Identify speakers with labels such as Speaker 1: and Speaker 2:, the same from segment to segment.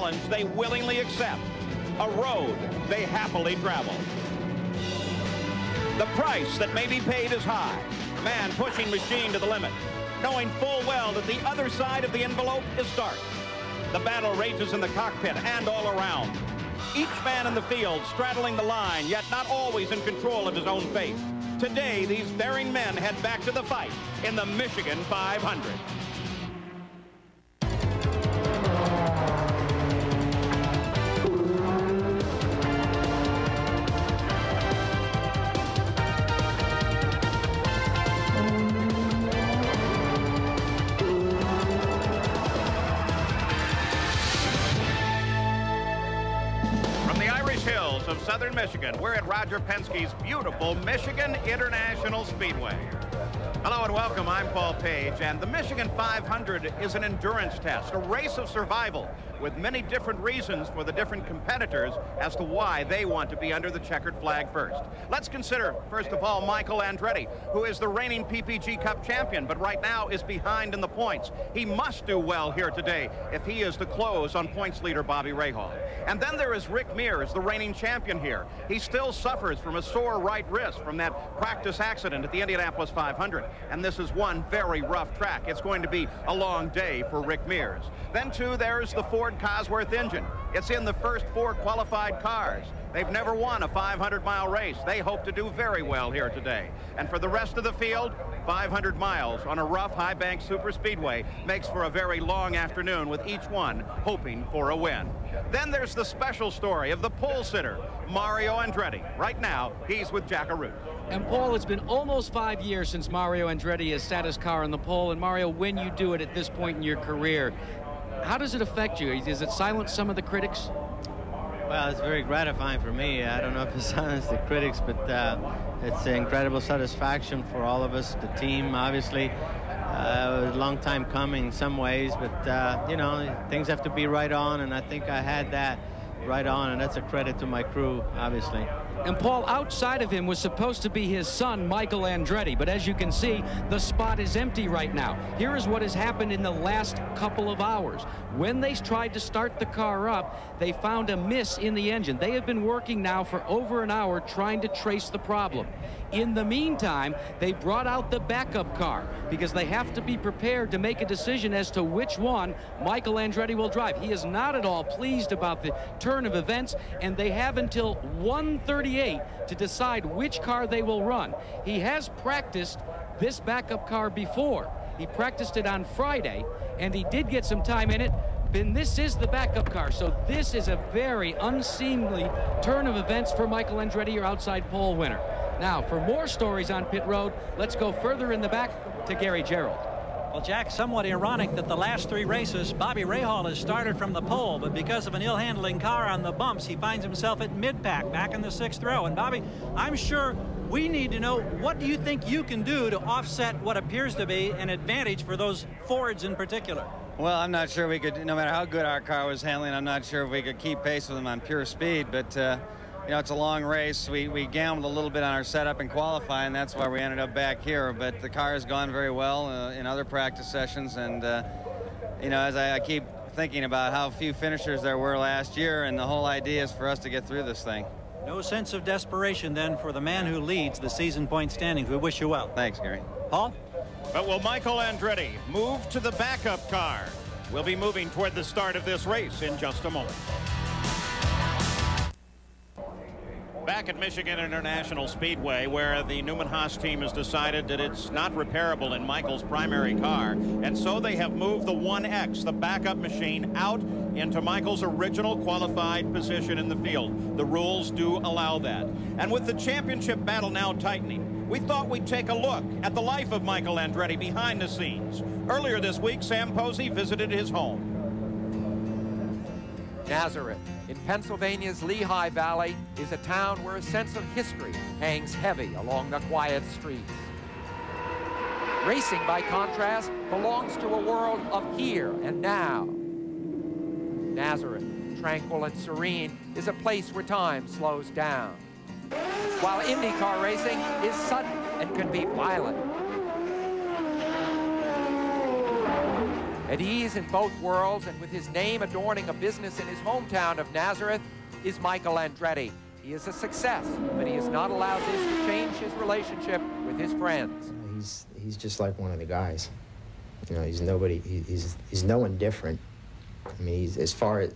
Speaker 1: challenge they willingly accept, a road they happily travel. The price that may be paid is high. Man pushing machine to the limit, knowing full well that the other side of the envelope is dark. The battle rages in the cockpit and all around. Each man in the field straddling the line, yet not always in control of his own fate. Today, these daring men head back to the fight in the Michigan 500. Of southern Michigan, we're at Roger Penske's beautiful Michigan International Speedway. Hello and welcome, I'm Paul Page, and the Michigan 500 is an endurance test, a race of survival, with many different reasons for the different competitors as to why they want to be under the checkered flag first. Let's consider, first of all, Michael Andretti, who is the reigning PPG Cup champion, but right now is behind in the points. He must do well here today if he is to close on points leader Bobby Rahal. And then there is Rick Mears, the reigning champion here. He still suffers from a sore right wrist from that practice accident at the Indianapolis 500. And this is one very rough track. It's going to be a long day for Rick Mears. Then, too, there's the Ford Cosworth engine. It's in the first 4 qualified cars. They've never won a 500-mile race. They hope to do very well here today. And for the rest of the field, 500 miles on a rough high-bank superspeedway makes for a very long afternoon with each one hoping for a win. Then there's the special story of the pole sitter, Mario Andretti. Right now, he's with Jack Arute.
Speaker 2: And Paul, it's been almost 5 years since Mario Andretti has sat his car on the pole. And Mario, when you do it at this point in your career, how does it affect you? Does it silence some of the critics?
Speaker 3: Well, it's very gratifying for me. I don't know if it silenced the critics, but it's an incredible satisfaction for all of us, the team, obviously. It was a long time coming in some ways, but, you know, things have to be right on, and I think I had that right on, and that's a credit to my crew, obviously.
Speaker 2: And Paul, outside of him was supposed to be his son, Michael Andretti, but as you can see, the spot is empty right now. Here is what has happened in the last couple of hours. When they tried to start the car up, they found a miss in the engine. They have been working now for over an hour trying to trace the problem. In the meantime, they brought out the backup car because they have to be prepared to make a decision as to which one Michael Andretti will drive. He is not at all pleased about the turn of events, and they have until 1:38 to decide which car they will run. He has practiced this backup car before. He practiced it on Friday, and he did get some time in it. And this is the backup car, so this is a very unseemly turn of events for Michael Andretti, your outside pole winner. Now, for more stories on pit road, let's go further in the back to Gary Gerould.
Speaker 4: Well, Jack, somewhat ironic that the last 3 races, Bobby Rahal has started from the pole, but because of an ill-handling car on the bumps, he finds himself at mid-pack, back in the 6th row. And Bobby, I'm sure we need to know, what do you think you can do to offset what appears to be an advantage for those Fords in particular?
Speaker 5: Well, I'm not sure we could, no matter how good our car was handling, I'm not sure if we could keep pace with them on pure speed, but you know, it's a long race. We gambled a little bit on our setup and qualifying. That's why we ended up back here. But the car has gone very well in other practice sessions. And, you know, as I keep thinking about how few finishers there were last year, and the whole idea is for us to get through this thing.
Speaker 4: No sense of desperation, then, for the man who leads the season point standings. We wish you well.
Speaker 5: Thanks, Gary.
Speaker 4: Paul?
Speaker 1: But will Michael Andretti move to the backup car? We'll be moving toward the start of this race in just a moment. Back at Michigan International Speedway, where the Newman Haas team has decided that it's not repairable in Michael's primary car, and so they have moved the 1X, the backup machine, out into Michael's original qualified position in the field. The rules do allow that. And with the championship battle now tightening, we thought we'd take a look at the life of Michael Andretti behind the scenes. Earlier this week, Sam Posey visited his home.
Speaker 6: Nazareth, in Pennsylvania's Lehigh Valley, is a town where a sense of history hangs heavy along the quiet streets. Racing, by contrast, belongs to a world of here and now. Nazareth, tranquil and serene, is a place where time slows down, while IndyCar racing is sudden and can be violent. At ease in both worlds and with his name adorning a business in his hometown of Nazareth is Michael Andretti. He is a success, but he has not allowed this to change his relationship with his friends.
Speaker 7: He's just like one of the guys. You know, he's nobody. He's no one different. I mean, he's as far as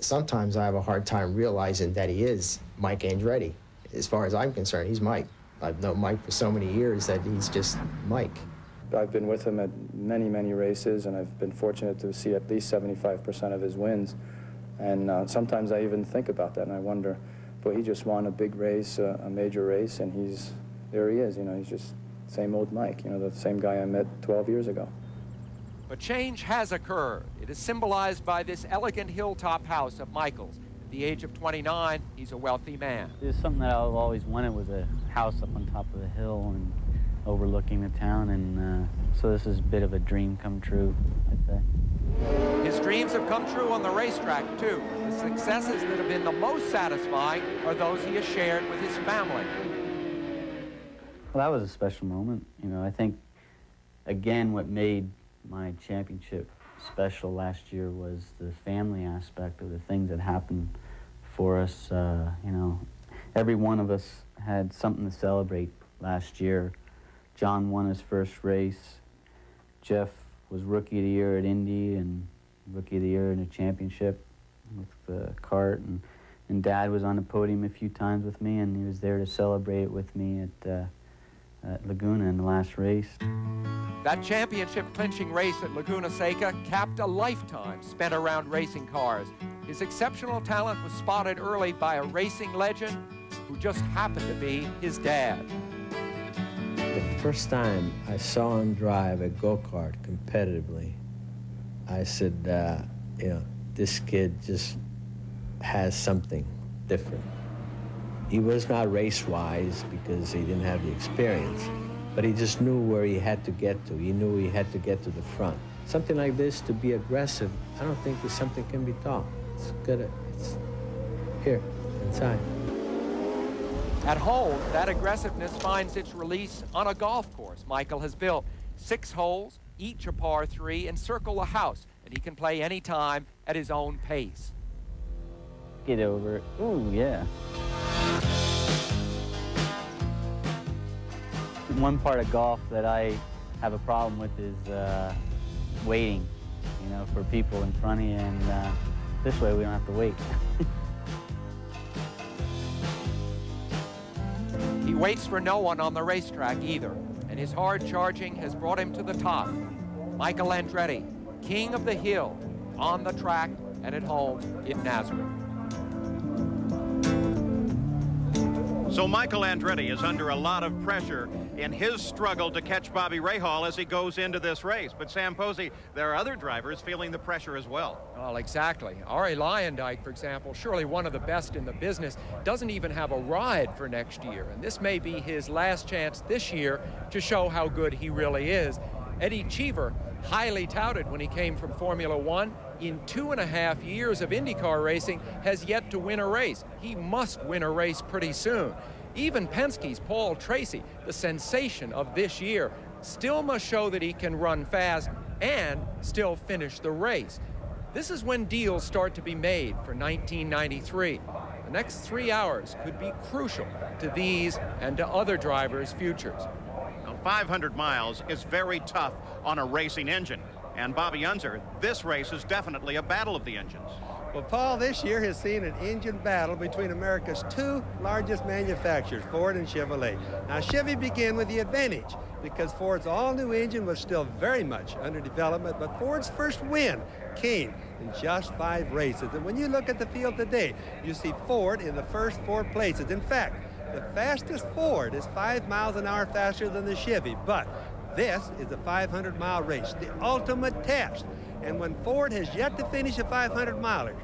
Speaker 7: sometimes I have a hard time realizing that he is Mike Andretti. As far as I'm concerned, he's Mike. I've known Mike for so many years that he's just Mike.
Speaker 8: I've been with him at many, many races, and I've been fortunate to see at least 75% of his wins. And sometimes I even think about that, and I wonder, but he just won a big race, a major race, and there he is. You know, he's just same old Mike. You know, the same guy I met 12 years ago.
Speaker 6: But change has occurred. It is symbolized by this elegant hilltop house of Michael's. At the age of 29, he's a wealthy man.
Speaker 9: It's something that I've always wanted, was a house up on top of the hill and overlooking the town, and so this is a bit of a dream come true, I'd say.
Speaker 6: His dreams have come true on the racetrack, too. The successes that have been the most satisfying are those he has shared with his family.
Speaker 9: Well, that was a special moment. You know, I think, again, what made my championship special last year was the family aspect of the things that happened for us. You know, every one of us had something to celebrate last year. John won his first race. Jeff was Rookie of the Year at Indy and Rookie of the Year in a championship with the kart. And Dad was on the podium a few times with me, and he was there to celebrate it with me at Laguna in the last race.
Speaker 6: That championship-clinching race at Laguna Seca capped a lifetime spent around racing cars. His exceptional talent was spotted early by a racing legend who just happened to be his dad.
Speaker 10: The first time I saw him drive a go-kart competitively, I said, you know, this kid just has something different. He was not race-wise because he didn't have the experience, but he just knew where he had to get to. He knew he had to get to the front. Something like this, to be aggressive, I don't think that something can be taught. It's good. It's here, inside.
Speaker 6: At home, that aggressiveness finds its release on a golf course Michael has built. 6 holes, each a par 3, encircle the house, and he can play any time at his own pace.
Speaker 9: Get over it. Ooh, yeah. One part of golf that I have a problem with is waiting, you know, for people in front of you, and this way we don't have to wait.
Speaker 6: He waits for no one on the racetrack either, and his hard charging has brought him to the top. Michael Andretti, king of the hill, on the track and at home in Nazareth.
Speaker 1: So Michael Andretti is under a lot of pressure in his struggle to catch Bobby Rahal as he goes into this race. But Sam Posey, there are other drivers feeling the pressure as well.
Speaker 6: Well, exactly. Arie Luyendyk, for example, surely one of the best in the business, doesn't even have a ride for next year. And this may be his last chance this year to show how good he really is. Eddie Cheever, highly touted when he came from Formula One, in 2.5 years of IndyCar racing, has yet to win a race. He must win a race pretty soon. Even Penske's Paul Tracy, the sensation of this year, still must show that he can run fast and still finish the race. This is when deals start to be made for 1993. The next 3 hours could be crucial to these and to other drivers' futures.
Speaker 1: Now, 500 miles is very tough on a racing engine. And Bobby Unser, this race is definitely a battle of the engines.
Speaker 11: Well, Paul, this year has seen an engine battle between America's 2 largest manufacturers, Ford and Chevrolet. Now, Chevy began with the advantage because Ford's all-new engine was still very much under development, but Ford's first win came in just 5 races. And when you look at the field today, you see Ford in the first 4 places. In fact, the fastest Ford is 5 miles an hour faster than the Chevy, but this is a 500-mile race, the ultimate test. And when Ford has yet to finish a 500-miler,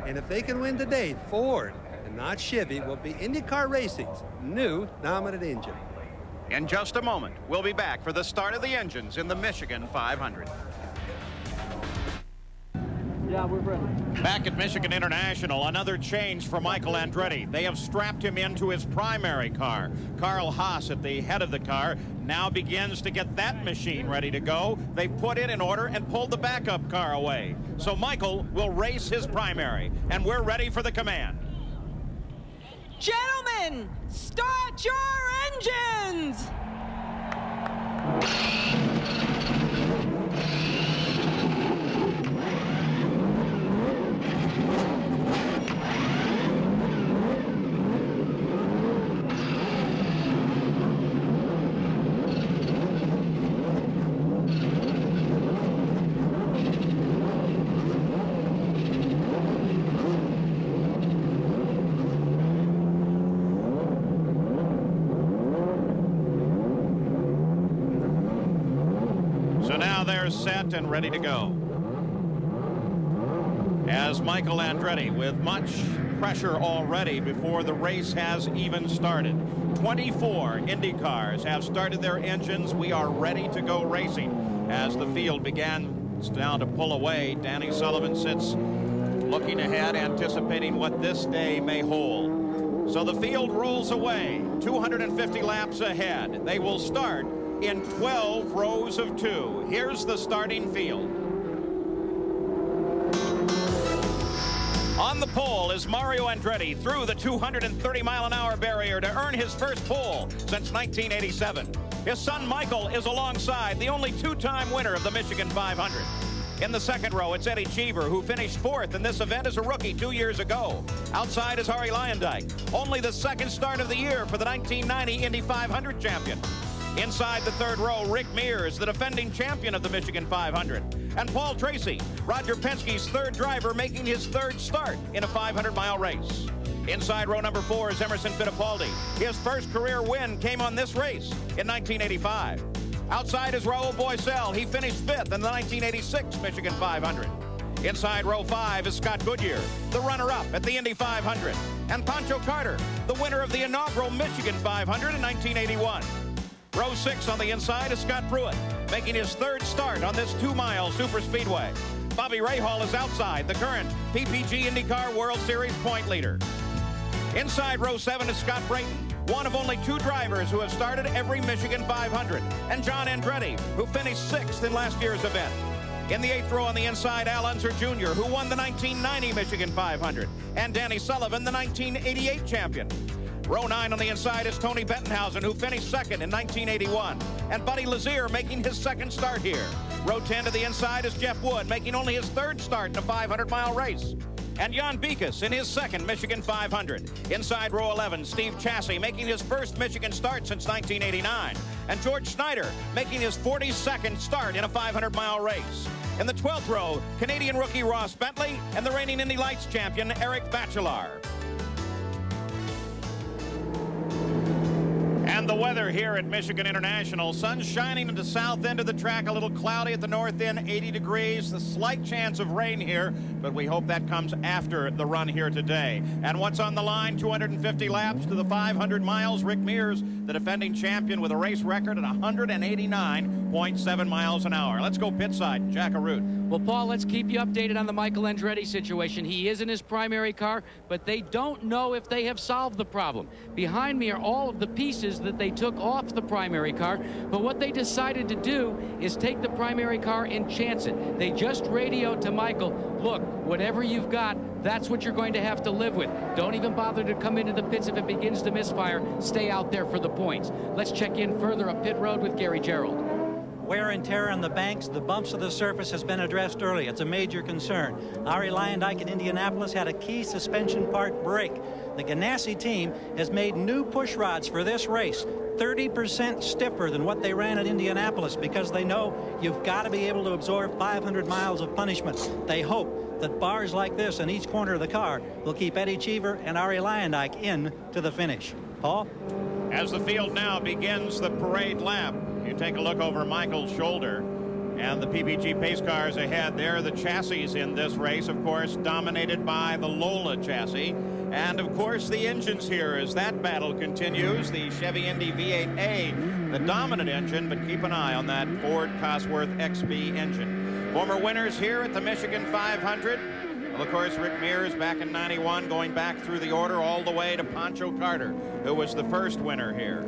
Speaker 11: and if they can win today, Ford and not Chevy will be IndyCar Racing's new dominant engine.
Speaker 1: In just a moment, we'll be back for the start of the engines in the Michigan 500.
Speaker 9: Yeah, we're ready.
Speaker 1: Back at Michigan International, another change for Michael Andretti. They have strapped him into his primary car. Carl Haas at the head of the car. now begins to get that machine ready to go. They've put it in order and pulled the backup car away. So Michael will race his primary, and we're ready for the command.
Speaker 12: Gentlemen, start your engines!
Speaker 1: So now they're set and ready to go. As Michael Andretti, with much pressure already before the race has even started. 24 Indy cars have started their engines. We are ready to go racing. As the field begins now to pull away, Danny Sullivan sits looking ahead, anticipating what this day may hold. So the field rolls away, 250 laps ahead. They will start in 12 rows of 2. Here's the starting field. On the pole is Mario Andretti through the 230-mile-an-hour barrier to earn his first pole since 1987. His son Michael is alongside, the only two-time winner of the Michigan 500. In the second row, it's Eddie Cheever, who finished 4th in this event as a rookie 2 years ago. Outside is Arie Luyendyk, only the second start of the year for the 1990 Indy 500 champion. Inside the third row, Rick Mears, the defending champion of the Michigan 500. And Paul Tracy, Roger Penske's third driver, making his third start in a 500-mile race. Inside row number 4 is Emerson Fittipaldi. His first career win came on this race in 1985. Outside is Raul Boesel. He finished 5th in the 1986 Michigan 500. Inside row 5 is Scott Goodyear, the runner-up at the Indy 500. And Pancho Carter, the winner of the inaugural Michigan 500 in 1981. Row 6 on the inside is Scott Pruitt, making his third start on this 2-mile superspeedway. Bobby Rahal is outside, the current PPG IndyCar World Series point leader. Inside row 7 is Scott Brayton, one of only 2 drivers who have started every Michigan 500, and John Andretti, who finished 6th in last year's event. In the 8th row on the inside, Al Unser Jr., who won the 1990 Michigan 500, and Danny Sullivan, the 1988 champion. Row 9 on the inside is Tony Bettenhausen, who finished 2nd in 1981, and Buddy Lazier making his second start here. Row 10 to the inside is Jeff Wood, making only his third start in a 500-mile race. And Jan Beekes in his second Michigan 500. Inside row 11, Steve Chassie making his first Michigan start since 1989. And George Schneider making his 42nd start in a 500-mile race. In the 12th row, Canadian rookie Ross Bentley and the reigning Indy Lights champion Eric Bachelard. And the weather here at Michigan International. Sun shining at the south end of the track, a little cloudy at the north end, 80 degrees. The slight chance of rain here, but we hope that comes after the run here today. And what's on the line? 250 laps to the 500 miles. Rick Mears, the defending champion, with a race record at 189.7 miles an hour. Let's go pit side. Jack Arute.
Speaker 2: Well, Paul, let's keep you updated on the Michael Andretti situation. He is in his primary car, but they don't know if they have solved the problem. Behind me are all of the pieces that they took off the primary car, but what they decided to do is take the primary car and chance it. They just radioed to Michael, look, whatever you've got, that's what you're going to have to live with. Don't even bother to come into the pits if it begins to misfire. Stay out there for the points. Let's check in further up pit road with Gary Gerould.
Speaker 4: Wear and tear on the banks, the bumps of the surface has been addressed early. It's a major concern. Arie Luyendyk in Indianapolis had a key suspension part break. The Ganassi team has made new push rods for this race, 30% stiffer than what they ran at Indianapolis, because they know you've got to be able to absorb 500 miles of punishment. They hope that bars like this in each corner of the car will keep Eddie Cheever and Arie Luyendyk in to the finish. Paul?
Speaker 1: As the field now begins the parade lap, you take a look over Michael's shoulder, and the PPG pace cars ahead there. The chassis in this race, of course, dominated by the Lola chassis. And, of course, the engines here as that battle continues. The Chevy Indy V8A, the dominant engine, but keep an eye on that Ford Cosworth XB engine. Former winners here at the Michigan 500. Well, of course, Rick Mears back in '91, going back through the order all the way to Pancho Carter, who was the first winner here.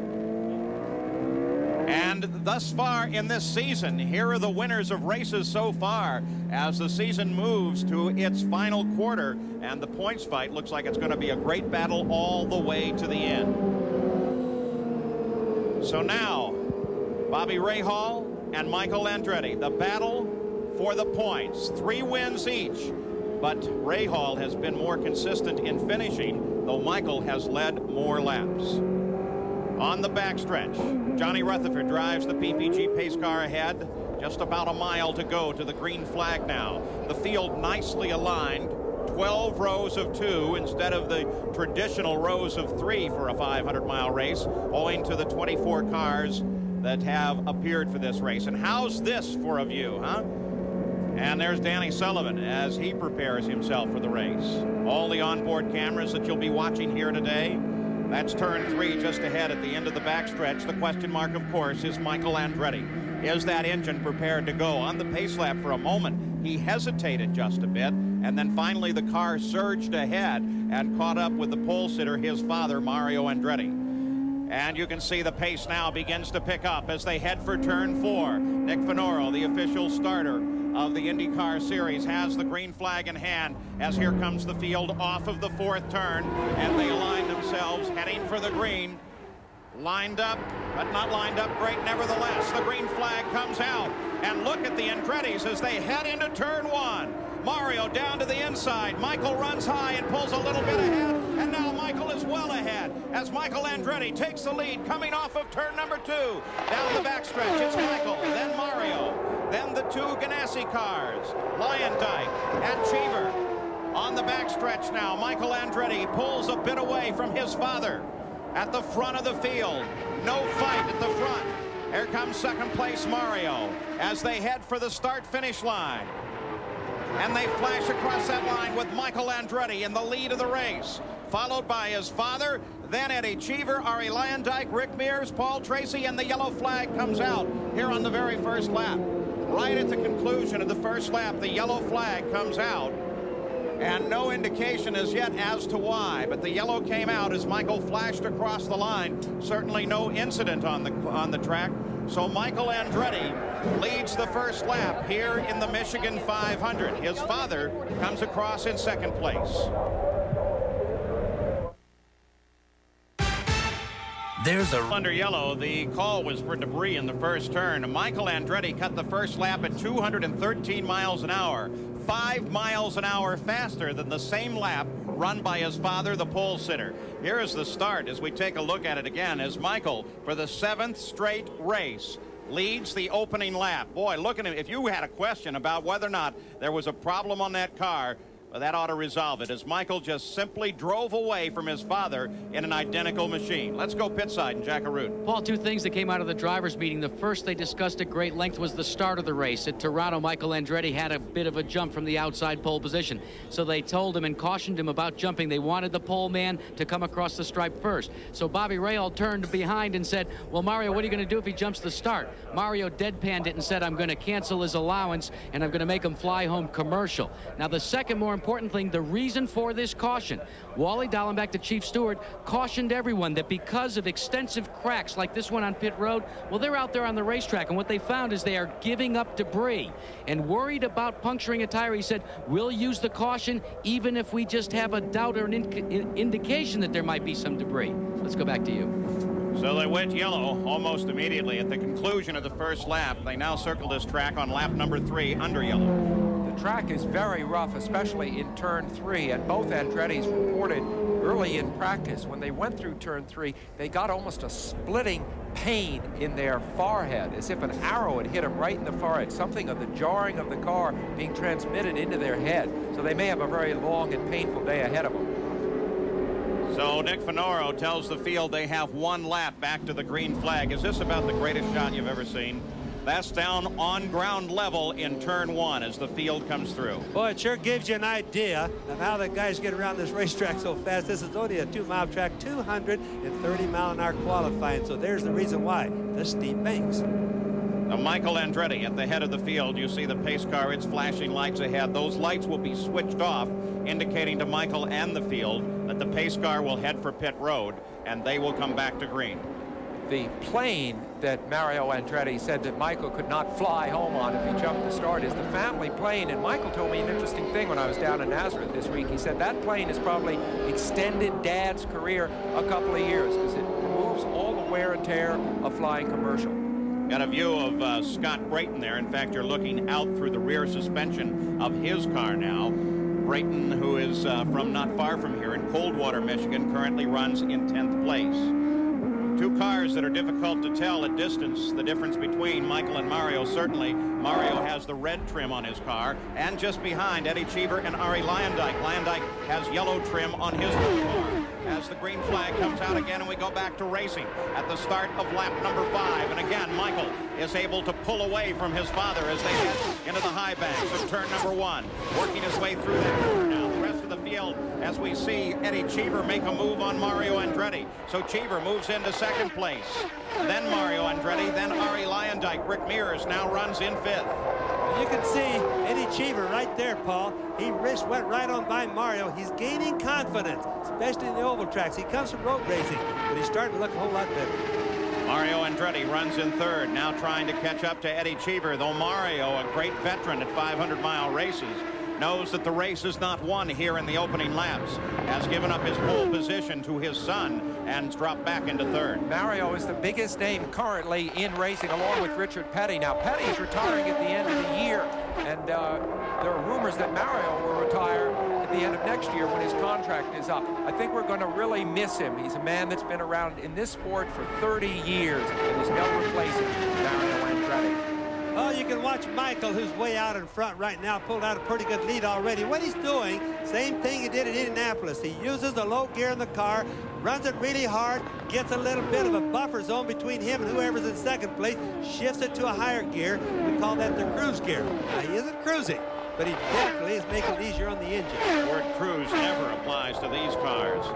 Speaker 1: And thus far in this season, here are the winners of races so far as the season moves to its final quarter, and the points fight looks like it's going to be a great battle all the way to the end. So now, Bobby Rahal and Michael Andretti, the battle for the points. 3 wins each, but Rahal has been more consistent in finishing, though Michael has led more laps. On the backstretch, Johnny Rutherford drives the PPG pace car ahead. Just about a mile to go to the green flag now. The field nicely aligned. 12 rows of 2 instead of the traditional rows of 3 for a 500-mile race, owing to the 24 cars that have appeared for this race. And how's this for a view, huh? And there's Danny Sullivan as he prepares himself for the race. All the onboard cameras that you'll be watching here today. That's turn 3 just ahead at the end of the backstretch. The question mark, of course, is Michael Andretti. Is that engine prepared to go? On the pace lap for a moment, he hesitated just a bit, and then finally the car surged ahead and caught up with the pole sitter, his father, Mario Andretti. And you can see the pace now begins to pick up as they head for turn 4. Nick Finoro, the official starter of the IndyCar Series, has the green flag in hand as here comes the field off of the 4th turn, and they align themselves heading for the green. Lined up, but not lined up great nevertheless. The green flag comes out, and look at the Andrettis as they head into turn 1. Mario down to the inside. Michael runs high and pulls a little bit ahead, and now Michael is well ahead as Michael Andretti takes the lead coming off of turn number 2. Down the backstretch, it's Michael, then Mario, then the 2 Ganassi cars, Lyondike and Cheever. On the backstretch now, Michael Andretti pulls a bit away from his father. At the front of the field, no fight at the front. Here comes second place Mario as they head for the start-finish line. And they flash across that line with Michael Andretti in the lead of the race, followed by his father, then Eddie Cheever, Ari Lyondike, Rick Mears, Paul Tracy, and the yellow flag comes out here on the very first lap. Right at the conclusion of the first lap, the yellow flag comes out, and no indication as yet as to why, but the yellow came out as Michael flashed across the line. Certainly no incident on the track. So Michael Andretti leads the first lap here in the Michigan 500. His father comes across in second place. There's a under yellow. The call was for debris in the first turn. Michael Andretti cut the first lap at 213 miles an hour, 5 miles an hour faster than the same lap run by his father, the pole sitter. Here is the start as we take a look at it again as Michael, for the 7th straight race, leads the opening lap. Boy, look at him. If you had a question about whether or not there was a problem on that car, well, that ought to resolve it, as Michael just simply drove away from his father in an identical machine. Let's go pit side and Jack Arute.
Speaker 2: Paul, 2 things that came out of the drivers' meeting. The first they discussed at great length was the start of the race. At Toronto, Michael Andretti had a bit of a jump from the outside pole position. So they told him and cautioned him about jumping. They wanted the pole man to come across the stripe first. So Bobby Rahal turned behind and said, well, Mario, what are you going to do if he jumps the start? Mario deadpanned it and said, I'm going to cancel his allowance and I'm going to make him fly home commercial. Now, the second more important thing, the reason for this caution, Wally Dallenbach, the chief steward, cautioned everyone that because of extensive cracks like this one on pit road, well, they're out there on the racetrack, and what they found is they are giving up debris. And worried about puncturing a tire, he said, we'll use the caution even if we just have a doubt or an indication that there might be some debris. Let's go back to you.
Speaker 1: So they went yellow almost immediately at the conclusion of the first lap. They now circle this track on lap number 3 under yellow.
Speaker 6: The track is very rough, especially in turn 3, and both Andretti's reported early in practice when they went through turn 3, they got almost a splitting pain in their forehead, as if an arrow had hit them right in the forehead, something of the jarring of the car being transmitted into their head. So they may have a very long and painful day ahead of them.
Speaker 1: So Nick Finoro tells the field they have 1 lap back to the green flag. Is this about the greatest shot you've ever seen? That's down on ground level in turn 1 as the field comes through.
Speaker 11: Boy, it sure gives you an idea of how the guys get around this racetrack so fast. This is only a 2-mile track, 230-mile-an-hour qualifying, so there's the reason why, the steep banks.
Speaker 1: Now Michael Andretti at the head of the field. You see the pace car, it's flashing lights ahead. Those lights will be switched off, indicating to Michael and the field that the pace car will head for pit road, and they will come back to green.
Speaker 6: The plane that Mario Andretti said that Michael could not fly home on if he jumped the start is the family plane. And Michael told me an interesting thing when I was down in Nazareth this week. He said that plane has probably extended Dad's career a couple of years because it removes all the wear and tear of flying commercial.
Speaker 1: Got a view of Scott Brayton there. In fact, you're looking out through the rear suspension of his car now. Brayton, who is from not far from here in Coldwater, Michigan, currently runs in 10th place. Two cars that are difficult to tell at distance the difference between Michael and Mario. Certainly, Mario has the red trim on his car, and just behind Eddie Cheever and Arie Luyendyk. Luyendyk has yellow trim on his car. As the green flag comes out again, and we go back to racing at the start of lap number 5. And again, Michael is able to pull away from his father as they head into the high banks of turn number 1, working his way through that corner now. The rest of the field, as we see Eddie Cheever make a move on Mario Andretti. So Cheever moves into second place. Then Mario Andretti, then Arie Luyendyk. Rick Mears now runs in 5th.
Speaker 11: You can see Eddie Cheever right there, Paul. He went right on by Mario. He's gaining confidence, especially in the oval tracks. He comes from road racing, but he's starting to look a whole lot better.
Speaker 1: Mario Andretti runs in 3rd, now trying to catch up to Eddie Cheever, though Mario, a great veteran at 500-mile races, knows that the race is not won here in the opening laps, has given up his pole position to his son and dropped back into 3rd.
Speaker 6: Mario is the biggest name currently in racing, along with Richard Petty. Now, Petty is retiring at the end of the year, and there are rumors that Mario will retire at the end of next year when his contract is up. I think we're going to really miss him. He's a man that's been around in this sport for 30 years, and there's no replacing Mario Andretti.
Speaker 11: Oh, you can watch Michael, who's way out in front right now, pulled out a pretty good lead already. What he's doing, same thing he did in Indianapolis. He uses the low gear in the car, runs it really hard, gets a little bit of a buffer zone between him and whoever's in second place, shifts it to a higher gear. We call that the cruise gear. Now, he isn't cruising, but he definitely is making it easier on the engine.
Speaker 1: The word cruise never applies to these cars.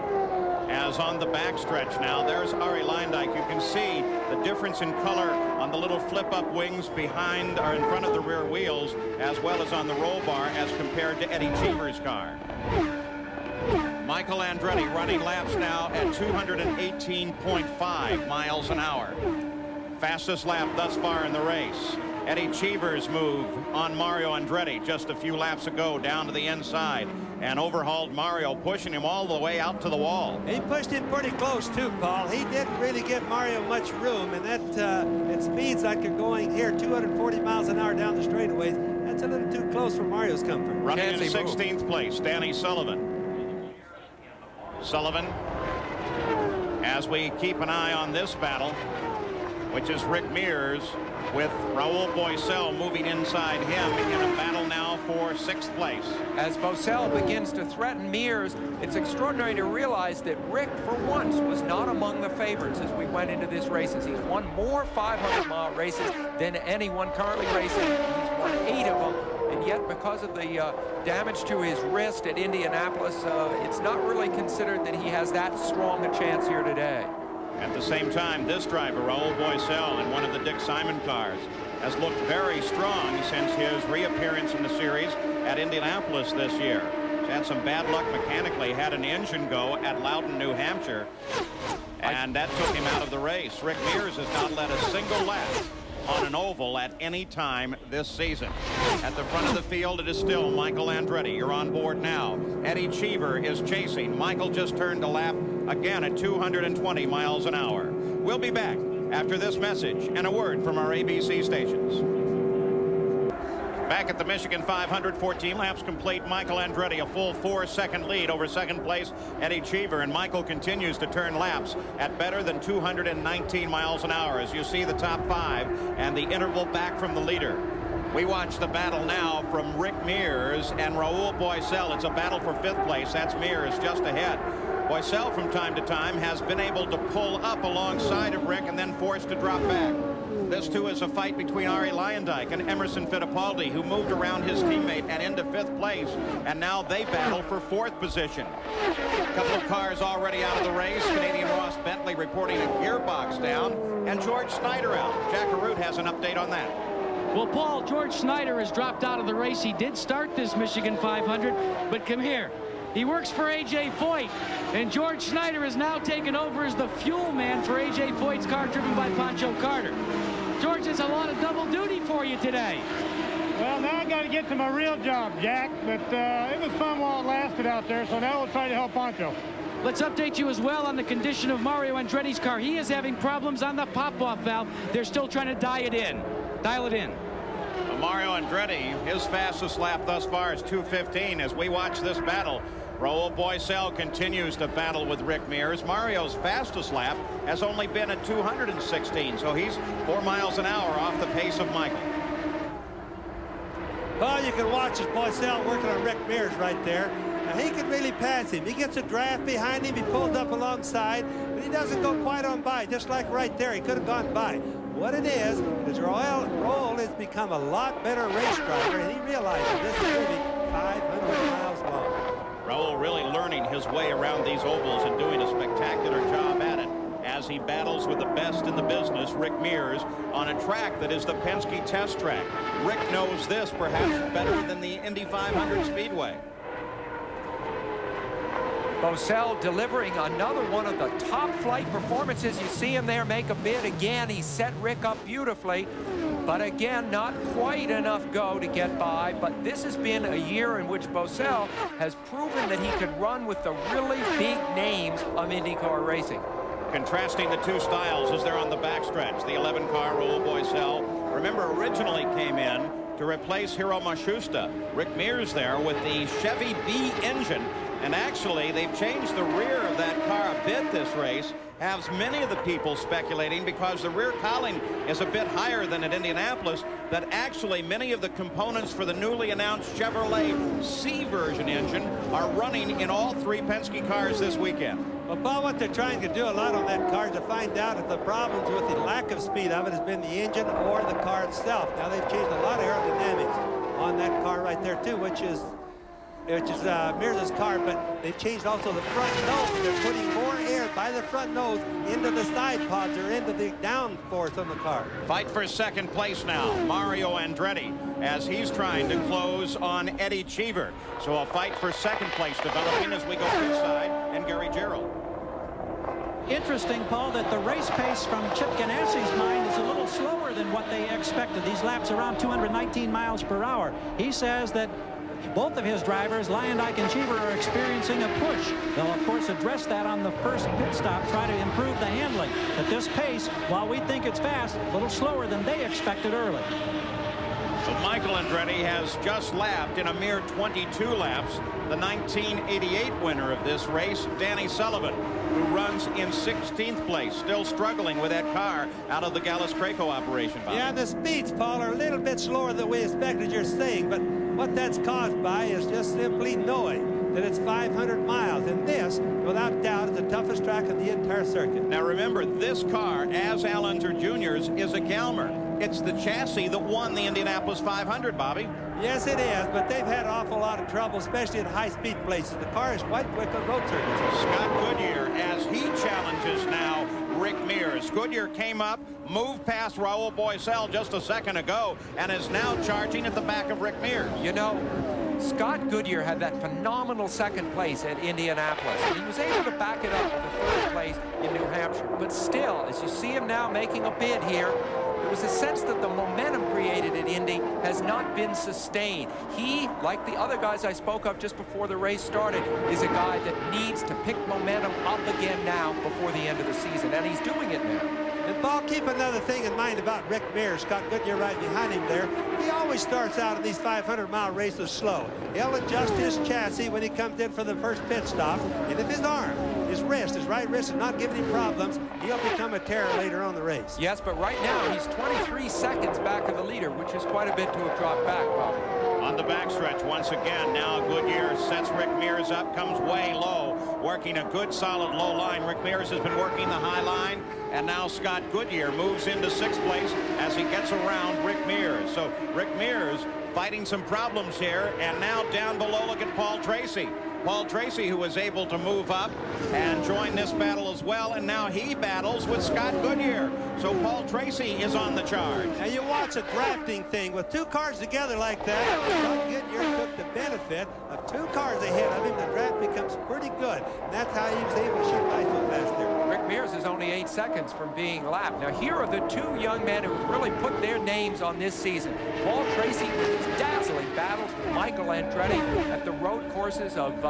Speaker 1: As on the backstretch now, there's Arie Luyendyk. You can see the difference in color on the little flip-up wings behind or in front of the rear wheels, as well as on the roll bar as compared to Eddie Cheever's car. Michael Andretti running laps now at 218.5 miles an hour. Fastest lap thus far in the race. Eddie Cheever's move on Mario Andretti just a few laps ago down to the inside and overhauled Mario, pushing him all the way out to the wall.
Speaker 11: He pushed him pretty close too, Paul. He didn't really give Mario much room, and that at speeds like you're going here, 240 miles an hour down the straightaways, that's a little too close for Mario's comfort.
Speaker 1: Running in 16th place, Danny Sullivan. Sullivan, as we keep an eye on this battle, which is Rick Mears with Raul Boesel moving inside him in a battle now for 6th place.
Speaker 6: As Boesel begins to threaten Mears, it's extraordinary to realize that Rick, for once, was not among the favorites as we went into this races. He's won more 500-mile races than anyone currently racing. He's won 8 of them. And yet, because of the damage to his wrist at Indianapolis, it's not really considered that he has that strong a chance here today.
Speaker 1: At the same time, this driver, Raul Boesel, in one of the Dick Simon cars, has looked very strong since his reappearance in the series at Indianapolis this year. He's had some bad luck mechanically, had an engine go at Loudon, New Hampshire, and that took him out of the race. Rick Mears has not led a single lap on an oval at any time this season. At the front of the field, it is still Michael Andretti. You're on board now. Eddie Cheever is chasing. Michael just turned a lap again at 220 miles an hour. We'll be back after this message and a word from our ABC stations. Back at the Michigan 500, 14 laps complete. Michael Andretti a full 4-second lead over second place Eddie Cheever, and Michael continues to turn laps at better than 219 miles an hour as you see the top 5 and the interval back from the leader. We watch the battle now from Rick Mears and Raul Boesel. It's a battle for 5th place. That's Mears just ahead. Boesel from time to time has been able to pull up alongside of Rick and then forced to drop back. This, too, is a fight between Arie Luyendyk and Emerson Fittipaldi, who moved around his teammate and into 5th place, and now they battle for 4th position. A couple of cars already out of the race. Canadian Ross Bentley reporting a gearbox down, and George Snyder out. Jack Arute has an update on that.
Speaker 2: Well, Paul, George Snyder has dropped out of the race. He did start this Michigan 500, but come here. He works for A.J. Foyt, and George Schneider has now taken over as the fuel man for A.J. Foyt's car driven by Pancho Carter. George, there's a lot of double duty for you today.
Speaker 13: Well, now I got to get to my real job, Jack, but it was fun while it lasted out there, so now we'll try to help Pancho.
Speaker 2: Let's update you as well on the condition of Mario Andretti's car. He is having problems on the pop-off valve. They're still trying to dial it in.
Speaker 1: Well, Mario Andretti, his fastest lap thus far is 2:15. As we watch this battle, Raul Boesel continues to battle with Rick Mears. Mario's fastest lap has only been at 216, so he's 4 miles an hour off the pace of Michael.
Speaker 11: Well, you can watch as Boesel working on Rick Mears right there. Now, he can really pass him. He gets a draft behind him. He pulls up alongside, but he doesn't go quite on by, just like right there. He could have gone by. What it is Raul has become a lot better race driver, and he realizes this is going to be 500 miles long.
Speaker 1: Raul really learning his way around these ovals and doing a spectacular job at it as he battles with the best in the business, Rick Mears, on a track that is the Penske test track. Rick knows this perhaps better than the Indy 500 Speedway.
Speaker 6: Boesel delivering another one of the top flight performances. You see him there make a bid again. He set Rick up beautifully, but again, not quite enough go to get by. But this has been a year in which Boesel has proven that he could run with the really big names of IndyCar racing.
Speaker 1: Contrasting the two styles as they're on the backstretch. The 11 car, Raul Boesel, remember, originally came in to replace Hiro Matsushita. Rick Mears there with the Chevy B engine. And actually, they've changed the rear of that car a bit this race. Has many of the people speculating, because the rear cowling is a bit higher than at Indianapolis, that actually many of the components for the newly announced Chevrolet C version engine are running in all 3 Penske cars this weekend.
Speaker 11: Well, Bob, what they're trying to do a lot on that car is to find out if the problems with the lack of speed of it has been the engine or the car itself. Now, they've changed a lot of aerodynamics on that car right there, too, which is Mears' car, but they've changed also the front nose. They're putting more air by the front nose into the side pods or into the downforce on the car.
Speaker 1: Fight for second place now, Mario Andretti, as he's trying to close on Eddie Cheever. So a fight for second place developing as we go inside, and Gary Gerould.
Speaker 4: Interesting, Paul, that the race pace from Chip Ganassi's mind is a little slower than what they expected. These laps around 219 miles per hour. He says that both of his drivers, Luyendyk and Cheever, are experiencing a push. They'll, of course, address that on the first pit stop, try to improve the handling. At this pace, while we think it's fast, a little slower than they expected early.
Speaker 1: So Michael Andretti has just lapped in a mere 22 laps the 1988 winner of this race, Danny Sullivan, who runs in 16th place, still struggling with that car out of the Gallus-Craco operation. Bob.
Speaker 11: Yeah, the speeds, Paul, are a little bit slower than we expected, you're saying, but what that's caused by is just simply knowing that it's 500 miles, and this, without doubt, is the toughest track of the entire circuit.
Speaker 1: Now remember, this car, as Al Unser Jr.'s, is a Galmer. It's the chassis that won the Indianapolis 500, Bobby.
Speaker 11: Yes, it is, but they've had an awful lot of trouble, especially at high-speed places. The car is quite quick on road circuits.
Speaker 1: Scott Goodyear, as he challenges now Rick Mears. Goodyear came up, moved past Raul Boesel just a second ago, and is now charging at the back of Rick Mears.
Speaker 6: You know, Scott Goodyear had that phenomenal second place at Indianapolis, and he was able to back it up with a third place in New Hampshire. But still, as you see him now making a bid here, there was a sense that the momentum created at Indy has not been sustained. He, like the other guys I spoke of just before the race started, is a guy that needs to pick momentum up again now before the end of the season, and he's doing it now.
Speaker 11: And Paul, keep another thing in mind about Rick Mears. Scott Goodyear right behind him there. He always starts out in these 500-mile races slow. He'll adjust his chassis when he comes in for the first pit stop. And if his arm, his wrist, his right wrist is not giving him problems, he'll become a terror later on the race.
Speaker 6: Yes, but right now he's 23 seconds back of the leader, which is quite a bit to have dropped back, Bob.
Speaker 1: On the backstretch once again, now Goodyear sets Rick Mears up, comes way low, working a good solid low line. Rick Mears has been working the high line, and now Scott Goodyear moves into 6th place as he gets around Rick Mears. So Rick Mears fighting some problems here, and now down below, look at Paul Tracy. Paul Tracy, who was able to move up and join this battle as well, and now he battles with Scott Goodyear. So Paul Tracy is on the charge.
Speaker 11: Now you watch a drafting thing with two cars together like that. Scott Goodyear took get the benefit of 2 cars ahead of him. The draft becomes pretty good. And that's how he was able to shoot by so fast there.
Speaker 6: Rick Mears is only 8 seconds from being lapped. Now, here are the 2 young men who have really put their names on this season. Paul Tracy with his dazzling battles with Michael Andretti at the road courses of,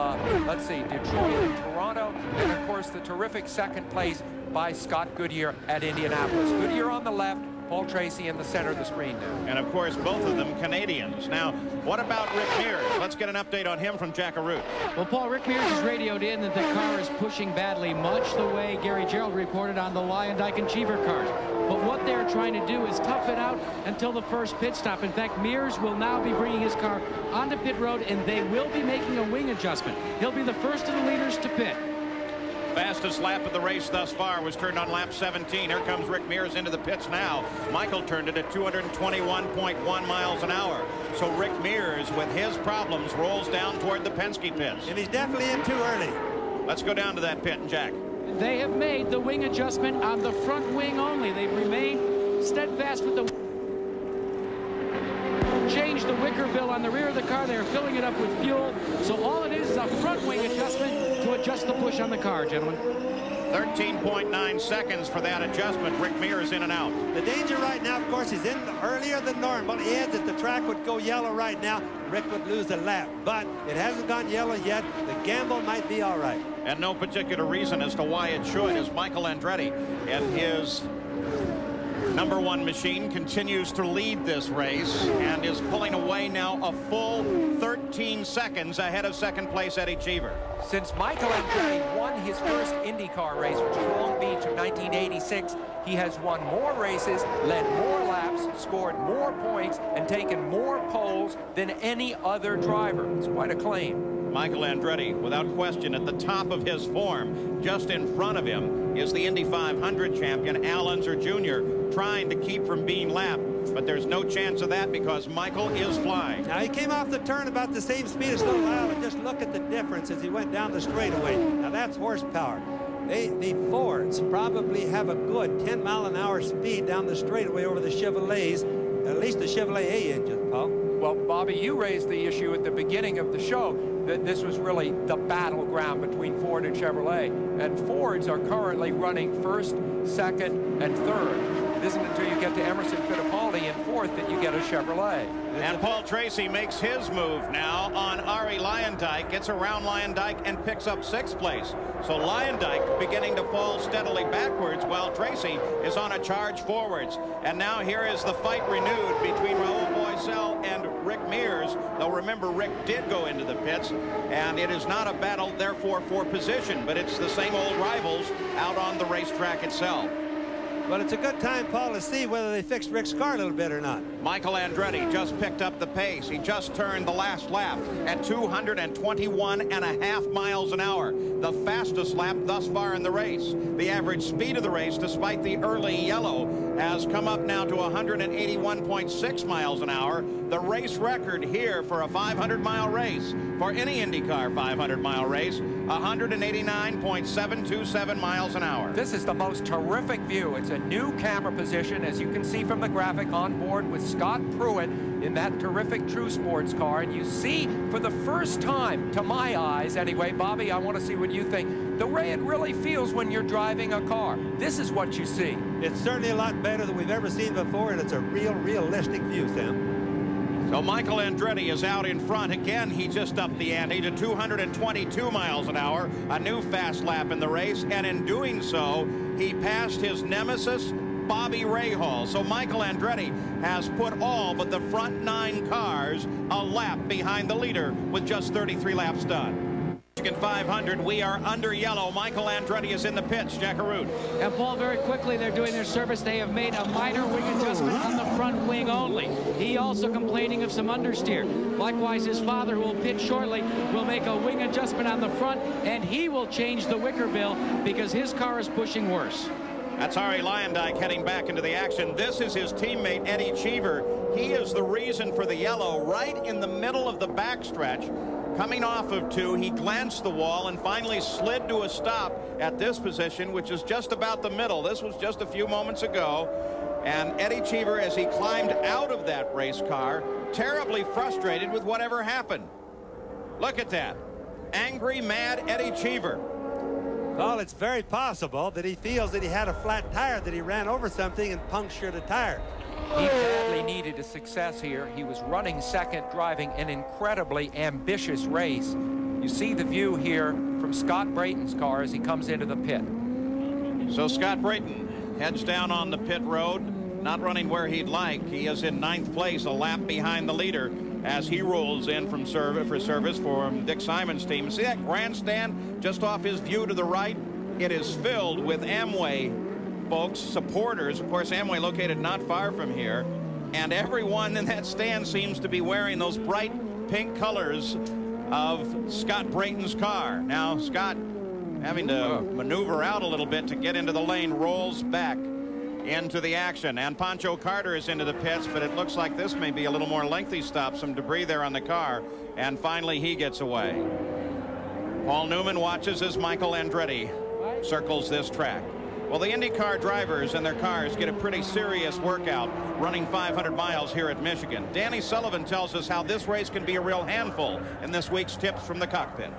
Speaker 6: let's see, Detroit and Toronto, and of course the terrific second place by Scott Goodyear at Indianapolis. Goodyear on the left, Paul Tracy in the center of the screen now.
Speaker 1: And of course, both of them Canadians. Now, what about Rick Mears? Let's get an update on him from Jack Arute.
Speaker 2: Well, Paul, Rick Mears has radioed in that the car is pushing badly, much the way Gary Gerould reported on the Luyendyk and Cheever cars. But what they're trying to do is tough it out until the first pit stop. In fact, Mears will now be bringing his car onto pit road, and they will be making a wing adjustment. He'll be the first of the leaders to pit.
Speaker 1: Fastest lap of the race thus far was turned on lap 17. Here comes Rick Mears into the pits now. Michael turned it at 221.1 miles an hour. So Rick Mears, with his problems, rolls down toward the Penske pits.
Speaker 11: And he's definitely in too early.
Speaker 1: Let's go down to that pit, and Jack.
Speaker 2: They have made the wing adjustment on the front wing only. They've remained steadfast with the change the wicker bill on the rear of the car. They're filling it up with fuel. So all it is a front wing adjustment to adjust the push on the car, gentlemen.
Speaker 1: 13.9 seconds for that adjustment. Rick Mears in and out.
Speaker 11: The danger right now, of course, he's in earlier than normal. He is if the track would go yellow right now, Rick would lose a lap. But it hasn't gone yellow yet. The gamble might be all right.
Speaker 1: And no particular reason as to why it should, as Michael Andretti and his #1 machine continues to lead this race and is pulling away now a full 13 seconds ahead of second place Eddie Cheever.
Speaker 6: Since Michael Andretti won his first IndyCar race, which was Long Beach in 1986, he has won more races, led more laps, scored more points, and taken more poles than any other driver. It's quite a claim.
Speaker 1: Michael Andretti, without question, at the top of his form. Just in front of him is the Indy 500 champion, Al Unser Jr., trying to keep from being lapped. But there's no chance of that because Michael is flying.
Speaker 11: Now, he came off the turn about the same speed as little Al, and just look at the difference as he went down the straightaway. Now, that's horsepower. The Fords probably have a good 10-mile-an-hour speed down the straightaway over the Chevrolets, at least the Chevrolet A engine, Paul.
Speaker 6: Well, Bobby, you raised the issue at the beginning of the show that this was really the battleground between Ford and Chevrolet. And Fords are currently running first, second, and third. It isn't until you get to Emerson Fittipaldi in fourth that you get a Chevrolet.
Speaker 1: And Paul Tracy makes his move now on Arie Luyendyk, gets around Luyendyk and picks up 6th place. So Luyendyk beginning to fall steadily backwards while Tracy is on a charge forwards. And now here is the fight renewed between Raul Boesel and Rick Mears. Though remember, Rick did go into the pits, and it is not a battle therefore for position, but it's the same old rivals out on the racetrack itself.
Speaker 11: Well, it's a good time, Paul, to see whether they fixed Rick's car a little bit or not.
Speaker 1: Michael Andretti just picked up the pace. He just turned the last lap at 221.5 miles an hour, the fastest lap thus far in the race. The average speed of the race, despite the early yellow, has come up now to 181.6 miles an hour. The race record here for a 500-mile race, for any IndyCar 500-mile race, 189.727 miles an hour.
Speaker 6: This is the most terrific view. It's a new camera position, as you can see from the graphic, on board with Scott Pruitt in that terrific True Sports car. And you see, for the first time, to my eyes anyway, Bobby, I want to see what you think, the way it really feels when you're driving a car. This is what you see.
Speaker 11: It's certainly a lot better than we've ever seen before, and it's a realistic view, Sam.
Speaker 1: So Michael Andretti is out in front. Again, he just upped the ante to 222 miles an hour, a new fast lap in the race, and in doing so, he passed his nemesis, Bobby Rahal. So Michael Andretti has put all but the front 9 cars a lap behind the leader with just 33 laps done. Michigan 500, we are under yellow. Michael Andretti is in the pits. Jack Arute.
Speaker 2: And Paul, very quickly, they're doing their service. They have made a minor wing adjustment on the front wing only. He also complaining of some understeer. Likewise, his father, who will pit shortly, will make a wing adjustment on the front, and he will change the wicker bill because his car is pushing worse.
Speaker 1: That's Arie Luyendyk heading back into the action. This is his teammate, Eddie Cheever. He is the reason for the yellow right in the middle of the backstretch. Coming off of 2, he glanced the wall and finally slid to a stop at this position, which is just about the middle. This was just a few moments ago. And Eddie Cheever, as he climbed out of that race car, terribly frustrated with whatever happened. Look at that. Angry, mad Eddie Cheever.
Speaker 11: Well, it's very possible that he feels that he had a flat tire, that he ran over something and punctured a tire.
Speaker 6: He badly needed a success here. He was running second, driving an incredibly ambitious race. You see the view here from Scott Brayton's car as he comes into the pit.
Speaker 1: So Scott Brayton heads down on the pit road, not running where he'd like. He is in 9th place, a lap behind the leader, as he rolls in from service for Dick Simon's team. See that grandstand just off his view to the right? It is filled with Amway folks, supporters. Of course, Amway located not far from here, and everyone in that stand seems to be wearing those bright pink colors of Scott Brayton's car. Now Scott, having to maneuver out a little bit to get into the lane, rolls back into the action, and Pancho Carter is into the pits, but it looks like this may be a little more lengthy stop. Some debris there on the car, and finally he gets away. Paul Newman watches as Michael Andretti circles this track. Well, the IndyCar drivers and their cars get a pretty serious workout running 500 miles here at Michigan. Danny Sullivan tells us how this race can be a real handful in this week's Tips from the Cockpit.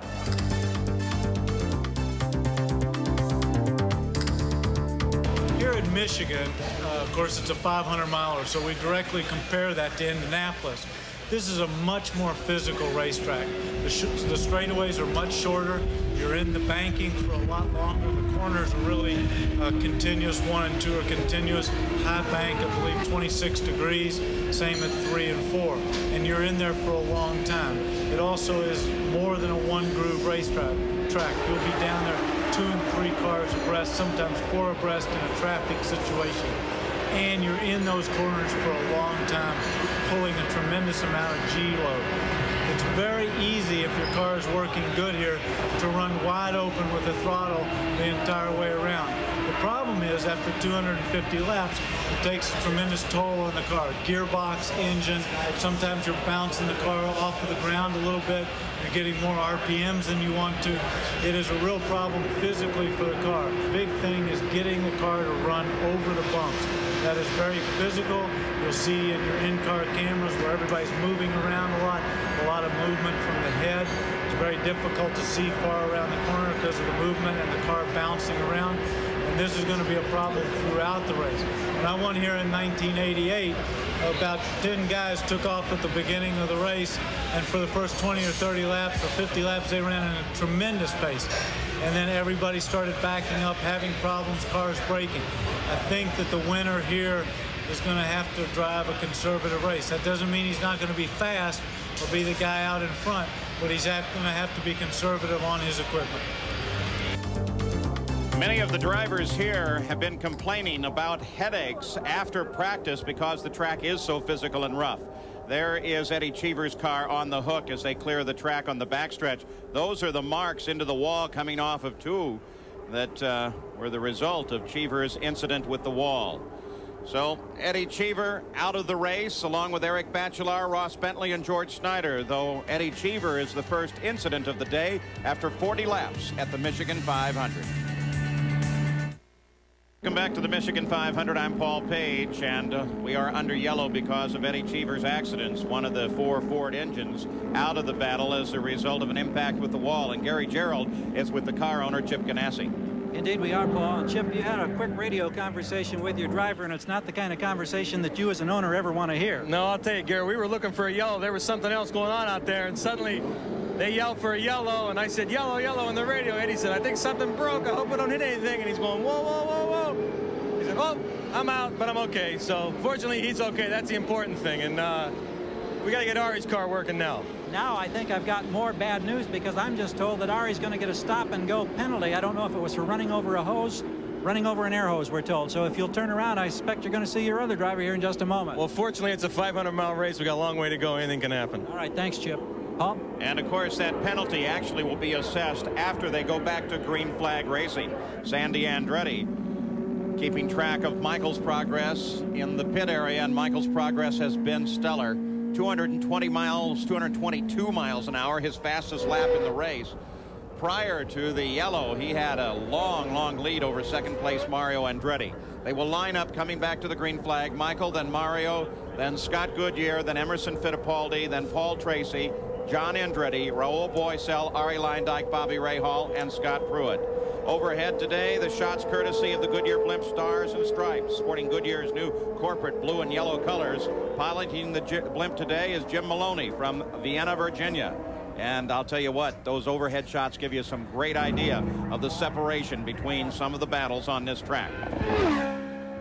Speaker 14: Here in Michigan, of course, it's a 500-miler, so we directly compare that to Indianapolis. This is a much more physical racetrack. The straightaways are much shorter. You're in the banking for a lot longer. The corners are really continuous. 1 and 2 are continuous. High bank, I believe, 26 degrees. Same at 3 and 4. And you're in there for a long time. It also is more than a one-groove racetrack. You'll be down there 2 and 3 cars abreast, sometimes 4 abreast in a traffic situation. And you're in those corners for a long time, pulling a tremendous amount of G-load. It's very easy, if your car is working good here, to run wide open with the throttle the entire way around. The problem is, after 250 laps, it takes a tremendous toll on the car. Gearbox, engine, sometimes you're bouncing the car off of the ground a little bit. You're getting more RPMs than you want to. It is a real problem physically for the car. The big thing is getting the car to run over the bumps. That is very physical. You'll see in your in-car cameras where everybody's moving around a lot of movement from the head. It's very difficult to see far around the corner because of the movement and the car bouncing around. And this is going to be a problem throughout the race. When I won here in 1988, about 10 guys took off at the beginning of the race, and for the first 20 or 30 laps or 50 laps, they ran at a tremendous pace. And then everybody started backing up, having problems, cars braking. I think that the winner here is going to have to drive a conservative race. That doesn't mean he's not going to be fast or be the guy out in front, but he's going to have to be conservative on his equipment.
Speaker 1: Many of the drivers here have been complaining about headaches after practice because the track is so physical and rough. There is Eddie Cheever's car on the hook as they clear the track on the backstretch. Those are the marks into the wall coming off of 2 that were the result of Cheever's incident with the wall. So Eddie Cheever out of the race along with Eric Bachelard, Ross Bentley, and George Snyder, though Eddie Cheever is the first incident of the day after 40 laps at the Michigan 500. Welcome back to the Michigan 500. I'm Paul Page, and we are under yellow because of Eddie Cheever's accidents. One of the 4 Ford engines out of the battle as a result of an impact with the wall, and Gary Gerould is with the car owner Chip Ganassi.
Speaker 4: Indeed we are, Paul. And Chip, you had a quick radio conversation with your driver, and it's not the kind of conversation that you as an owner ever want to hear.
Speaker 15: No, I'll tell you, Gary, we were looking for a yellow. There was something else going on out there, and suddenly they yelled for a yellow, and I said, yellow, yellow, on the radio. Eddie said, I think something broke. I hope I don't hit anything. And he's going, whoa, whoa, whoa, whoa. He said, oh, I'm out, but I'm okay. So fortunately, he's okay. That's the important thing. And we got to get Ari's car working now.
Speaker 4: Now I think I've got more bad news because I'm just told that Ari's going to get a stop-and-go penalty. I don't know if it was for running over a hose, running over an air hose, we're told. So if you'll turn around, I expect you're going to see your other driver here in just a moment.
Speaker 15: Well, fortunately, it's a 500-mile race. We got a long way to go. Anything can happen.
Speaker 4: All right, thanks, Chip. Paul?
Speaker 1: And, of course, that penalty actually will be assessed after they go back to green flag racing. Sandy Andretti keeping track of Michael's progress in the pit area, and Michael's progress has been stellar. 220 miles, 222 miles an hour, his fastest lap in the race. Prior to the yellow, he had a long lead over second place Mario Andretti. They will line up coming back to the green flag. Michael, then Mario, then Scott Goodyear, then Emerson Fittipaldi, then Paul Tracy, John Andretti, Raul Boesel, Arie Luyendyk, Bobby Rahal, and Scott Pruitt. Overhead today, the shots courtesy of the Goodyear Blimp Stars and Stripes, sporting Goodyear's new corporate blue and yellow colors. Piloting the blimp today is Jim Maloney from Vienna, Virginia. And I'll tell you what, those overhead shots give you some great idea of the separation between some of the battles on this track.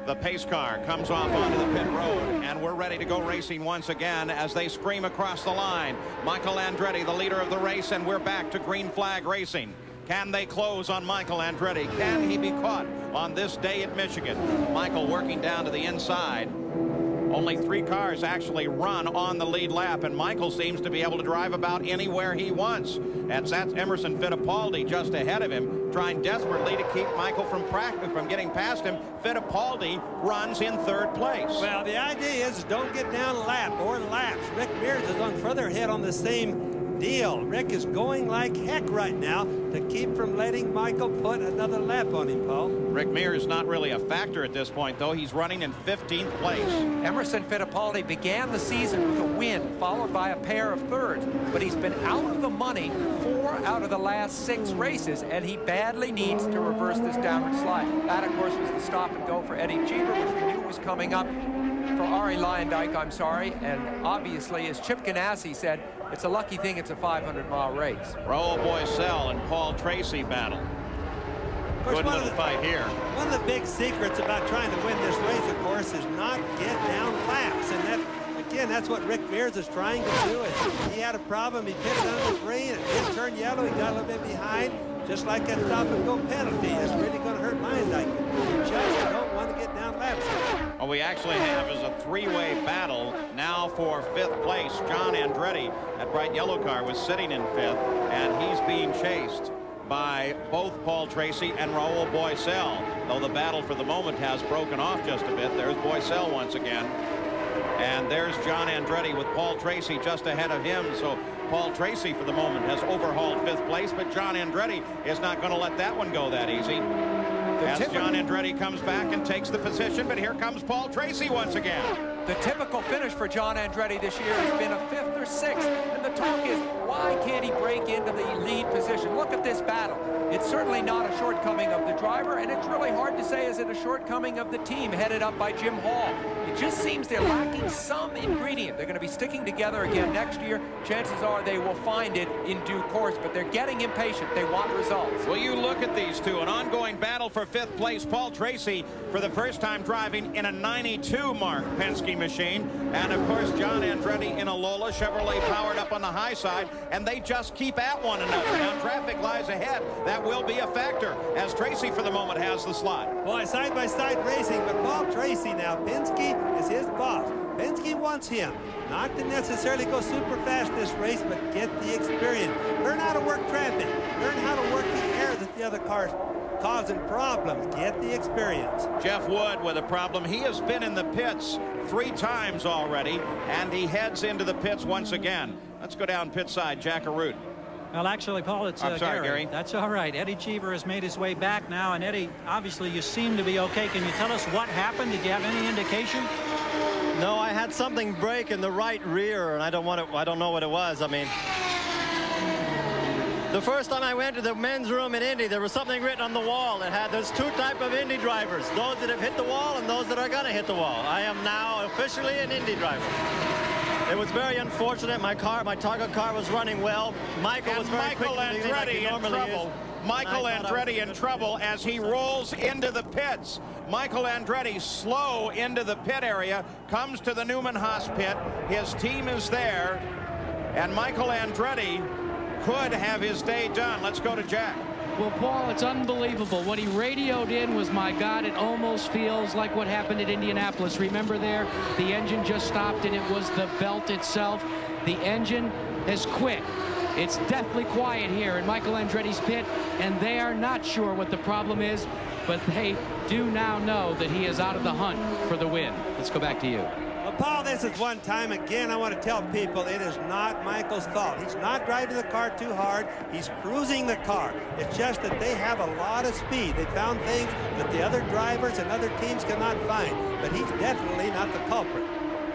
Speaker 1: The pace car comes off onto the pit road, and we're ready to go racing once again as they scream across the line. Michael Andretti, the leader of the race, and we're back to green flag racing. Can they close on Michael Andretti? Can he be caught on this day at Michigan? Michael working down to the inside. Only 3 cars actually run on the lead lap, and Michael seems to be able to drive about anywhere he wants. And that's Emerson Fittipaldi just ahead of him, trying desperately to keep Michael from getting past him. Fittipaldi runs in 3rd place.
Speaker 11: Well, the idea is don't get down a lap or laps. Rick Mears is on further ahead on the same deal. Rick is going like heck right now to keep from letting Michael put another lap on him, Paul.
Speaker 1: Rick Mears is not really a factor at this point, though. He's running in 15th place.
Speaker 6: Emerson Fittipaldi began the season with a win, followed by a pair of 3rds, but he's been out of the money 4 out of the last 6 races, and he badly needs to reverse this downward slide. That, of course, was the stop and go for Eddie Cheever, which we knew was coming up for Arie Luyendyk, I'm sorry, and obviously, as Chip Ganassi said, it's a lucky thing it's a 500-mile race.
Speaker 1: Raul Boesel and Paul Tracy battle. Good little fight here.
Speaker 11: One of the big secrets about trying to win this race, of course, is not get down laps. And that, again, that's what Rick Mears is trying to do. He had a problem. He pitted under the green. It did turn yellow. He got a little bit behind. Just like that stop-and-go penalty. It's really going to hurt Luyendyk. You just don't want to get down laps.
Speaker 1: What we actually have is a 3-way battle now for 5th place. John Andretti, that bright yellow car, was sitting in 5th, and he's being chased by both Paul Tracy and Raul Boesel, though the battle for the moment has broken off just a bit. There's Boesel once again, and there's John Andretti with Paul Tracy just ahead of him. So Paul Tracy for the moment has overhauled 5th place, but John Andretti is not going to let that one go that easy. As John Andretti comes back and takes the position, but here comes Paul Tracy once again.
Speaker 6: The typical finish for John Andretti this year has been a 5th or 6th, and the talk is, why can't he break into the lead position? Look at this battle. It's certainly not a shortcoming of the driver, and it's really hard to say, is it a shortcoming of the team headed up by Jim Hall? It just seems they're lacking some ingredient. They're going to be sticking together again next year. Chances are they will find it in due course, but they're getting impatient. They want results.
Speaker 1: Well, you look at these two, an ongoing battle for 5th place. Paul Tracy, for the first time driving in a 92 mark Penske machine, and of course John Andretti in a Lola Chevrolet powered up on the high side, and they just keep at one another. Now traffic lies ahead. That will be a factor as Tracy for the moment has the slot.
Speaker 11: Boy, side-by-side racing, but Paul Tracy now, Penske is his boss. Penske wants him not to necessarily go super fast this race, but get the experience. Learn how to work traffic. Learn how to work the air that the other cars causing problems. Get the experience.
Speaker 1: Jeff Wood with a problem. He has been in the pits 3 times already, and he heads into the pits once again. Let's go down pit side. Jack Arute.
Speaker 4: Well, actually, Paul, it's
Speaker 1: I'm sorry, Gary.
Speaker 4: That's all right. Eddie Cheever has made his way back now, and Eddie, obviously, you seem to be okay. Can you tell us what happened? Did you have any indication?
Speaker 15: No, I had something break in the right rear, and I don't know what it was. I mean, the first time I went to the men's room in Indy, there was something written on the wall that had, there's 2 types of Indy drivers, those that have hit the wall and those that are going to hit the wall. I am now officially an Indy driver. It was very unfortunate. My target car was running well. Michael was very quick
Speaker 1: Andretti
Speaker 15: like he normally
Speaker 1: in trouble.
Speaker 15: is.
Speaker 1: Michael Andretti in trouble as he rolls into the pits. Michael Andretti slow into the pit area, comes to the Newman Haas pit. His team is there, and Michael Andretti could have his day done. Let's go to Jack.
Speaker 2: Well, Paul, it's unbelievable. What he radioed in was, my God, it almost feels like what happened at Indianapolis. Remember there, the engine just stopped, and it was the belt itself. The engine has quit. It's deathly quiet here in Michael Andretti's pit, and they are not sure what the problem is, but they do now know that he is out of the hunt for the win. Let's go back to you.
Speaker 11: Well, Paul, this is one time again I want to tell people it is not Michael's fault. He's not driving the car too hard. He's cruising the car. It's just that they have a lot of speed. They found things that the other drivers and other teams cannot find, but he's definitely not the culprit.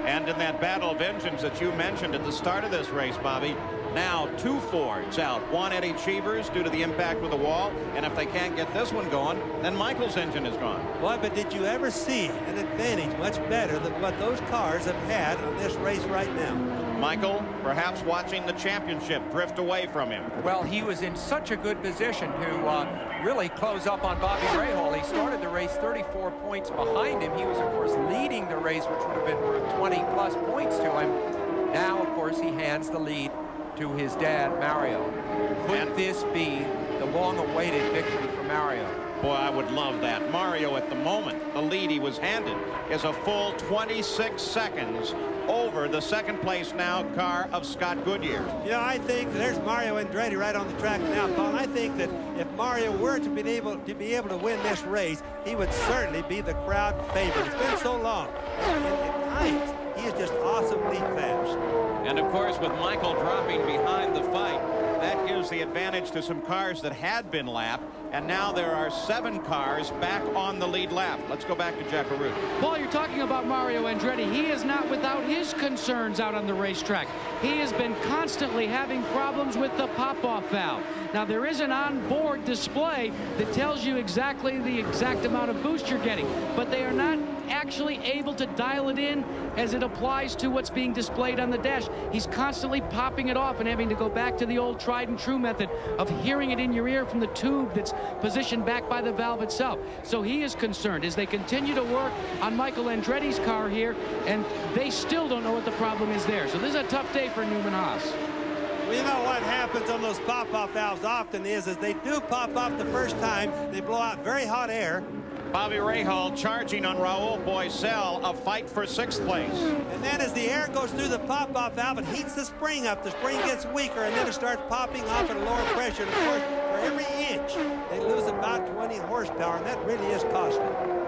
Speaker 1: And in that battle of engines that you mentioned at the start of this race, Bobby, now 2 Fords out. One Eddie Cheever's due to the impact with the wall, and if they can't get this one going, then Michael's engine is gone.
Speaker 11: Boy, but did you ever see an advantage much better than what those cars have had on this race right now?
Speaker 1: Michael, perhaps watching the championship drift away from him.
Speaker 6: Well, he was in such a good position to really close up on Bobby Rahal. He started the race 34 points behind him. He was, of course, leading the race, which would have been worth 20-plus points to him. Now, of course, he hands the lead to his dad, Mario. Could this be the long-awaited victory for Mario?
Speaker 1: Boy, I would love that. Mario, at the moment, the lead he was handed is a full 26 seconds over the second-place now car of Scott Goodyear.
Speaker 11: You know, I think there's Mario Andretti right on the track now, Paul. And I think that if Mario were to be able to win this race, he would certainly be the crowd favorite. It's been so long. And at times, he is just awesomely fast.
Speaker 1: And of course, with Michael dropping behind the fight, that gives the advantage to some cars that had been lapped, and now there are 7 cars back on the lead lap. Let's go back to Jack Arute.
Speaker 2: Paul, you're talking about Mario Andretti. He is not without his concerns out on the racetrack. He has been constantly having problems with the pop-off valve. Now, there is an onboard display that tells you exactly the exact amount of boost you're getting, but they are not actually able to dial it in as it applies to what's being displayed on the dash. He's constantly popping it off and having to go back to the old tried and true method of hearing it in your ear from the tube that's positioned back by the valve itself. So he is concerned as they continue to work on Michael Andretti's car here, and they still don't know what the problem is there. So this is a tough day for Newman Haas.
Speaker 11: Well, you know what happens on those pop-off valves often is they do pop off the first time. They blow out very hot air.
Speaker 1: Bobby Rahal charging on Raul Boesel, a fight for 6th place.
Speaker 11: And then as the air goes through the pop-off valve, it heats the spring up. The spring gets weaker, and then it starts popping off at a lower pressure. And of course, for every inch, they lose about 20 horsepower, and that really is costly.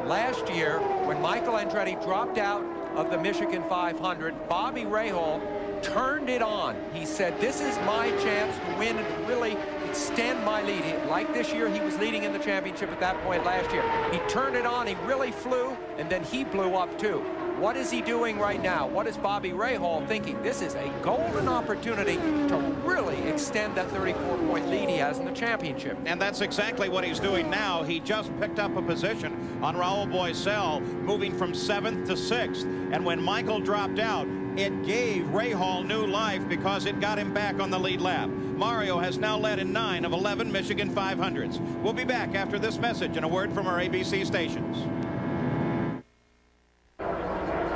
Speaker 6: Last year, when Michael Andretti dropped out of the Michigan 500, Bobby Rahal turned it on. He said, this is my chance to win and to really extend my lead. Like this year, he was leading in the championship at that point last year. He turned it on, he really flew, and then he blew up too. What is he doing right now? What is Bobby Rahal thinking? This is a golden opportunity to really extend that 34-point lead he has in the championship.
Speaker 1: And that's exactly what he's doing now. He just picked up a position on Raul Boesel, moving from 7th to 6th. And when Michael dropped out, it gave Rahal new life because it got him back on the lead lap. Mario has now led in 9 of 11 Michigan 500s. We'll be back after this message and a word from our ABC stations.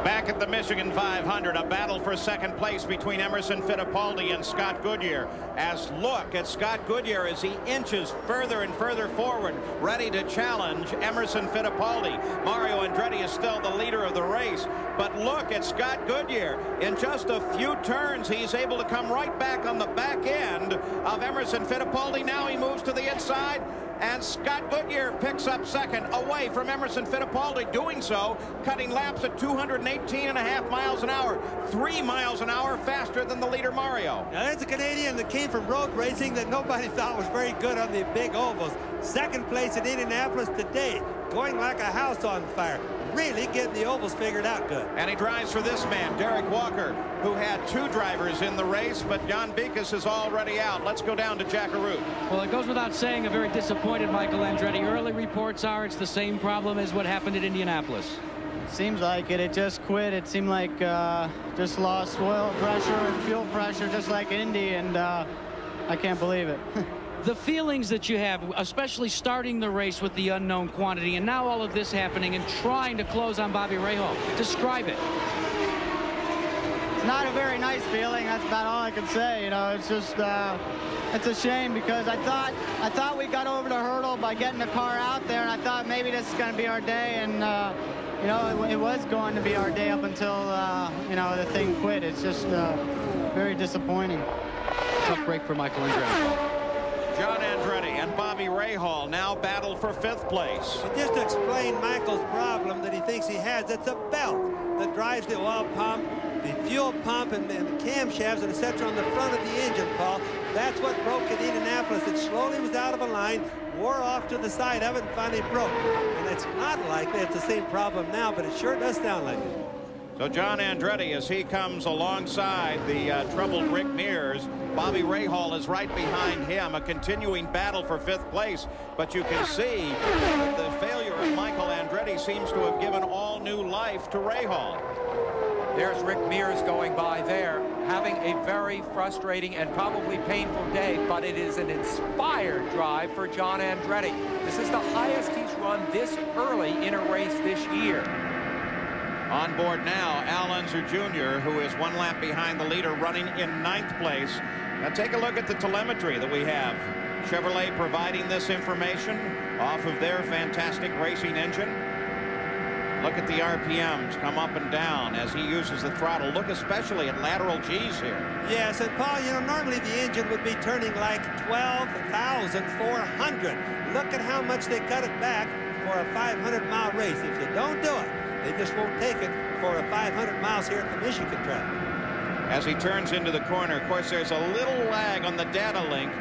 Speaker 1: Back at the Michigan 500, a battle for 2nd place between Emerson Fittipaldi and Scott Goodyear. As look at Scott Goodyear as he inches further and further forward, ready to challenge Emerson Fittipaldi. Mario Andretti is still the leader of the race, but look at Scott Goodyear. In just a few turns, he's able to come right back on the back end of Emerson Fittipaldi. Now he moves to the inside, and Scott Goodyear picks up 2nd away from Emerson Fittipaldi, doing so cutting laps at 218.5 miles an hour, 3 miles an hour faster than the leader Mario.
Speaker 11: Now there's a Canadian that came from road racing that nobody thought was very good on the big ovals. 2nd place at Indianapolis today, going like a house on fire. Really getting the ovals figured out good.
Speaker 1: And he drives for this man, Derek Walker, who had 2 drivers in the race, but Jan Bikas is already out. Let's go down to Jack Arute.
Speaker 2: Well, it goes without saying, a very disappointed Michael Andretti. Early reports are it's the same problem as what happened at Indianapolis.
Speaker 9: Seems like it. It just quit. It seemed like just lost oil pressure and fuel pressure, just like Indy, and I can't believe it.
Speaker 2: The feelings that you have, especially starting the race with the unknown quantity, and now all of this happening and trying to close on Bobby Rahal. Describe it.
Speaker 9: It's not a very nice feeling. That's about all I can say. You know, it's just it's a shame because I thought we got over the hurdle by getting the car out there, and I thought maybe this is going to be our day, and you know, it was going to be our day up until you know, the thing quit. It's just very disappointing.
Speaker 2: Tough break for Michael Andretti.
Speaker 1: John Andretti and Bobby Rahal now battle for 5th place.
Speaker 11: And just to explain Michael's problem that he thinks he has, it's a belt that drives the oil pump, the fuel pump, and the camshafts and etc. on the front of the engine, Paul. That's what broke at Indianapolis. It slowly was out of a line, wore off to the side of it, and finally broke. And it's not likely it's the same problem now, but it sure does sound like it.
Speaker 1: So John Andretti, as he comes alongside the troubled Rick Mears, Bobby Rahal is right behind him, a continuing battle for 5th place. But you can see that the failure of Michael Andretti seems to have given all new life to Rahal.
Speaker 6: There's Rick Mears going by there, having a very frustrating and probably painful day, but it is an inspired drive for John Andretti. This is the highest he's run this early in a race this year.
Speaker 1: On board now, Al Unser Jr., who is 1 lap behind the leader, running in 9th place. Now take a look at the telemetry that we have. Chevrolet providing this information off of their fantastic racing engine. Look at the RPMs come up and down as he uses the throttle. Look especially at lateral G's here.
Speaker 11: Yes, and Paul, you know, normally the engine would be turning like 12,400. Look at how much they cut it back for a 500-mile race. If you don't do it, they just won't take it for a 500 miles here at the Michigan track.
Speaker 1: As he turns into the corner, of course, there's a little lag on the data link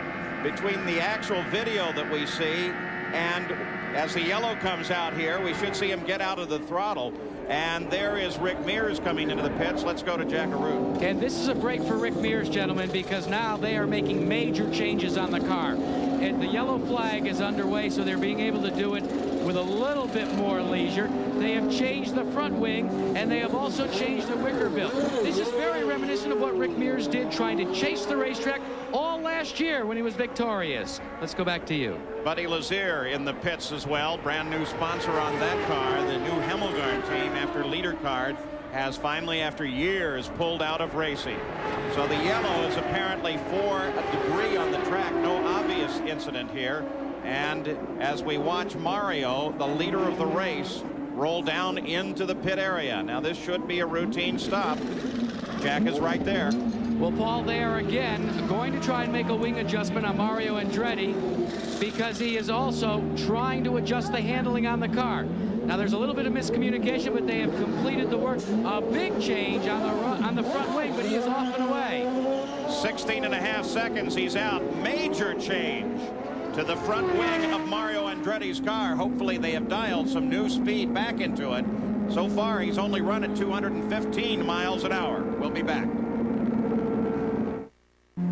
Speaker 1: between the actual video that we see and as the yellow comes out here, we should see him get out of the throttle. And there is Rick Mears coming into the pits. Let's go to Jack Arute.
Speaker 2: And this is a break for Rick Mears, gentlemen, because now they are making major changes on the car. And the yellow flag is underway, so they're being able to do it with a little bit more leisure. They have changed the front wing, and they have also changed the wicker bill. This is very reminiscent of what Rick Mears did, trying to chase the racetrack all last year when he was victorious. Let's go back to you.
Speaker 1: Buddy Lazier in the pits as well. Brand new sponsor on that car. The new Hemmelgarn team, after leader card, has finally, after years, pulled out of racing. So the yellow is apparently for a debris on the track. No obvious incident here. And as we watch Mario, the leader of the race, roll down into the pit area. Now this should be a routine stop. Jack is right there.
Speaker 2: Well, Paul, they are again going to try and make a wing adjustment on Mario Andretti because he is also trying to adjust the handling on the car. Now there's a little bit of miscommunication, but they have completed the work. A big change on the front wing, but he is off and away.
Speaker 1: 16.5 seconds, he's out. Major change to the front wing of Mario Andretti's car. Hopefully they have dialed some new speed back into it. So far he's only run at 215 miles an hour. We'll be back.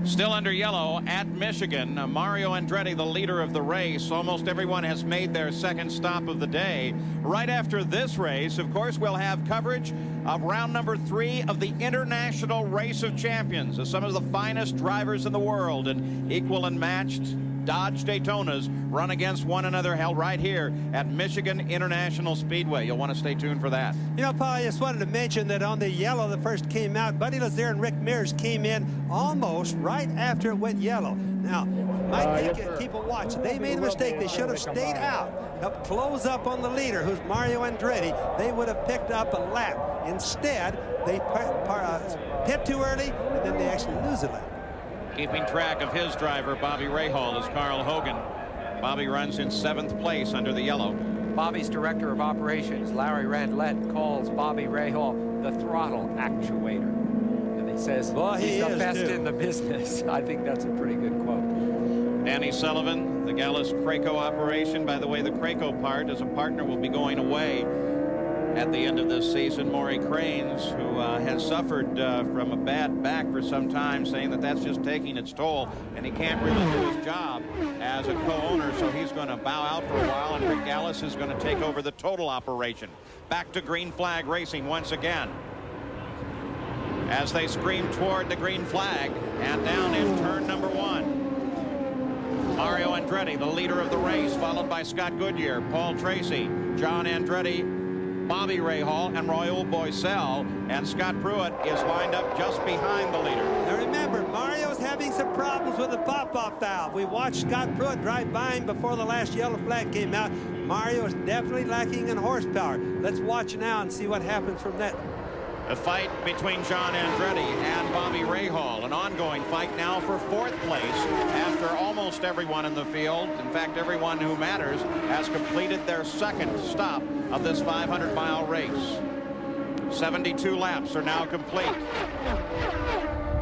Speaker 1: Still under yellow at Michigan. Mario Andretti, the leader of the race. Almost everyone has made their second stop of the day. Right after this race, of course, we'll have coverage of round number 3 of the International Race of Champions, as some of the finest drivers in the world and equal and matched Dodge Daytonas run against one another, held right here at Michigan International Speedway. You'll want to stay tuned for that.
Speaker 11: You know, Paul, I just wanted to mention that on the yellow that first came out, Buddy Lazier and Rick Mears came in almost right after it went yellow. Now, might think people watch. They made a mistake. They should have stayed out, helped close up on the leader, who's Mario Andretti. They would have picked up a lap. Instead, they pit too early, and then they actually lose a lap.
Speaker 1: Keeping track of his driver, Bobby Rahal, is Carl Hogan. Bobby runs in 7th place under the yellow.
Speaker 6: Bobby's director of operations, Larry Randlett, calls Bobby Rahal the throttle actuator. And he says, well, he's the best in the business. I think that's a pretty good quote.
Speaker 1: Danny Sullivan, the Gallus Craco operation. By the way, the Craco part as a partner will be going away at the end of this season. Maury Cranes, who has suffered from a bad back for some time, saying that that's just taking its toll, and he can't really do his job as a co-owner, so he's going to bow out for a while, and Rick Gallus is going to take over the total operation. Back to green flag racing once again, as they scream toward the green flag, and down in turn number 1. Mario Andretti, the leader of the race, followed by Scott Goodyear, Paul Tracy, John Andretti, Bobby Rahal, and Royal Boiselle, and Scott Pruitt is lined up just behind the leader.
Speaker 11: Now remember, Mario's having some problems with the pop-off valve. We watched Scott Pruitt drive by him before the last yellow flag came out. Mario is definitely lacking in horsepower. Let's watch now and see what happens from that.
Speaker 1: The fight between John Andretti and Bobby Rahal, an ongoing fight now for 4th place after almost everyone in the field, in fact everyone who matters, has completed their second stop of this 500-mile race. 72 laps are now complete.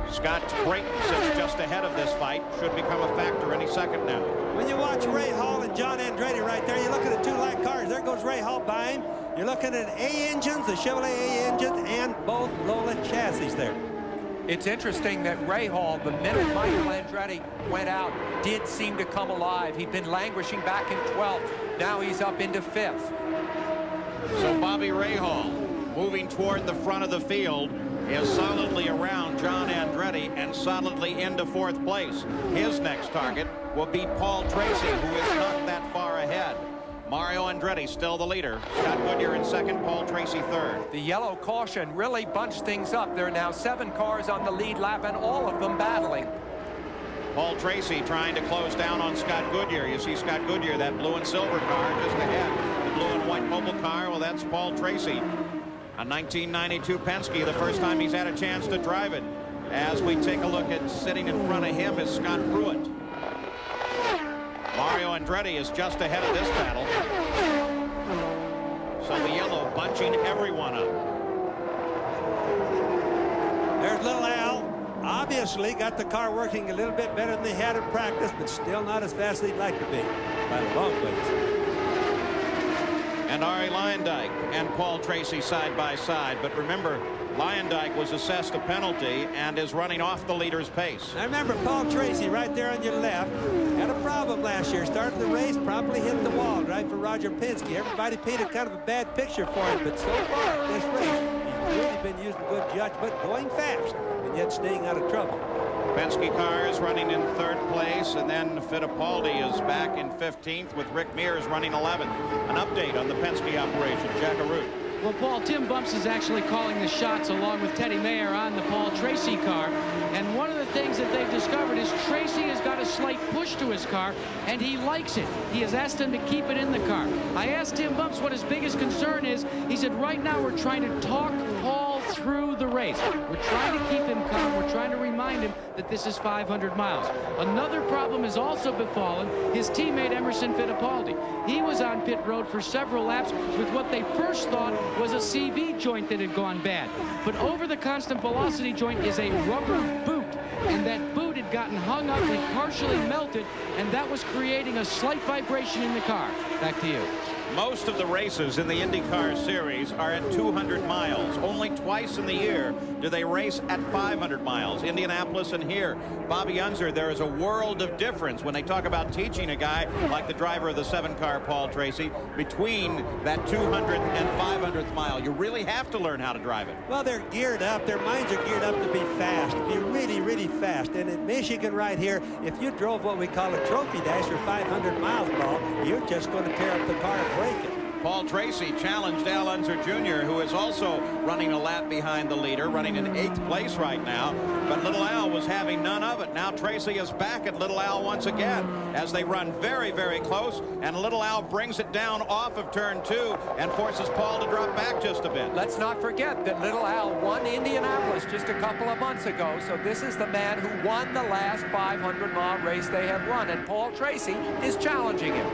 Speaker 1: Scott Brayton sits just ahead of this fight, should become a factor any second now.
Speaker 11: When you watch Rahal and John Andretti right there, you look at the 2 light cars. There goes Rahal by him. You're looking at A engines, the Chevrolet A engines, and both Lola chassis there.
Speaker 6: It's interesting that Rahal, the minute Michael Andretti went out, did seem to come alive. He'd been languishing back in 12th. Now he's up into 5th.
Speaker 1: So Bobby Rahal, moving toward the front of the field, is solidly around John Andretti and solidly into 4th place. His next target will be Paul Tracy, who is not that far ahead. Mario Andretti still the leader. Scott Goodyear in 2nd, Paul Tracy 3rd.
Speaker 6: The yellow caution really bunched things up. There are now 7 cars on the lead lap and all of them battling.
Speaker 1: Paul Tracy trying to close down on Scott Goodyear. You see Scott Goodyear, that blue and silver car just ahead. The blue and white mobile car, well, that's Paul Tracy. A 1992 Penske, the first time he's had a chance to drive it. As we take a look at sitting in front of him is Scott Pruitt. Mario Andretti is just ahead of this battle. So the yellow bunching everyone up.
Speaker 11: There's little Al. Obviously got the car working a little bit better than they had in practice, but still not as fast as they'd like to be by a long ways.
Speaker 1: And Arie Luyendyk and Paul Tracy side by side. But remember, Luyendyk was assessed a penalty and is running off the leader's pace.
Speaker 11: Now remember, Paul Tracy right there on your left had a problem last year. Started the race, promptly hit the wall, right for Roger Penske. Everybody painted kind of a bad picture for him, but so far this race, he's really been using good judgment, going fast, and yet staying out of trouble.
Speaker 1: Penske car is running in 3rd place, and then Fittipaldi is back in 15th with Rick Mears running 11th. An update on the Penske operation, Jack Arute.
Speaker 2: Well, Paul, Tim Bumps is actually calling the shots along with Teddy Mayer on the Paul Tracy car. And one of the things that they've discovered is Tracy has got a slight push to his car, and he likes it. He has asked him to keep it in the car. I asked Tim Bumps what his biggest concern is. He said, right now we're trying to talk Paul through the race. We're trying to keep him calm. We're trying to remind him that this is 500 miles. Another problem has also befallen his teammate Emerson Fittipaldi. He was on pit road for several laps with what they first thought was a CV joint that had gone bad. But over the constant velocity joint is a rubber boot, and that boot had gotten hung up and partially melted, and that was creating a slight vibration in the car. Back to you.
Speaker 1: Most of the races in the IndyCar series are at 200 miles. Only twice in the year do they race at 500 miles. Indianapolis and here. Bobby Unser, there is a world of difference when they talk about teaching a guy like the driver of the 7-car, Paul Tracy, between that 200th and 500th mile. You really have to learn how to drive it.
Speaker 11: Well, they're geared up. Their minds are geared up to be fast, to be really, really fast. And in Michigan right here, if you drove what we call a trophy dash for 500 miles, Paul, you're just going to tear up the car and break it.
Speaker 1: Paul Tracy challenged Al Unser Jr., who is also running a lap behind the leader, running in 8th place right now. But Little Al was having none of it. Now Tracy is back at Little Al once again as they run very, very close. And Little Al brings it down off of turn 2 and forces Paul to drop back just a bit.
Speaker 6: Let's not forget that Little Al won Indianapolis just a couple of months ago. So this is the man who won the last 500-mile race they have run. And Paul Tracy is challenging him.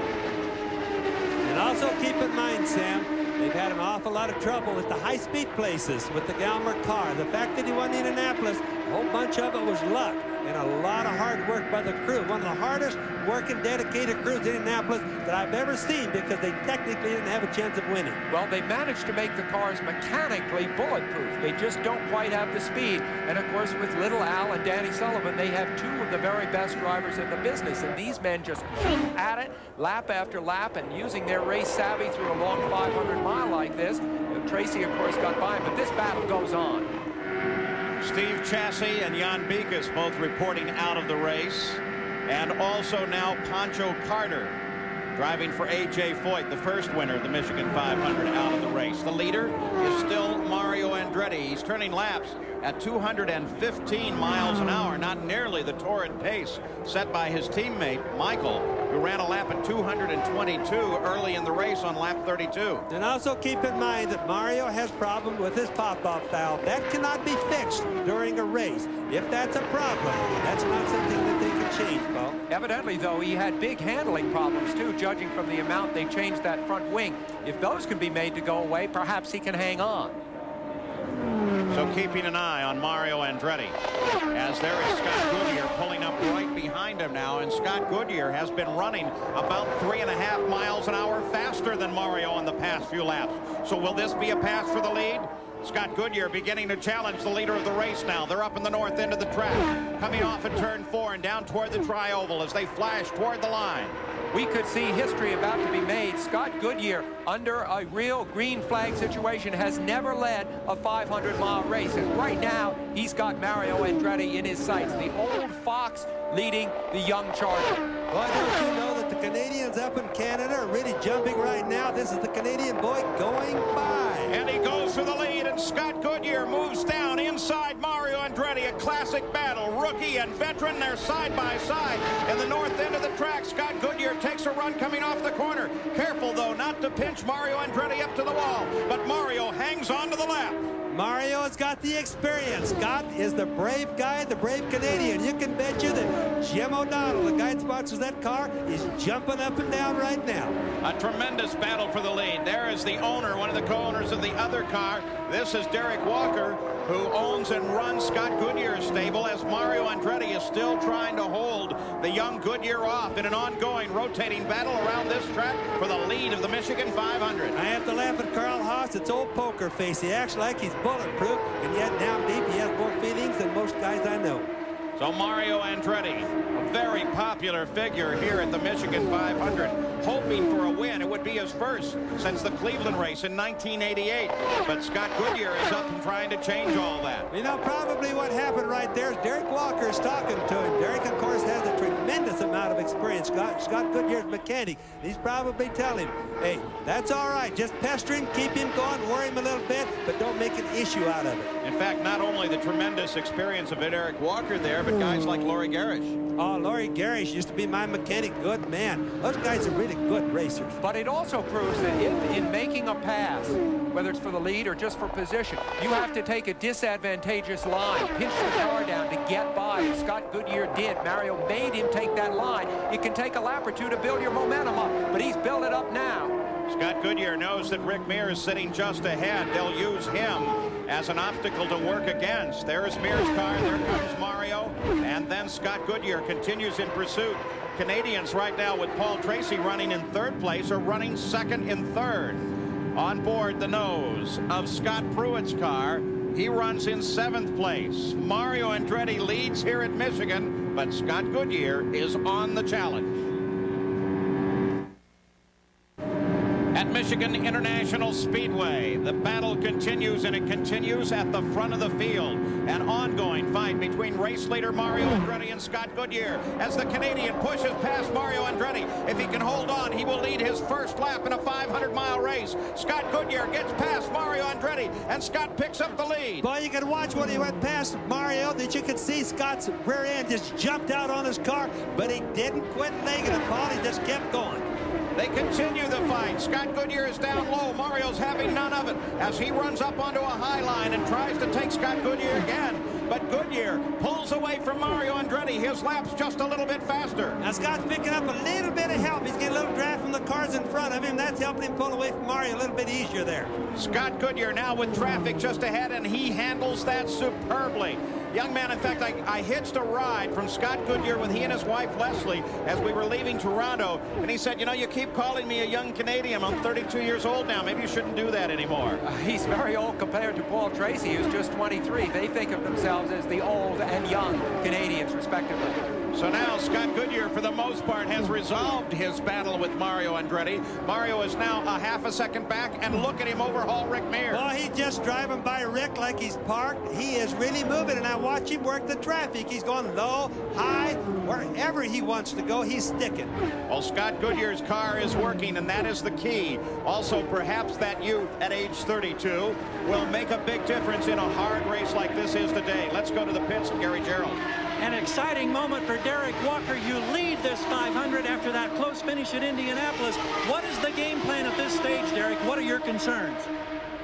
Speaker 11: And also keep in mind, Sam, they've had an awful lot of trouble at the high-speed places with the Galmer car. The fact that he won Indianapolis, a whole bunch of it was luck and a lot of hard work by the crew. One of the hardest working, dedicated crews in Indianapolis that I've ever seen because they technically didn't have a chance of winning.
Speaker 6: Well, they managed to make the cars mechanically bulletproof. They just don't quite have the speed. And, of course, with Little Al and Danny Sullivan, they have 2 of the very best drivers in the business. And these men just keep at it lap after lap and using their race savvy through a long 500-mile like this. Tracy, of course, got by him, but this battle goes on.
Speaker 1: Steve Chassis and Jan Beekes both reporting out of the race. And also now Pancho Carter driving for A.J. Foyt, the first winner of the Michigan 500, out of the race. The leader is still Mario Andretti. He's turning laps at 215 miles an hour, not nearly the torrid pace set by his teammate Michael, who ran a lap at 222 early in the race on lap 32.
Speaker 11: And also keep in mind that Mario has problem with his pop-off valve. That cannot be fixed during a race. If that's a problem, that's not something that they can change, Paul.
Speaker 6: Evidently, though, he had big handling problems, too, judging from the amount they changed that front wing. If those can be made to go away, perhaps he can hang on.
Speaker 1: So keeping an eye on Mario Andretti, as there is Scott Goodyear pulling up right behind him now, and Scott Goodyear has been running about 3.5 miles an hour faster than Mario in the past few laps. So will this be a pass for the lead? Scott Goodyear beginning to challenge the leader of the race now. They're up in the north end of the track, coming off at turn 4 and down toward the tri-oval as they flash toward the line.
Speaker 6: We could see history about to be made. Scott Goodyear, under a real green flag situation, has never led a 500-mile race. And right now, he's got Mario Andretti in his sights. The old fox leading the young charger.
Speaker 11: Boy, don't you know that the Canadians up in Canada are really jumping right now? This is the Canadian boy going by.
Speaker 1: And he goes for the lead, and Scott Goodyear moves down inside Mario Andretti. A classic battle. Rookie and veteran, they're side by side. In the north end of the track, Scott Goodyear takes a run coming off the corner. Careful, though, not to pinch Mario Andretti up to the wall. But Mario hangs on to the lap.
Speaker 11: Mario has got the experience. Scott is the brave guy, the brave Canadian. You can bet you that Jim O'Donnell, the guy that sponsors that car, is jumping up and down right now.
Speaker 1: A tremendous battle for the lead. There is the owner, one of the co-owners of the other car. This is Derek Walker, who owns and runs Scott Goodyear's stable, as Mario Andretti is still trying to hold the young Goodyear off in an ongoing rotating battle around this track for the lead of the Michigan 500.
Speaker 11: I have to laugh at Carl Haas. It's old poker face. He acts like he's bulletproof, and yet down deep he has more feelings than most guys I know.
Speaker 1: So Mario Andretti, a very popular figure here at the Michigan 500, hoping for a win. It would be his first since the Cleveland race in 1988. But Scott Goodyear is up and trying to change all that.
Speaker 11: You know, probably what happened right there is Derek Walker is talking to him. Derek, of course, has a tremendous amount of experience. Scott Goodyear's mechanic. He's probably telling him, hey, that's all right. Just pester him, keep him going, worry him a little bit, but don't make an issue out of it.
Speaker 1: In fact, not only the tremendous experience of Derek Walker there, but guys like Laurie Garish.
Speaker 11: Oh, Laurie Garish used to be my mechanic. Good man. Those guys are really good racers.
Speaker 6: But it also proves that if in making a pass, whether it's for the lead or just for position, you have to take a disadvantageous line, pinch the car down to get by. And Scott Goodyear did. Mario made him take that line. It can take a lap or two to build your momentum up, but he's built it up now.
Speaker 1: Scott Goodyear knows that Rick Mears is sitting just ahead. They'll use him as an obstacle to work against. There's Mears' car. There comes Mario. And then Scott Goodyear continues in pursuit. Canadians right now with Paul Tracy running in third place are running second and third. On board the nose of Scott Pruitt's car, he runs in 7th place. Mario Andretti leads here at Michigan, but Scott Goodyear is on the challenge. At Michigan International Speedway, the battle continues, and it continues at the front of the field. An ongoing fight between race leader Mario Andretti and Scott Goodyear as the Canadian pushes past Mario Andretti. If he can hold on, he will lead his first lap in a 500-mile race. Scott Goodyear gets past Mario Andretti, and Scott picks up the lead.
Speaker 11: Boy, you can watch when he went past Mario that you could see Scott's rear end just jumped out on his car, but he didn't quit legging it, Paul. He just kept going.
Speaker 1: They continue the fight. Scott Goodyear is down low. Mario's having none of it as he runs up onto a high line and tries to take Scott Goodyear again. But Goodyear pulls away from Mario Andretti. His lap's just a little bit faster.
Speaker 11: Now Scott's picking up a little bit of help. He's getting a little draft from the cars in front of him. That's helping him pull away from Mario a little bit easier there.
Speaker 1: Scott Goodyear now with traffic just ahead, and he handles that superbly. Young man, in fact, I hitched a ride from Scott Goodyear with he and his wife, Leslie, as we were leaving Toronto. And he said, you know, you keep calling me a young Canadian. I'm 32 years old now. Maybe you shouldn't do that anymore.
Speaker 6: He's very old compared to Paul Tracy, who's just 23. They think of themselves as the old and young Canadians, respectively.
Speaker 1: So now Scott Goodyear, for the most part, has resolved his battle with Mario Andretti. Mario is now a half a second back, and look at him overhaul Rick Mears.
Speaker 11: Well, he's just driving by Rick like he's parked. He is really moving, and I watch him work the traffic. He's going low, high, wherever he wants to go, he's sticking.
Speaker 1: Well, Scott Goodyear's car is working, and that is the key. Also, perhaps that youth at age 32 will make a big difference in a hard race like this is today. Let's go to the pits of Gary Gerould.
Speaker 4: An exciting moment for Derek Walker. You lead this 500 after that close finish at Indianapolis. What is the game plan at this stage, Derek? What are your concerns?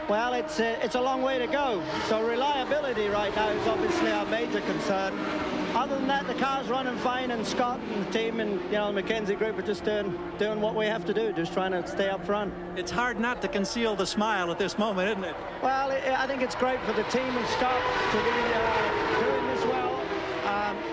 Speaker 16: Well, it's a long way to go. So reliability right now is obviously our major concern. Other than that, the car's running fine, and Scott and the team and, you know, the McKenzie group are just doing what we have to do, just trying to stay up front.
Speaker 4: It's hard not to conceal the smile at this moment, isn't it?
Speaker 16: Well, I think it's great for the team and Scott to be doing this well.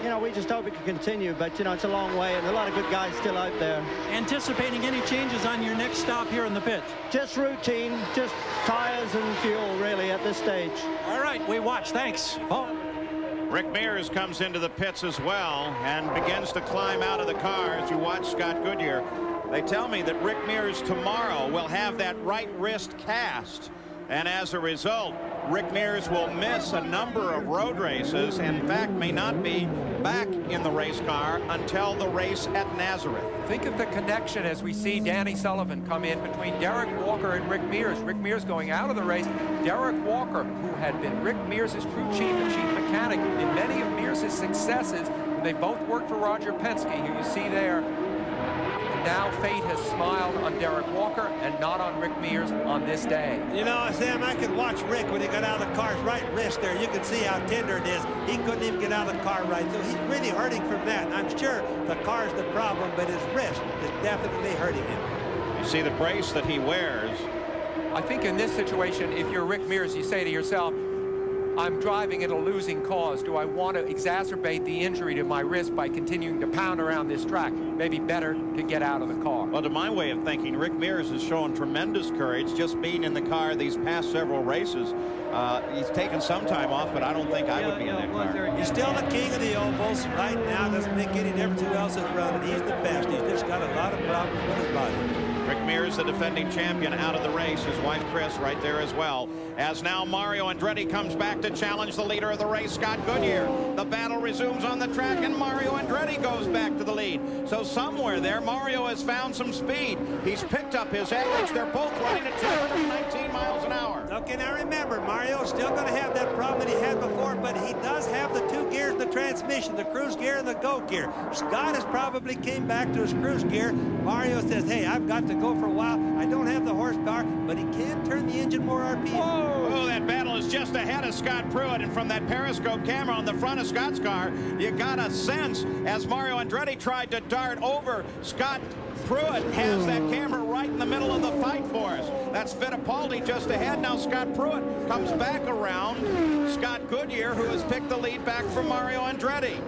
Speaker 16: You know, we just hope it can continue, but, you know, it's a long way and a lot of good guys still out there.
Speaker 4: Anticipating any changes on your next stop here in the pit?
Speaker 16: Just routine, just tires and fuel, really, at this stage.
Speaker 4: All right, we watch. Thanks, Paul.
Speaker 1: Rick Mears comes into the pits as well and begins to climb out of the car as you watch Scott Goodyear. They tell me that Rick Mears tomorrow will have that right wrist cast, and as a result, Rick Mears will miss a number of road races, and in fact may not be back in the race car until the race at Nazareth.
Speaker 6: Think of the connection as we see Danny Sullivan come in between Derek Walker and Rick Mears. Rick Mears going out of the race. Derek Walker, who had been Rick Mears' crew chief and chief mechanic in many of Mears' successes. They both worked for Roger Penske, who you see there. Now fate has smiled on Derek Walker and not on Rick Mears on this day.
Speaker 11: You know, Sam, I could watch Rick when he got out of the car's right wrist there. You can see how tender it is. He couldn't even get out of the car right, so he's really hurting from that. And I'm sure the car's the problem, but his wrist is definitely hurting him.
Speaker 1: You see the brace that he wears.
Speaker 6: I think in this situation, if you're Rick Mears, you say to yourself, I'm driving at a losing cause. Do I want to exacerbate the injury to my wrist by continuing to pound around this track? Maybe better to get out of the car.
Speaker 1: Well, to my way of thinking, Rick Mears has shown tremendous courage just being in the car these past several races. He's taken some time off, but I don't think I would be in that car.
Speaker 11: He's still the king of the ovals right now. Doesn't make any difference who else is running. He's the best. He's just got a lot of problems with his body.
Speaker 1: Rick Mears, the defending champion, out of the race. His wife, Chris, right there as well. As now Mario Andretti comes back to challenge the leader of the race, Scott Goodyear. The battle resumes on the track, and Mario Andretti goes back to the lead. So somewhere there, Mario has found some speed. He's picked up his average. They're both running at 219 miles an hour.
Speaker 11: Okay, now remember, Mario's still going to have that problem that he had before, but he does have the two gears in the transmission, the cruise gear and the go gear. Scott has probably came back to his cruise gear. Mario says, hey, I've got to go for a while. I don't have the horsepower, but he can turn the engine more RPM.
Speaker 1: Oh, that battle is just ahead of Scott Pruitt, and from that periscope camera on the front of Scott's car, you got a sense as Mario Andretti tried to dart over Scott Pruitt has that camera right in the middle of the fight for us. That's Fittipaldi just ahead. Now Scott Pruitt comes back around Scott Goodyear, who has picked the lead back from Mario Andretti.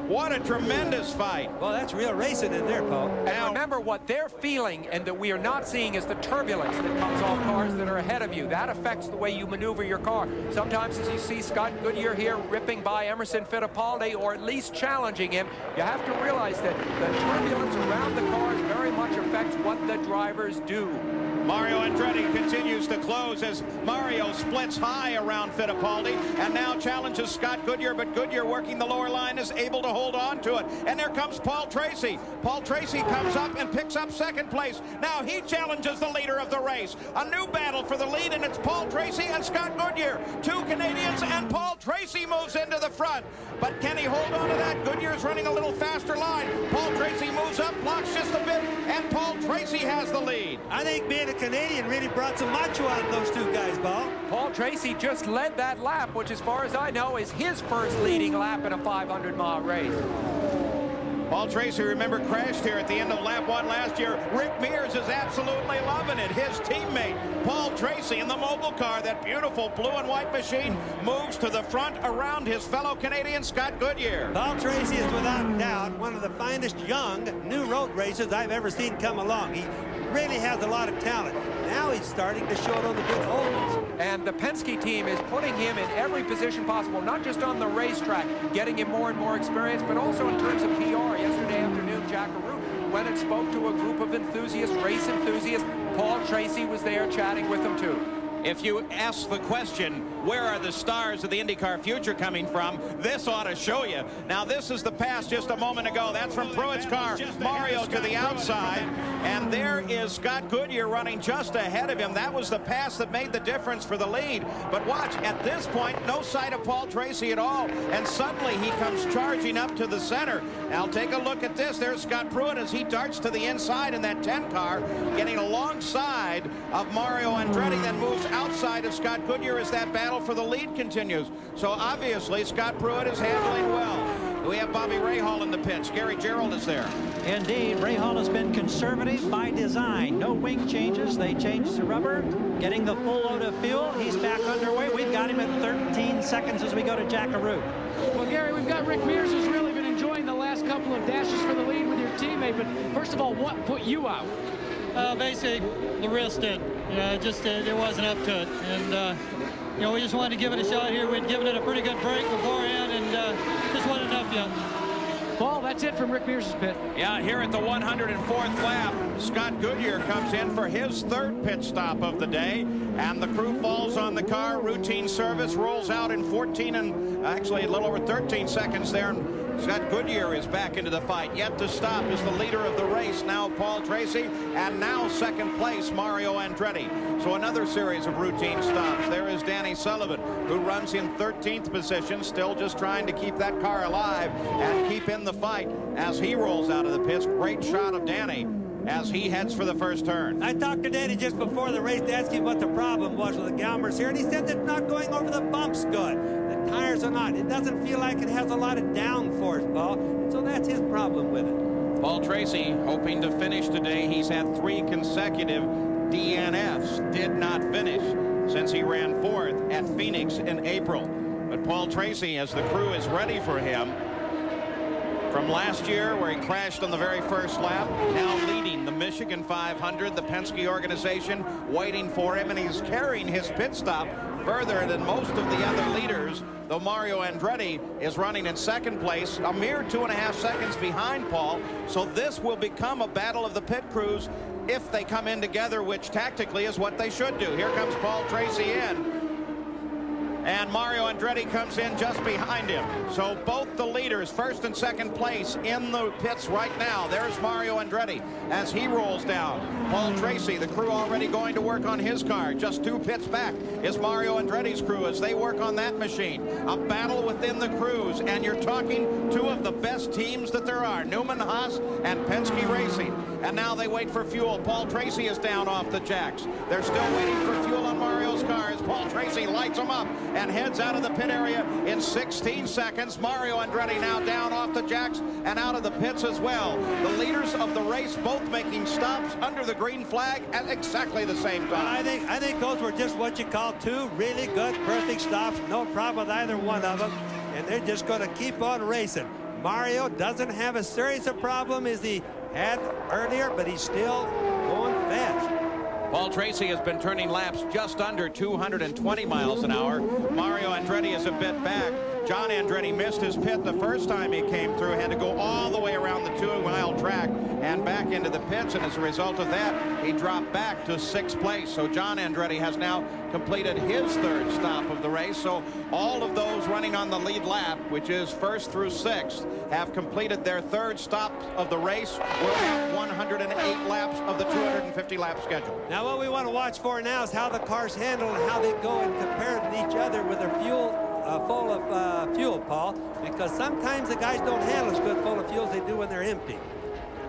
Speaker 1: What a tremendous fight.
Speaker 11: Well, that's real racing in there, Paul.
Speaker 6: And remember, what they're feeling and that we are not seeing is the turbulence that comes off cars that are ahead of you. That affects the way you maneuver your car. Sometimes as you see Scott Goodyear here ripping by Emerson Fittipaldi or at least challenging him, you have to realize that the turbulence around the cars very much affects what the drivers do.
Speaker 1: Mario Andretti continues to close as Mario splits high around Fittipaldi and now challenges Scott Goodyear, but Goodyear, working the lower line, is able to hold on to it. And there comes Paul Tracy. Paul Tracy comes up and picks up second place. Now he challenges the leader of the race. A new battle for the lead, and it's Paul Tracy and Scott Goodyear. Two Canadians, and Paul Tracy moves into the front. But can he hold on to that? Goodyear's running a little faster line. Paul Tracy moves up, blocks just a bit, and Paul Tracy has the lead.
Speaker 11: I think being a Canadian really brought some macho out of those two guys, Paul.
Speaker 6: Paul Tracy just led that lap, which as far as I know is his first leading lap in a 500-mile race.
Speaker 1: Paul Tracy, remember, crashed here at the end of lap 1 last year. Rick Mears is absolutely loving it. His teammate, Paul Tracy, in the mobile car, that beautiful blue and white machine, moves to the front around his fellow Canadian, Scott Goodyear.
Speaker 11: Paul Tracy is without doubt one of the finest young new road racers I've ever seen come along. He really has a lot of talent. Now he's starting to show it on the big ovals.
Speaker 6: And the Penske team is putting him in every position possible, not just on the racetrack, getting him more and more experience, but also in terms of PR. Yesterday afternoon, Jack Arute went and spoke to a group of enthusiasts, race enthusiasts. Paul Tracy was there chatting with them too.
Speaker 1: If you ask the question, where are the stars of the IndyCar future coming from, this ought to show you. Now, this is the pass just a moment ago. That's from Pruitt's car. Mario to the outside. And there is Scott Goodyear running just ahead of him. That was the pass that made the difference for the lead. But watch, at this point, no sight of Paul Tracy at all. And suddenly he comes charging up to the center. Now, take a look at this. There's Scott Pruitt as he darts to the inside in that 10 car, getting alongside of Mario Andretti, then moves outside of Scott Goodyear as that battle for the lead continues. So obviously Scott Pruitt is handling well. We have Bobby Rahal in the pits. Gary Gerould is there.
Speaker 4: Indeed, Rahal has been conservative by design. No wing changes. They changed the rubber, getting the full load of fuel. He's back underway. We've got him at 13 seconds as we go to Jack Arute.
Speaker 17: Well, Gary, we've got Rick Mears, who's really been enjoying the last couple of dashes for the lead with your teammate. But first of all, what put you out?
Speaker 18: Basically, the wrist did. You know, it wasn't up to it. And, you know, we just wanted to give it a shot here. We'd given it a pretty good break beforehand, and just wasn't enough yet.
Speaker 17: Paul, that's it from Rick Mears' pit.
Speaker 1: Yeah, here at the 104th lap, Scott Goodyear comes in for his third pit stop of the day, and the crew falls on the car. Routine service rolls out in 14 and actually a little over 13 seconds there. And Scott Goodyear is back into the fight. Yet to stop is the leader of the race, now Paul Tracy, and now second place, Mario Andretti. So another series of routine stops. There is Danny Sullivan, who runs in 13th position, still just trying to keep that car alive and keep in the fight as he rolls out of the pits. Great shot of Danny as he heads for the first turn.
Speaker 19: I talked to Danny just before the race to ask him what the problem was with the Galmers here, and he said that not going over the bumps good. The tires are not. It doesn't feel like it has a lot of downforce, Paul, and so that's his problem with it.
Speaker 1: Paul Tracy hoping to finish today. He's had 3 consecutive DNFs. Did not finish since he ran 4th at Phoenix in April. But Paul Tracy, as the crew is ready for him, from last year where he crashed on the very first lap, now leading the Michigan 500, the Penske organization waiting for him, and he's carrying his pit stop further than most of the other leaders, though Mario Andretti is running in second place, a mere 2.5 seconds behind Paul. So this will become a battle of the pit crews if they come in together, which tactically is what they should do. Here comes Paul Tracy in, and Mario Andretti comes in just behind him. So both the leaders, first and second place, in the pits right now. There's Mario Andretti as he rolls down. Paul Tracy, the crew already going to work on his car. Just 2 pits back is Mario Andretti's crew as they work on that machine. A battle within the crews, and you're talking 2 of the best teams that there are, Newman Haas and Penske Racing. And now they wait for fuel. Paul Tracy is down off the jacks. They're still waiting for fuel on Mario's car as Paul Tracy lights them up and heads out of the pit area in 16 seconds. Mario Andretti now down off the jacks and out of the pits as well. The leaders of the race both making stops under the green flag at exactly the same time.
Speaker 19: I think those were just what you call 2 really good, perfect stops. No problem with either one of them. And they're just going to keep on racing. Mario doesn't have a series of problems as he had earlier, but he's still going fast.
Speaker 1: Paul Tracy has been turning laps just under 220 miles an hour. Mario Andretti is a bit back. John Andretti missed his pit the first time he came through, had to go all the way around the 2-mile track and back into the pits, and as a result of that, he dropped back to 6th place. So John Andretti has now completed his 3rd stop of the race. So all of those running on the lead lap, which is 1st through 6th, have completed their 3rd stop of the race. We'll have 108 laps of the 250 lap schedule.
Speaker 19: Now what we want to watch for now is how the cars handle and how they go and compare to each other with their fuel full of fuel, Paul, because sometimes the guys don't handle as good full of fuel as they do when they're empty.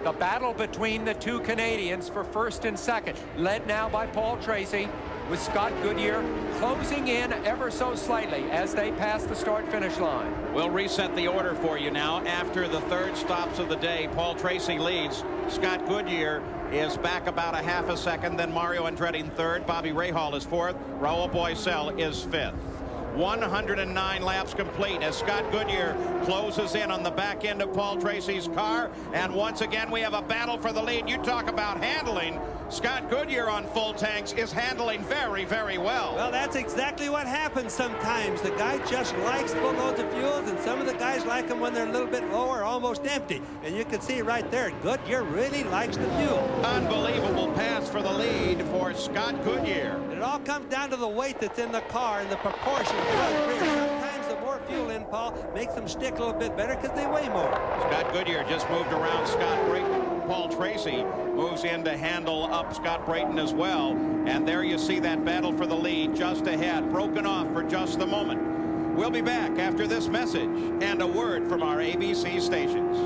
Speaker 6: The battle between the 2 Canadians for 1st and 2nd, led now by Paul Tracy, with Scott Goodyear closing in ever so slightly as they pass the start-finish line.
Speaker 1: We'll reset the order for you now. After the 3rd stops of the day, Paul Tracy leads. Scott Goodyear is back about a half a second. Then Mario Andretti in 3rd. Bobby Rahal is 4th. Raul Boesel is 5th. 109 laps complete as Scott Goodyear closes in on the back end of Paul Tracy's car. And once again, we have a battle for the lead. You talk about handling. Scott Goodyear on full tanks is handling very, very well.
Speaker 19: Well, that's exactly what happens sometimes. The guy just likes full loads of fuels, and some of the guys like them when they're a little bit lower, almost empty. And you can see right there, Goodyear really likes the fuel.
Speaker 1: Unbelievable pass for the lead for Scott Goodyear.
Speaker 19: And it all comes down to the weight that's in the car and the proportion. Sometimes the more fuel in, Paul, makes them stick a little bit better because they weigh more.
Speaker 1: Scott Goodyear just moved around Scott Brayton. Paul Tracy moves in to handle up Scott Brayton as well. And there you see that battle for the lead just ahead, broken off for just the moment. We'll be back after this message and a word from our ABC stations.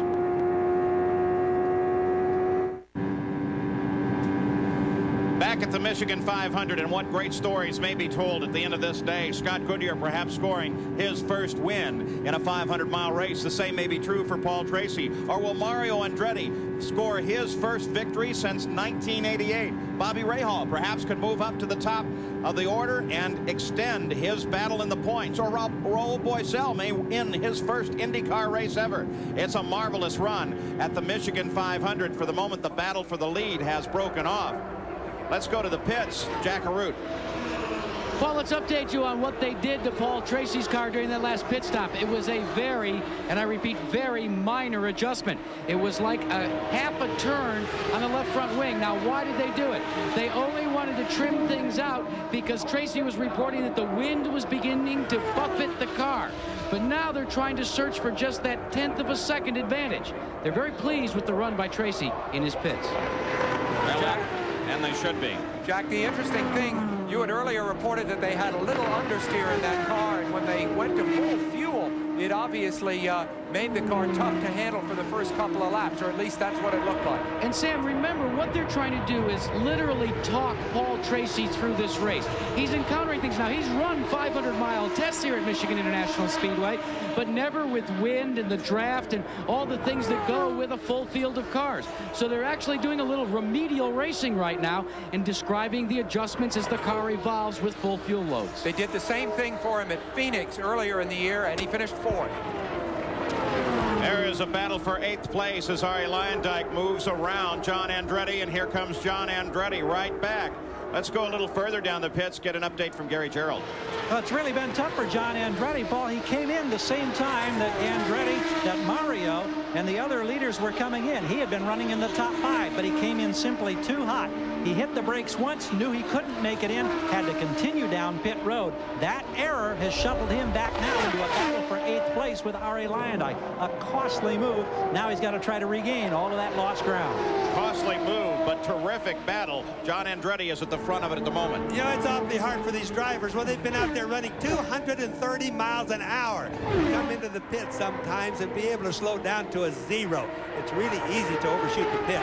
Speaker 1: Back at the Michigan 500, and what great stories may be told at the end of this day. Scott Goodyear perhaps scoring his first win in a 500-mile race. The same may be true for Paul Tracy. Or will Mario Andretti score his first victory since 1988? Bobby Rahal perhaps could move up to the top of the order and extend his battle in the points. Or Raul Boesel may win his first IndyCar race ever. It's a marvelous run at the Michigan 500. For the moment, the battle for the lead has broken off. Let's go to the pits. Jack Arute.
Speaker 17: Paul, let's update you on what they did to Paul Tracy's car during that last pit stop. It was a very, and I repeat, very minor adjustment. It was like a half a turn on the left front wing. Now, why did they do it? They only wanted to trim things out because Tracy was reporting that the wind was beginning to buffet the car. But now they're trying to search for just that 1/10 of a second advantage. They're very pleased with the run by Tracy in his pits.
Speaker 1: Jack, and they should be.
Speaker 6: Jack, the interesting thing, you had earlier reported that they had a little understeer in that car, and when they went to full fuel, it obviously made the car tough to handle for the first couple of laps, or at least that's what it looked like.
Speaker 17: And Sam, remember, what they're trying to do is literally talk Paul Tracy through this race. He's encountering things now. He's run 500-mile tests here at Michigan International Speedway, but never with wind and the draft and all the things that go with a full field of cars. So they're actually doing a little remedial racing right now and describing the adjustments as the car evolves with full fuel loads.
Speaker 6: They did the same thing for him at Phoenix earlier in the year, and he finished 4th.
Speaker 1: There is a battle for 8th place as Arie Luyendyk moves around John Andretti, and here comes John Andretti right back. Let's go a little further down the pits, get an update from Gary Gerould.
Speaker 4: Well, it's really been tough for John Andretti, Paul. He came in the same time that Andretti, that Mario, and the other leaders were coming in. He had been running in the top 5, but he came in simply too hot. He hit the brakes once, knew he couldn't make it in, had to continue down pit road. That error has shuttled him back now into a battle for 8th place with Arie Luyendyk. A costly move. Now he's got to try to regain all of that lost ground.
Speaker 1: Costly move, but terrific battle. John Andretti is at the front of it at the moment.
Speaker 19: You know, it's awfully hard for these drivers. Well, they've been out there running 230 miles an hour. Come into the pit sometimes and be able to slow down to a 0. It's really easy to overshoot the pit.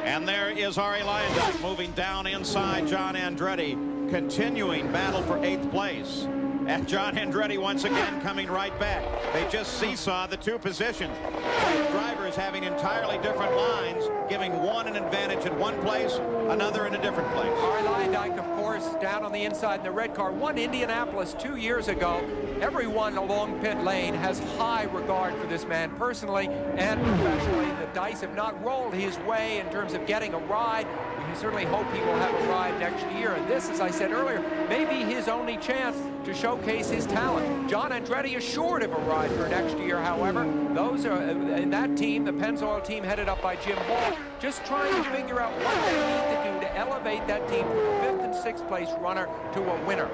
Speaker 1: And there is Arie Luyendyk moving down inside John Andretti, continuing battle for 8th place. And John Andretti once again coming right back. They just seesaw the two positions. Both drivers having entirely different lines, giving one an advantage at one place, another in a different place.
Speaker 6: Arie Luyendyk, of course, down on the inside in the red car, won Indianapolis 2 years ago. Everyone along pit lane has high regard for this man personally and professionally. The dice have not rolled his way in terms of getting a ride. We certainly hope he will have a ride next year. And this, as I said earlier, may be his only chance to showcase his talent. John Andretti is assured of a ride for next year, however. Those are in that team, the Pennzoil team headed up by Jim Hall, just trying to figure out what they need to do to elevate that team from a 5th and 6th place runner to a winner.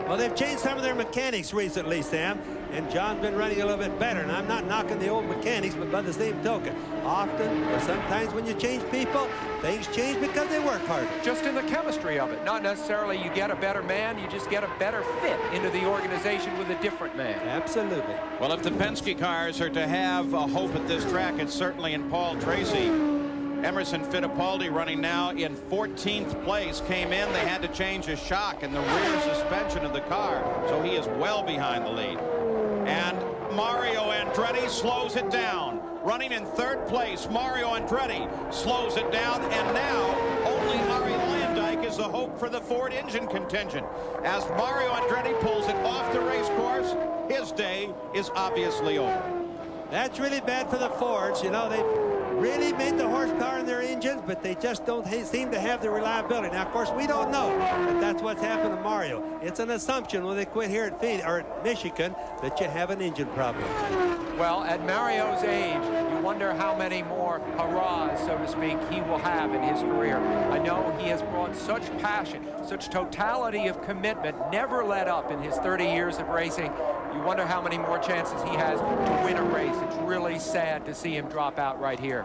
Speaker 19: Well, they've changed some of their mechanics recently, Sam, and John's been running a little bit better. And I'm not knocking the old mechanics, but by the same token, often or sometimes when you change people, things change because they work harder.
Speaker 6: Just in the chemistry of it. Not necessarily you get a better man, you just get a better fit into the organization with a different man.
Speaker 19: Absolutely.
Speaker 1: Well, if the Penske cars are to have a hope at this track, it's certainly in Paul Tracy. Emerson Fittipaldi running now in 14th place. Came in, they had to change a shock in the rear suspension of the car, so he is well behind the lead. And Mario Andretti slows it down. Running in 3rd place, Mario Andretti slows it down, and now only Arie Luyendyk is the hope for the Ford engine contingent. As Mario Andretti pulls it off the race course, his day is obviously over.
Speaker 19: That's really bad for the Fords. You know, they really made the horsepower in their engines, but they just don't seem to have the reliability. Now, of course, we don't know that that's what's happened to Mario. It's an assumption when they quit here at Michigan that you have an engine problem.
Speaker 6: Well, at Mario's age, you wonder how many more hurrahs, so to speak, he will have in his career. I know he has brought such passion, such totality of commitment, never let up in his 30 years of racing. You wonder how many more chances he has to win a race. It's really sad to see him drop out right here.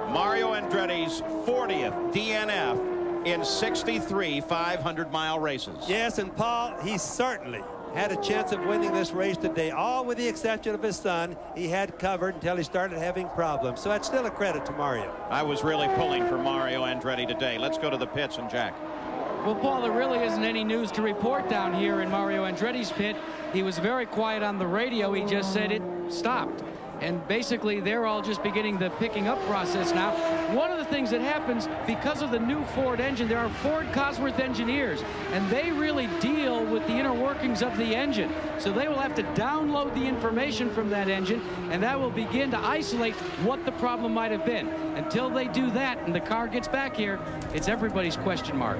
Speaker 1: Mario Andretti's 40th DNF in 63 500-mile races.
Speaker 19: Yes, and Paul, he certainly had a chance of winning this race today. All with the exception of his son, he had covered until he started having problems. So that's still a credit to Mario.
Speaker 1: I was really pulling for Mario Andretti today. Let's go to the pits and Jack.
Speaker 2: Well, Paul, there really isn't any news to report down here in Mario Andretti's pit. He was very quiet on the radio. He just said it stopped. And basically, they're all just beginning the picking up process now. One of the things that happens, because of the new Ford engine, there are Ford Cosworth engineers, and they really deal with the inner workings of the engine. So they will have to download the information from that engine, and that will begin to isolate what the problem might have been. Until they do that and the car gets back here, it's everybody's question mark.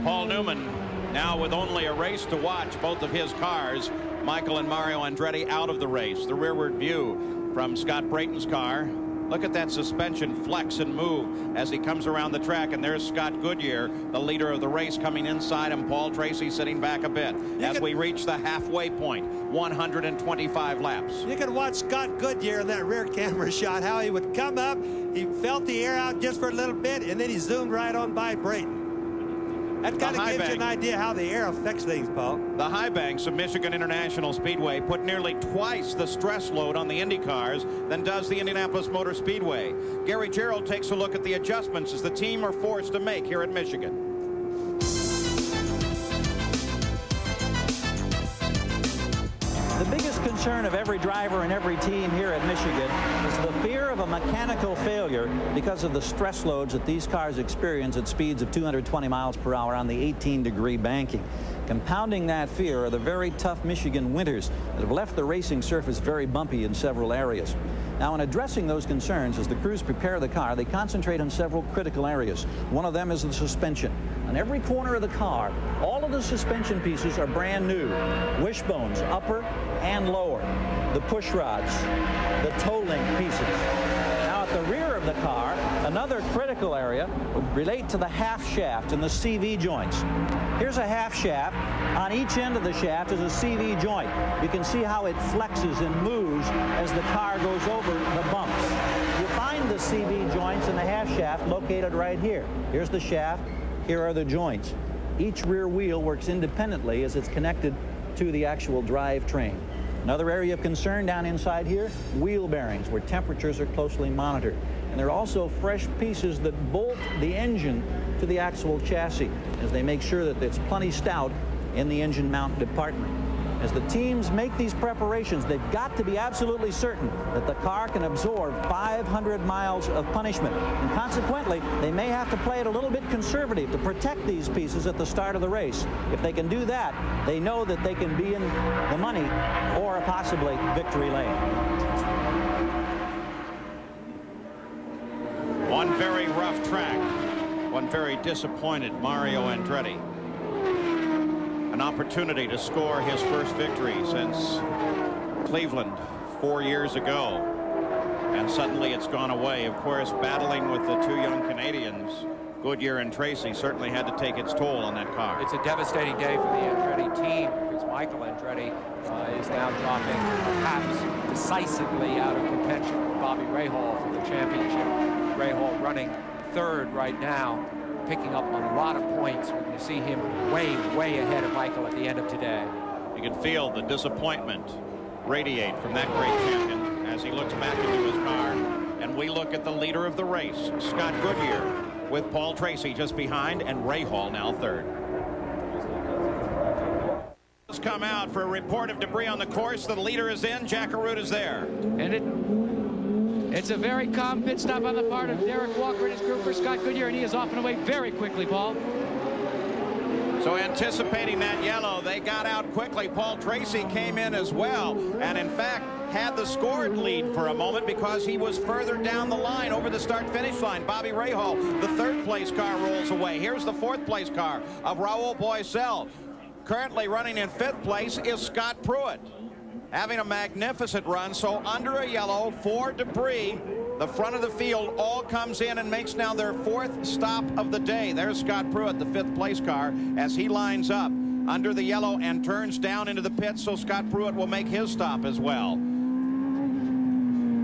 Speaker 1: Paul Newman now with only a race to watch, both of his cars, Michael and Mario Andretti, out of the race. The rearward view from Scott Brayton's car. Look at that suspension flex and move as he comes around the track, and there's Scott Goodyear, the leader of the race, coming inside him. Paul Tracy sitting back a bit as we reach the halfway point, 125 laps.
Speaker 19: You can watch Scott Goodyear in that rear camera shot, how he would come up, he felt the air out just for a little bit, and then he zoomed right on by Brayton. That kind of gives you an idea how the air affects things, Paul.
Speaker 1: The high banks of Michigan International Speedway put nearly twice the stress load on the Indy cars than does the Indianapolis Motor Speedway. Gary Gerould takes a look at the adjustments as the team are forced to make here at Michigan.
Speaker 20: The biggest concern of every driver and every team here at Michigan is the fear of a mechanical failure because of the stress loads that these cars experience at speeds of 220 miles per hour on the 18-degree banking. Compounding that fear are the very tough Michigan winters that have left the racing surface very bumpy in several areas. Now, in addressing those concerns, as the crews prepare the car, they concentrate on several critical areas. One of them is the suspension. On every corner of the car, all of the suspension pieces are brand new. Wishbones, upper and lower. The push rods, the toe link pieces. Now, at the rear of the car, another critical area would relate to the half shaft and the CV joints. Here's a half shaft. On each end of the shaft is a CV joint. You can see how it flexes and moves as the car goes over the bumps. You find the CV joints in the half shaft located right here. Here's the shaft. Here are the joints. Each rear wheel works independently as it's connected to the actual drivetrain. Another area of concern down inside here, wheel bearings, where temperatures are closely monitored. And there are also fresh pieces that bolt the engine to the actual chassis as they make sure that it's plenty stout in the engine mount department. As the teams make these preparations, they've got to be absolutely certain that the car can absorb 500 miles of punishment. And consequently, they may have to play it a little bit conservative to protect these pieces at the start of the race. If they can do that, they know that they can be in the money or possibly victory lane.
Speaker 1: One very rough track. One very disappointed Mario Andretti. An opportunity to score his first victory since Cleveland 4 years ago. And suddenly it's gone away. Of course, battling with the two young Canadians, Goodyear and Tracy, certainly had to take its toll on that car.
Speaker 6: It's a devastating day for the Andretti team because Michael Andretti is now dropping perhaps decisively out of contention with Bobby Rahal for the championship. Rahal running third right now, picking up a lot of points when you see him way ahead of Michael at the end of today.
Speaker 1: You can feel the disappointment radiate from that great champion as he looks back into his car. And we look at the leader of the race, Scott Goodyear, with Paul Tracy just behind and Rahal now third. Let's come out for a report of debris on the course. The leader is in. Jack Arute is there.
Speaker 2: And it's a very calm pit stop on the part of Derek Walker and his group for Scott Goodyear, and he is off and away very quickly, Paul.
Speaker 1: So anticipating that yellow, they got out quickly. Paul Tracy came in as well, and in fact had the scored lead for a moment because he was further down the line over the start-finish line. Bobby Rahal, the third-place car, rolls away. Here's the fourth-place car of Raul Boesel. Currently running in fifth place is Scott Pruitt, having a magnificent run. So under a yellow for debris, the front of the field all comes in and makes now their fourth stop of the day. There's Scott Pruitt, the fifth place car, as he lines up under the yellow and turns down into the pit. So Scott Pruitt will make his stop as well.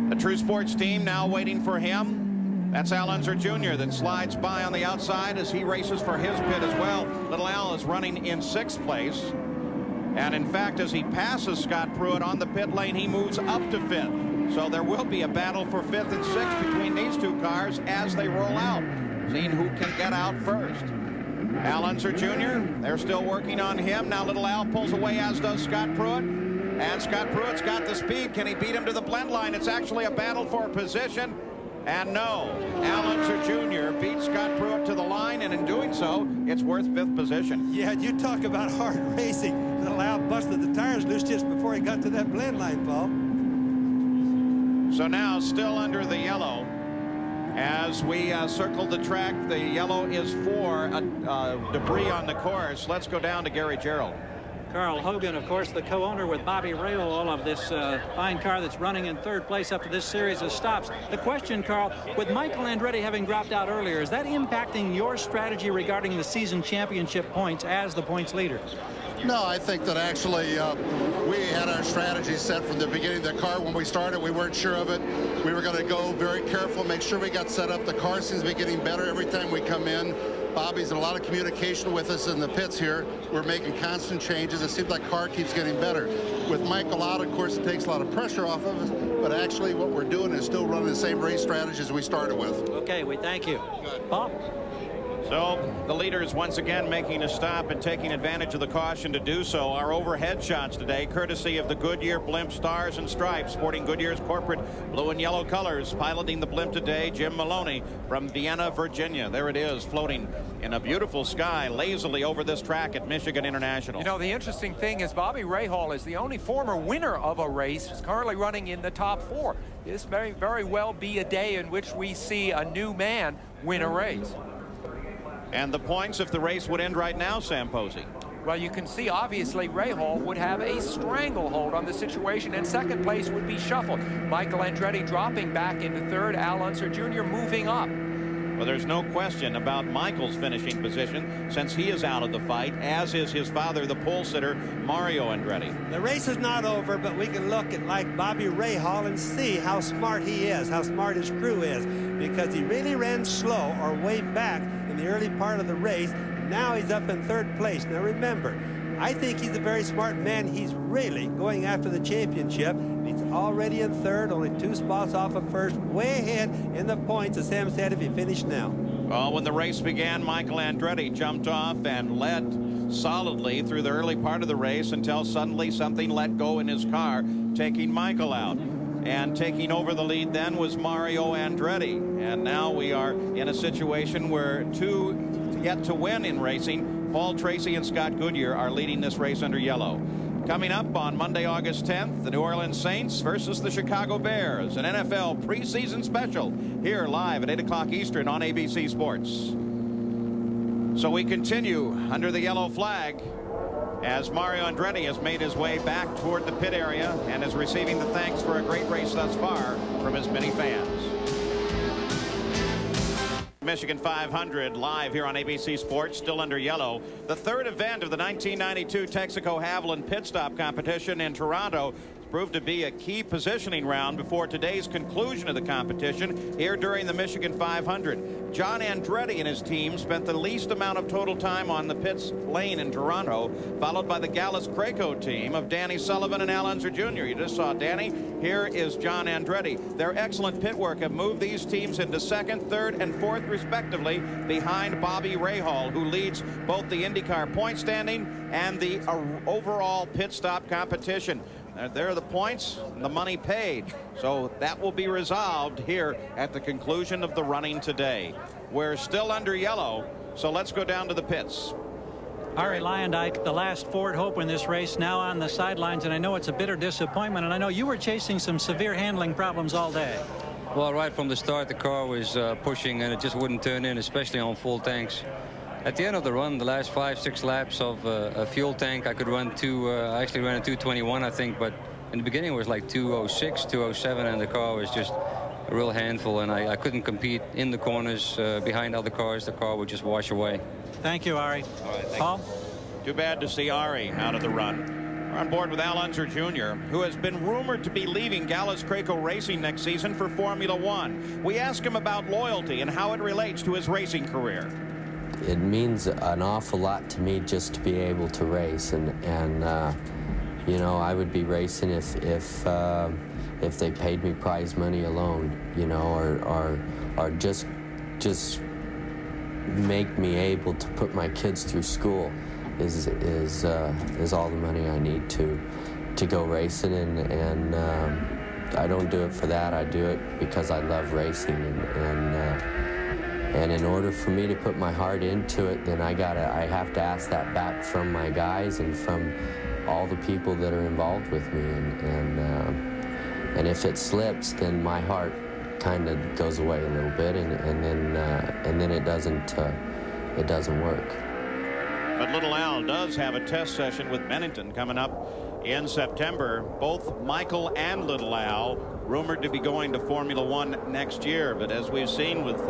Speaker 1: The True Sports team now waiting for him. That's Al Unser Jr. that slides by on the outside as he races for his pit as well. Little Al is running in sixth place. And in fact, as he passes Scott Pruitt on the pit lane, he moves up to 5th. So there will be a battle for 5th and 6th between these two cars as they roll out, seeing who can get out first. Al Unser Jr., they're still working on him. Now little Al pulls away, as does Scott Pruitt. And Scott Pruitt's got the speed. Can he beat him to the blend line? It's actually a battle for position. And no, Al Unser Jr. beats Scott Pruitt to the line, and in doing so, it's worth 5th position.
Speaker 19: Yeah, you talk about hard racing. Little Al busted the tires loose just before he got to that blend line, Paul.
Speaker 1: So now, still under the yellow, as we circle the track, the yellow is for debris on the course. Let's go down to Gary Gerould.
Speaker 4: Carl Hogan, of course, the co-owner with Bobby Rahal of this fine car that's running in 3rd place after this series of stops. The question, Carl, with Michael Andretti having dropped out earlier, is that impacting your strategy regarding the season championship points as the points leader?
Speaker 21: No, I think that actually we had our strategy set from the beginning of the car. When we started, we weren't sure of it. We were going to go very careful, make sure we got set up. The car seems to be getting better every time we come in. Bobby's in a lot of communication with us in the pits here. We're making constant changes. It seems like car keeps getting better. With Michael out, of course, it takes a lot of pressure off of us, but actually what we're doing is still running the same race strategy as we started with.
Speaker 4: Okay, we thank you. Paul?
Speaker 1: So the leaders once again making a stop and taking advantage of the caution to do so. Our overhead shots today, courtesy of the Goodyear Blimp Stars and Stripes, sporting Goodyear's corporate blue and yellow colors. Piloting the blimp today, Jim Maloney from Vienna, Virginia. There it is, floating in a beautiful sky lazily over this track at Michigan International.
Speaker 6: You know, the interesting thing is Bobby Rahal is the only former winner of a race. He's currently running in the top 4. This may very well be a day in which we see a new man win a race.
Speaker 1: And the points, if the race would end right now, Sam Posey?
Speaker 6: Well, you can see, obviously, Rahal would have a stranglehold on the situation, and 2nd place would be shuffled. Michael Andretti dropping back into 3rd, Al Unser Jr. moving up.
Speaker 1: Well, there's no question about Michael's finishing position since he is out of the fight, as is his father, the pole sitter, Mario Andretti.
Speaker 19: The race is not over, but we can look at like Bobby Rahal and see how smart he is, how smart his crew is, because he really ran slow or way back in the early part of the race. Now he's up in 3rd place. Now remember, I think he's a very smart man. He's really going after the championship. He's already in 3rd, only 2 spots off of 1st, way ahead in the points, as Sam said, if he finished now.
Speaker 1: Well, when the race began, Michael Andretti jumped off and led solidly through the early part of the race until suddenly something let go in his car, taking Michael out. And taking over the lead then was Mario Andretti. And now we are in a situation where 2 yet to win in racing. Paul Tracy and Scott Goodyear are leading this race under yellow. Coming up on Monday, August 10th, the New Orleans Saints versus the Chicago Bears, an NFL preseason special here live at 8 o'clock Eastern on ABC Sports. So we continue under the yellow flag as Mario Andretti has made his way back toward the pit area and is receiving the thanks for a great race thus far from his many fans. Michigan 500 live here on ABC Sports, still under yellow. The 3rd event of the 1992 Texaco Haviland Pit Stop competition in Toronto proved to be a key positioning round before today's conclusion of the competition here during the Michigan 500. John Andretti and his team spent the least amount of total time on the pits lane in Toronto, followed by the Gallus Craco team of Danny Sullivan and Al Unser Jr. You just saw Danny. Here is John Andretti. Their excellent pit work have moved these teams into 2nd, 3rd, and 4th respectively behind Bobby Rahal, who leads both the IndyCar point standing and the overall pit stop competition. There are the points, the money paid. So that will be resolved here at the conclusion of the running today. We're still under yellow, so let's go down to the pits.
Speaker 4: Arie Luyendyk, the last Ford Hope in this race, now on the sidelines, and I know it's a bitter disappointment, and I know you were chasing some severe handling problems all day.
Speaker 22: Well, right from the start, the car was pushing, and it just wouldn't turn in, especially on full tanks. At the end of the run, the last 5-6 laps of a fuel tank, I could run I actually ran a 221, I think, but in the beginning it was like 206, 207, and the car was just a real handful, and I couldn't compete in the corners behind other cars. The car would just wash away.
Speaker 4: Thank you, Arie.
Speaker 22: All right,
Speaker 4: Paul?
Speaker 1: Too bad to see Arie out of the run. We're on board with Al Unser Jr., who has been rumored to be leaving Gallus Craco Racing next season for Formula One. We ask him about loyalty and how it relates to his racing career.
Speaker 10: it means an awful lot to me just to be able to race, and you know, I would be racing if they paid me prize money alone, you know, or just make me able to put my kids through school is all the money I need to go racing, and I don't do it for that. I do it because I love racing, and in order for me to put my heart into it, then I have to ask that back from my guys and from all the people that are involved with me, and if it slips, then my heart kind of goes away a little bit, and then it doesn't work.
Speaker 1: But Little Al does have a test session with Bennington coming up in September. Both Michael and Little Al rumored to be going to Formula One next year, but as we've seen with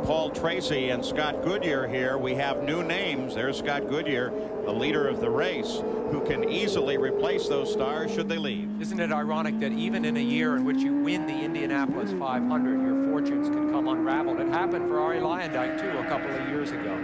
Speaker 1: Paul Tracy and Scott Goodyear here, we have new names. There's Scott Goodyear, the leader of the race, who can easily replace those stars should they leave.
Speaker 6: Isn't it ironic that even in a year in which you win the Indianapolis 500, your fortunes can come unraveled? It happened for Arie Luyendyk, too, a couple of years ago.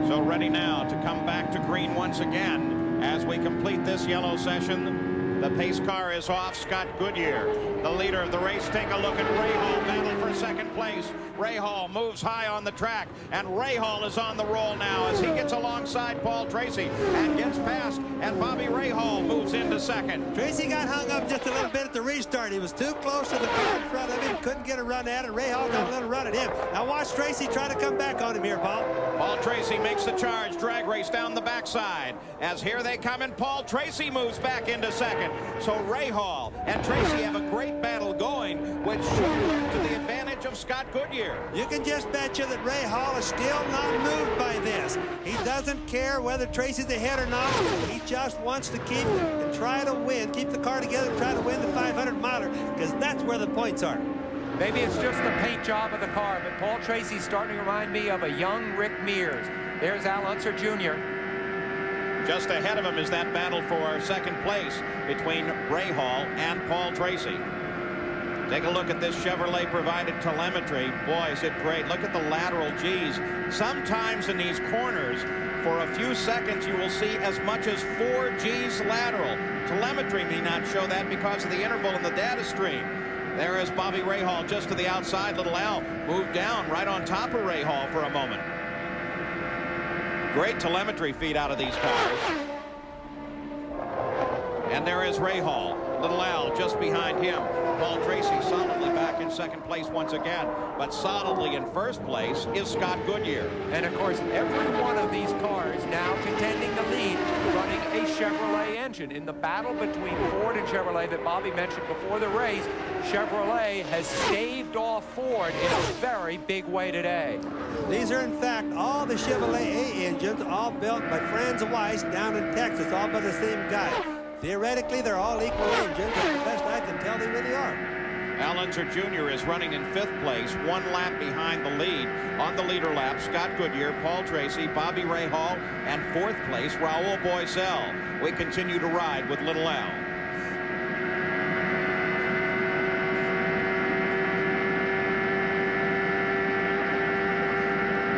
Speaker 1: So ready now to come back to green once again as we complete this yellow session. The pace car is off. Scott Goodyear, the leader of the race. Take a look at Rahal, battle for second place. Rahal moves high on the track, and Rahal is on the roll now as he gets alongside Paul Tracy and gets past, and Bobby Rahal moves into second.
Speaker 19: Tracy got hung up just a little bit at the restart. He was too close to the car in front of him, couldn't get a run at it. Rahal got a little run at him. Now watch Tracy try to come back on him here, Paul.
Speaker 1: Paul Tracy makes the charge, drag race down the backside, as here they come, and Paul Tracy moves back into second. So Rahal and Tracy have a great battle going, which should work to the advantage of Scott Goodyear.
Speaker 19: You can just bet you that Rahal is still not moved by this. He doesn't care whether Tracy's ahead or not. He just wants to keep and try to win, keep the car together and try to win the 500-miler, because that's where the points are.
Speaker 6: Maybe it's just the paint job of the car, but Paul Tracy's starting to remind me of a young Rick Mears. There's Al Unser Jr.
Speaker 1: Just ahead of him is that battle for second place between Rahal and Paul Tracy. Take a look at this Chevrolet-provided telemetry. Boy, is it great. Look at the lateral G's. Sometimes in these corners, for a few seconds, you will see as much as 4 G's lateral. Telemetry may not show that because of the interval in the data stream. There is Bobby Rahal just to the outside. Little Al moved down right on top of Rahal for a moment. Great telemetry feed out of these cars. And there is Rahal. Little Al just behind him. Paul Tracy solidly back in second place once again, but solidly in first place is Scott Goodyear.
Speaker 6: And of course, every one of these cars now contending the lead, running a Chevrolet engine. In the battle between Ford and Chevrolet that Bobby mentioned before the race, Chevrolet has staved off Ford in a very big way today.
Speaker 19: These are, in fact, all the Chevrolet A engines, all built by Franz Weiss down in Texas, all by the same guy. Theoretically, they're all equal engines, and the best I can tell, they really are.
Speaker 1: Al Unser Jr. is running in 5th place, 1 lap behind the lead. On the leader lap, Scott Goodyear, Paul Tracy, Bobby Rahal, and 4th place, Raul Boesel. We continue to ride with Little Al.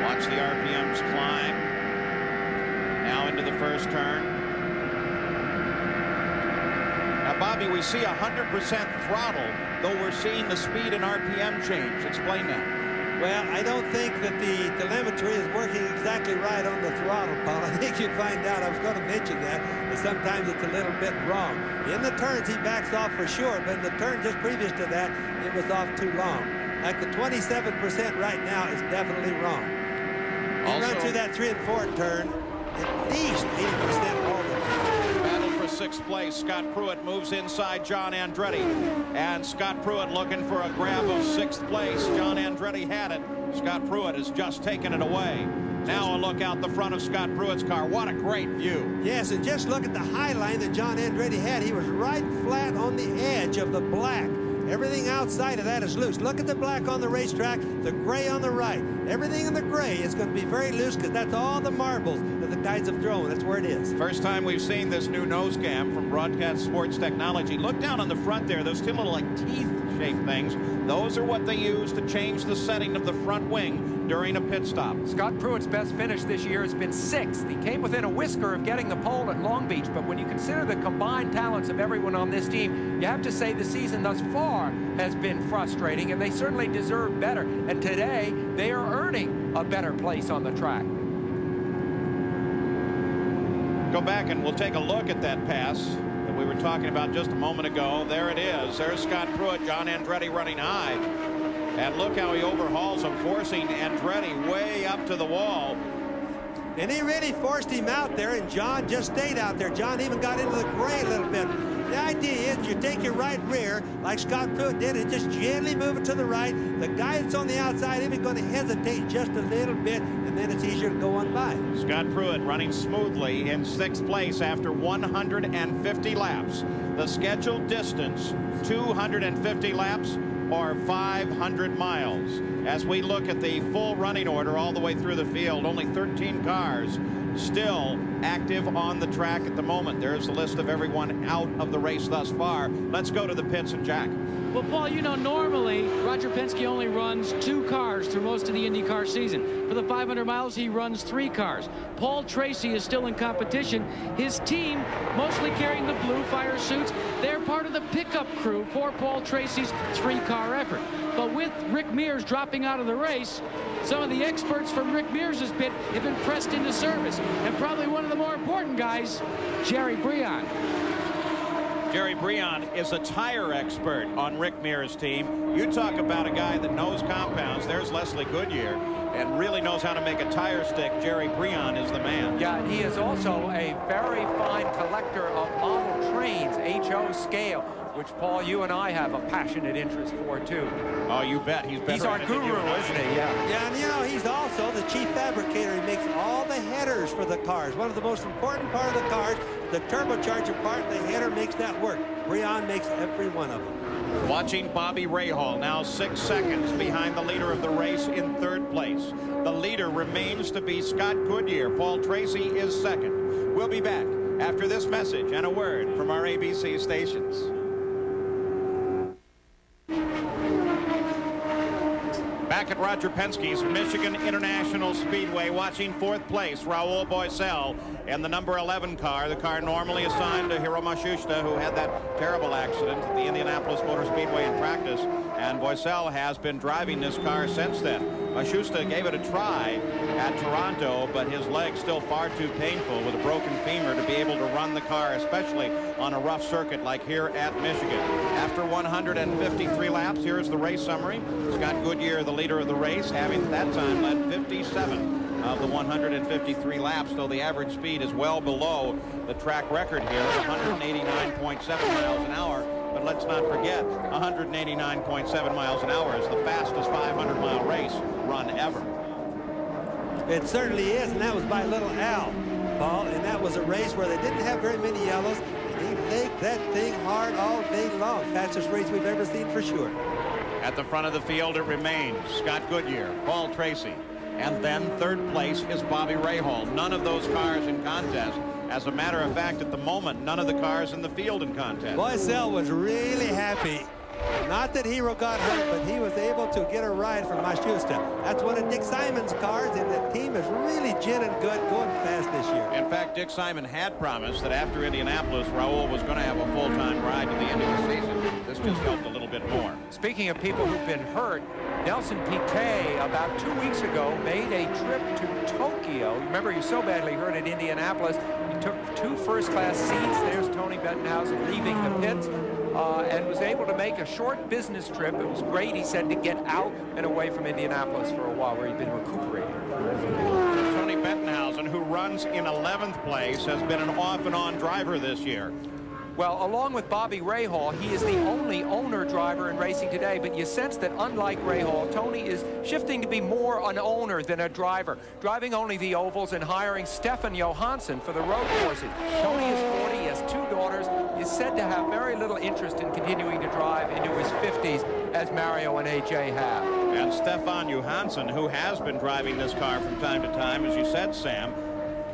Speaker 1: Watch the RPMs climb. Now into the first turn. Bobby, we see 100% throttle, though we're seeing the speed and RPM change. Explain that.
Speaker 19: Well, I don't think that the telemetry is working exactly right on the throttle, Paul. I think you'd find out. I was going to mention that, but sometimes it's a little bit wrong. In the turns, he backs off for sure, but in the turn just previous to that, it was off too long. Like the 27% right now is definitely wrong. He runs through that 3 and 4 turn at least 80% all the time.
Speaker 1: 6th place, Scott Pruitt moves inside John Andretti, and Scott Pruitt looking for a grab of 6th place. John Andretti had it. Scott Pruitt has just taken it away. Now a look out the front of Scott Pruitt's car. What a great view.
Speaker 19: Yes, and just look at the high line that John Andretti had. He was right flat on the edge of the black. Everything outside of that is loose. Look at the black on the racetrack, the gray on the right. Everything in the gray is going to be very loose because that's all the marbles that the guys have thrown. That's where it is.
Speaker 1: First time we've seen this new nose cam from Broadcast Sports Technology. Look down on the front there. Those 2 little like teeth-shaped things. Those are what they use to change the setting of the front wing during a pit stop.
Speaker 6: Scott Pruitt's best finish this year has been 6th. He came within a whisker of getting the pole at Long Beach, but when you consider the combined talents of everyone on this team, you have to say the season thus far has been frustrating, and they certainly deserve better. And today, they are earning a better place on the track.
Speaker 1: Go back and we'll take a look at that pass that we were talking about just a moment ago. There it is. There's Scott Pruitt, John Andretti running high. And look how he overhauls him, forcing Andretti way up to the wall.
Speaker 19: And he really forced him out there, and John just stayed out there. John even got into the gray a little bit. The idea is you take your right rear, like Scott Pruitt did, and just gently move it to the right. The guy that's on the outside isn't going to hesitate just a little bit, and then it's easier to go on by.
Speaker 1: Scott Pruitt running smoothly in 6th place after 150 laps. The scheduled distance, 250 laps or 500 miles. As we look at the full running order all the way through the field, only 13 cars still active on the track at the moment. There's a list of everyone out of the race thus far. Let's go to the pits and Jack.
Speaker 17: Well, Paul, you know, normally Roger Penske only runs 2 cars through most of the IndyCar season. For the 500 miles, he runs 3 cars. Paul Tracy is still in competition. His team, mostly carrying the blue fire suits, they're part of the pickup crew for Paul Tracy's 3-car effort. But with Rick Mears dropping out of the race, some of the experts from Rick Mears' pit have been pressed into service. And probably one of the more important guys, Jerry Briand.
Speaker 1: Jerry Briand is a tire expert on Rick Mears' team. You talk about a guy that knows compounds. There's Leslie Goodyear, and really knows how to make a tire stick. Jerry Briand is the man.
Speaker 6: Yeah, and he is also a very fine collector of model trains, HO scale, which, Paul, you and I have a passionate interest for, too.
Speaker 1: Oh, you bet. He's
Speaker 6: our guru, isn't he? Yeah.
Speaker 19: Yeah, and you know, he's also the chief fabricator. He makes all the headers for the cars. One of the most important part of the cars, the turbocharger part, the header makes that work. Briand makes every one of them.
Speaker 1: Watching Bobby Rahal, now 6 seconds behind the leader of the race in 3rd place. The leader remains to be Scott Goodyear. Paul Tracy is 2nd. We'll be back after this message and a word from our ABC stations. Back at Roger Penske's Michigan International Speedway, watching 4th place, Raul Boesel in the number 11 car, the car normally assigned to Hiro Matsushita, who had that terrible accident at the Indianapolis Motor Speedway in practice. And Boesel has been driving this car since then. Matsushita gave it a try at Toronto, but his leg's still far too painful with a broken femur to be able to run the car, especially on a rough circuit like here at Michigan. After 153 laps, here's the race summary. Scott Goodyear, the leader of the race, having at that time led 57 of the 153 laps, though the average speed is well below the track record here, 189.7 miles an hour. But let's not forget, 189.7 miles an hour is the fastest 500-mile race run ever.
Speaker 19: It certainly is, and that was by Little Al, Paul, and that was a race where they didn't have very many yellows, and he baked that thing hard all day long. Fastest race we've ever seen for sure.
Speaker 1: At the front of the field, it remains Scott Goodyear, Paul Tracy, and then 3rd place is Bobby Rahal. None of those cars in contest. As a matter of fact, at the moment, none of the cars in the field in contest.
Speaker 19: Boesel was really happy. Not that Hiro got hurt, but he was able to get a ride from Matsushita. That's one of Dick Simon's cars, and the team is really gin and good, going fast this year.
Speaker 1: In fact, Dick Simon had promised that after Indianapolis, Raul was going to have a full-time ride to the end of the season. This just helped a little bit more.
Speaker 6: Speaking of people who've been hurt, Nelson Piquet, about 2 weeks ago, made a trip to Tokyo. Remember, he was so badly hurt at Indianapolis. He took 2 first-class seats. There's Tony Bettenhausen leaving the pits. And was able to make a short business trip. It was great, he said, to get out and away from Indianapolis for a while where he'd been recuperating.
Speaker 1: Tony Bettenhausen, who runs in 11th place, has been an off-and-on driver this year.
Speaker 6: Well, along with Bobby Rahal, he is the only owner driver in racing today, but you sense that unlike Rahal, Tony is shifting to be more an owner than a driver, driving only the ovals and hiring Stefan Johansson for the road courses. Tony is 40, he has 2 daughters, is said to have very little interest in continuing to drive into his 50s as Mario and AJ have.
Speaker 1: And Stefan Johansson, who has been driving this car from time to time, as you said, Sam,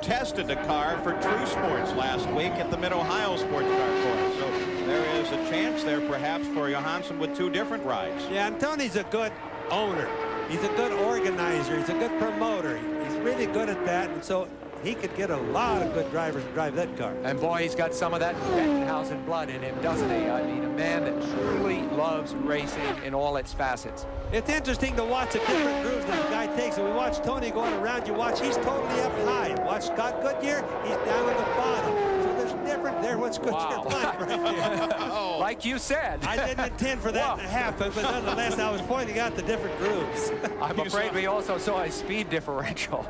Speaker 1: tested the car for True Sports last week at the Mid-Ohio Sports Car Course. So there is a chance there perhaps for Johansson with 2 different rides.
Speaker 19: Yeah, and Tony's a good owner. He's a good organizer. He's a good promoter. He's really good at that, and so he could get a lot of good drivers to drive that car.
Speaker 6: And boy, he's got some of that Bettenhausen blood in him, doesn't he? I mean, a man that truly loves racing in all its facets.
Speaker 19: It's interesting to watch the different grooves that the guy takes. And we watch Tony going around. You watch, he's totally up high. Watch Scott Goodyear, he's down at the bottom. So there's different there. What's Goodyear like right there?
Speaker 6: Like you said.
Speaker 19: I didn't intend for that to happen, but nonetheless, I was pointing out the different grooves.
Speaker 6: I'm afraid we also saw a speed differential.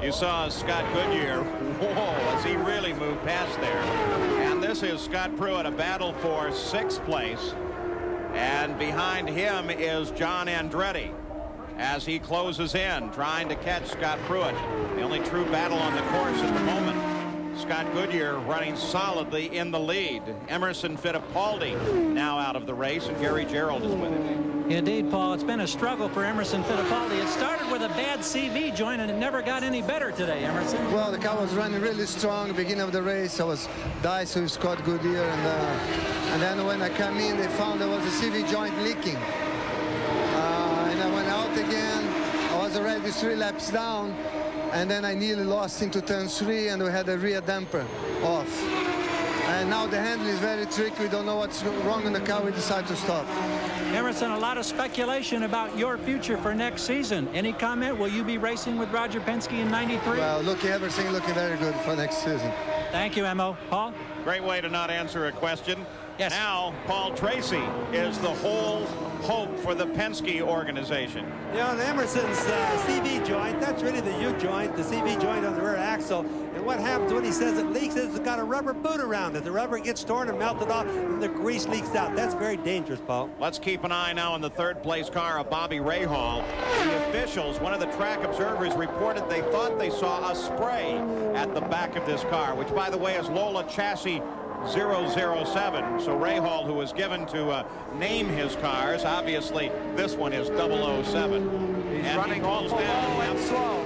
Speaker 1: You saw Scott Goodyear, whoa, as he really moved past there. And this is Scott Pruitt, a battle for 6th place. And behind him is John Andretti as he closes in, trying to catch Scott Pruitt. The only true battle on the course at the moment. Scott Goodyear running solidly in the lead. Emerson Fittipaldi now out of the race, and Gary Gerould is with him.
Speaker 4: Indeed, Paul, it's been a struggle for Emerson Fittipaldi. It started with a bad CV joint, and it never got any better today, Emerson.
Speaker 3: Well, the car was running really strong beginning of the race. I was diced with Scott Goodyear, and then when I came in, they found there was a CV joint leaking. And I went out again. I was already 3 laps down, and then I nearly lost into turn 3, and we had a rear damper off. And now the handle is very tricky. We don't know what's wrong in the car. We decide to stop.
Speaker 4: Emerson, a lot of speculation about your future for next season. Any comment? Will you be racing with Roger Penske in '93?
Speaker 3: Well, everything looking very good for next season.
Speaker 4: Thank you, Emo. Paul?
Speaker 1: Great way to not answer a question.
Speaker 4: Yes.
Speaker 1: Now, Paul Tracy is the whole hope for the Penske organization.
Speaker 19: You know, Emerson's CV joint, that's really the U joint, the CV joint on the rear axle. And what happens when he says it leaks is it's got a rubber boot around it. The rubber gets torn and melted off, and the grease leaks out. That's very dangerous, Paul.
Speaker 1: Let's keep an eye now on the 3rd place car of Bobby Rahal. The officials, one of the track observers, reported they thought they saw a spray at the back of this car, which, by the way, is Lola Chassis 007. So Rahal, who was given to name his cars, obviously this one is 007.
Speaker 6: He's running awful low and slow.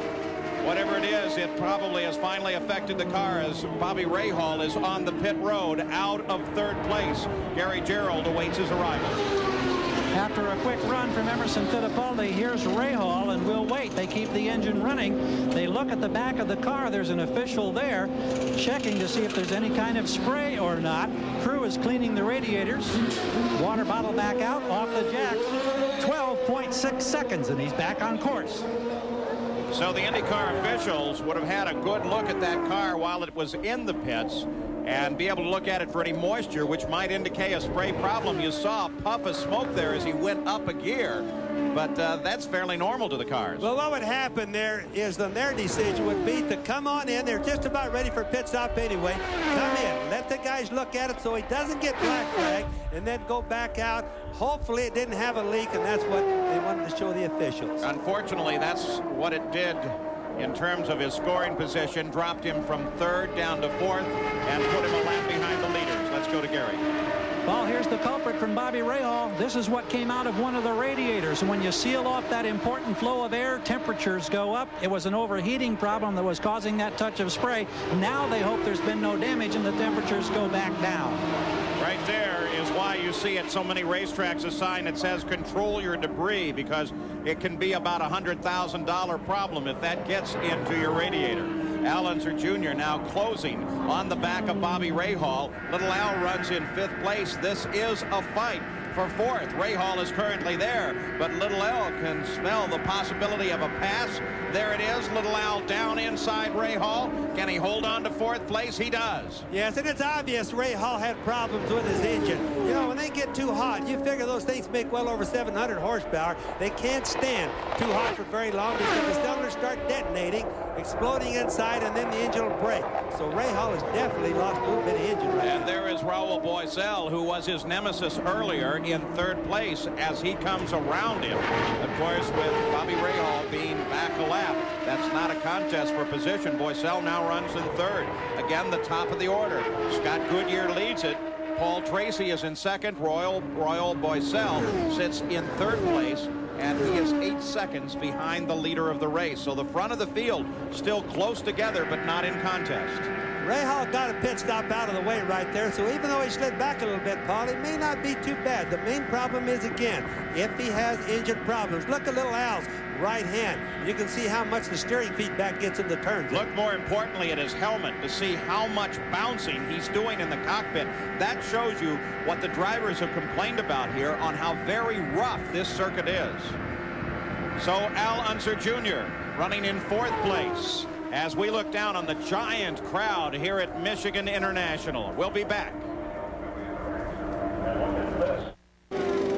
Speaker 1: Whatever it is, it probably has finally affected the car as Bobby Rahal is on the pit road out of 3rd place. Gary Gerould awaits his arrival.
Speaker 4: After a quick run from Emerson Fittipaldi, here's Rahal, and we'll wait. They keep the engine running. They look at the back of the car. There's an official there checking to see if there's any kind of spray or not. Crew is cleaning the radiators. Water bottle back out, off the jacks. 12.6 seconds, and he's back on course.
Speaker 1: So the IndyCar officials would have had a good look at that car while it was in the pits and be able to look at it for any moisture, which might indicate a spray problem. You saw a puff of smoke there as he went up a gear, but that's fairly normal to the cars.
Speaker 19: Well, what would happen there is then their decision would be to come on in. They're just about ready for pit stop anyway. Come in, let the guys look at it so he doesn't get black flagged, and then go back out. Hopefully it didn't have a leak, and that's what they wanted to show the officials.
Speaker 1: Unfortunately, that's what it did in terms of his scoring position. Dropped him from 3rd down to 4th and put him a lap behind the leaders. Let's go to Gary.
Speaker 4: Well, here's the culprit from Bobby Rahal. This is what came out of one of the radiators. And when you seal off that important flow of air, temperatures go up. It was an overheating problem that was causing that touch of spray. Now they hope there's been no damage and the temperatures go back down.
Speaker 1: Right there is why you see at so many racetracks a sign that says control your debris, because it can be about $100,000 problem if that gets into your radiator. Al Unser Jr. now closing on the back of Bobby Rahal. Little Al runs in 5th place. This is a fight for 4th. Rahal is currently there, but Little Al can smell the possibility of a pass. There it is, Little Al down inside Rahal. Can he hold on to 4th place? He does.
Speaker 19: Yes, and it's obvious Rahal had problems with his engine. You know, when they get too hot, you figure those things make well over 700 horsepower. They can't stand too hot for very long because the cylinders start detonating, exploding inside, and then the engine will break. So Rahal has definitely lost a little bit of engine right now.
Speaker 1: And there is Raul Boesel, who was his nemesis earlier, in 3rd place as he comes around him. Of course, with Bobby Rahal being back a lap, that's not a contest for position. Boesel now runs in 3rd. Again, the top of the order. Scott Goodyear leads it. Paul Tracy is in 2nd. Royal Boesel sits in 3rd place, and he is 8 seconds behind the leader of the race. So the front of the field still close together, but not in contest.
Speaker 19: Rahal got a pit stop out of the way right there, so even though he slid back a little bit, Paul, it may not be too bad. The main problem is, again, if he has engine problems. Look at little Al's right hand. You can see how much the steering feedback gets in the turns.
Speaker 1: Look more importantly at his helmet to see how much bouncing he's doing in the cockpit. That shows you what the drivers have complained about here on how very rough this circuit is. So Al Unser Jr. running in 4th place as we look down on the giant crowd here at Michigan International. We'll be back.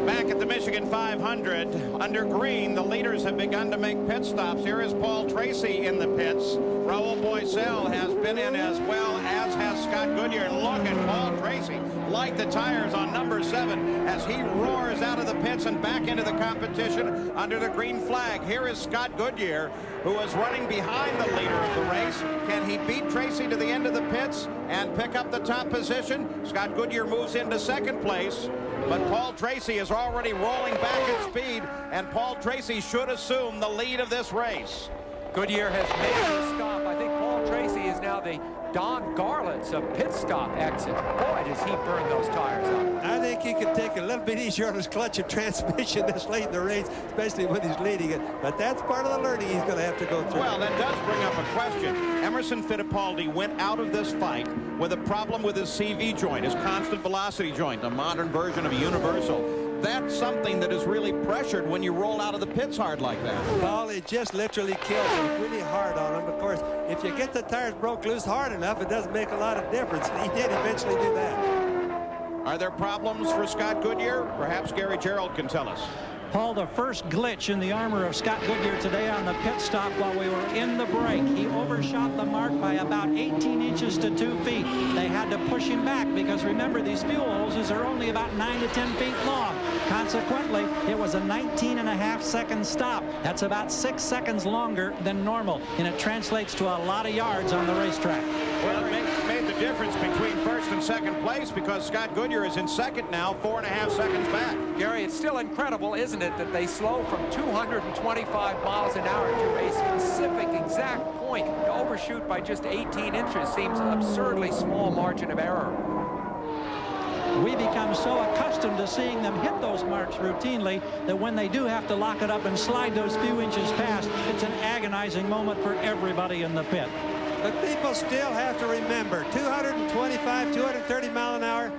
Speaker 1: Back at the Michigan 500, under green, the leaders have begun to make pit stops. Here is Paul Tracy in the pits. Raul Boesel has been in as well, as has Scott Goodyear. And look at Paul Tracy light the tires on number 7 as he roars out of the pits and back into the competition under the green flag. Here is Scott Goodyear, who is running behind the leader of the race. Can he beat Tracy to the end of the pits and pick up the top position? Scott Goodyear moves into 2nd place. But Paul Tracy is already rolling back at speed, and Paul Tracy should assume the lead of this race.
Speaker 6: Goodyear has made the stop. I think Paul Tracy is now the Don Garlits of pit stop exit. Boy, does he burn those tires up.
Speaker 19: I think he can take a little bit easier on his clutch and transmission this late in the race, especially when he's leading it. But that's part of the learning he's going to have to go through.
Speaker 1: Well, that does bring up a question. Emerson Fittipaldi went out of this fight with a problem with his CV joint, his constant velocity joint, a modern version of a universal. That's something that is really pressured when you roll out of the pits hard like that.
Speaker 19: Paul, it just literally kills him. Really hard on him. Of course, if you get the tires broke loose hard enough, it doesn't make a lot of difference. He did eventually do that.
Speaker 1: Are there problems for Scott Goodyear? Perhaps Gary Gerould can tell us.
Speaker 4: Paul, the first glitch in the armor of Scott Goodyear today on the pit stop while we were in the break. He overshot the mark by about 18 inches to 2 feet. They had to push him back because, remember, these fuel hoses are only about 9 to 10 feet long. Consequently, it was a 19.5-second stop. That's about 6 seconds longer than normal, and it translates to a lot of yards on the racetrack.
Speaker 1: Well, it made the difference between 1st and 2nd place because Scott Goodyear is in 2nd now, 4.5 seconds back.
Speaker 6: Gary, it's still incredible, isn't it, that they slow from 225 miles an hour to a specific exact point. To overshoot by just 18 inches seems an absurdly small margin of error.
Speaker 4: We become so accustomed to seeing them hit those marks routinely that when they do have to lock it up and slide those few inches past, it's an agonizing moment for everybody in the pit.
Speaker 19: But people still have to remember, 225, 230 mile an hour.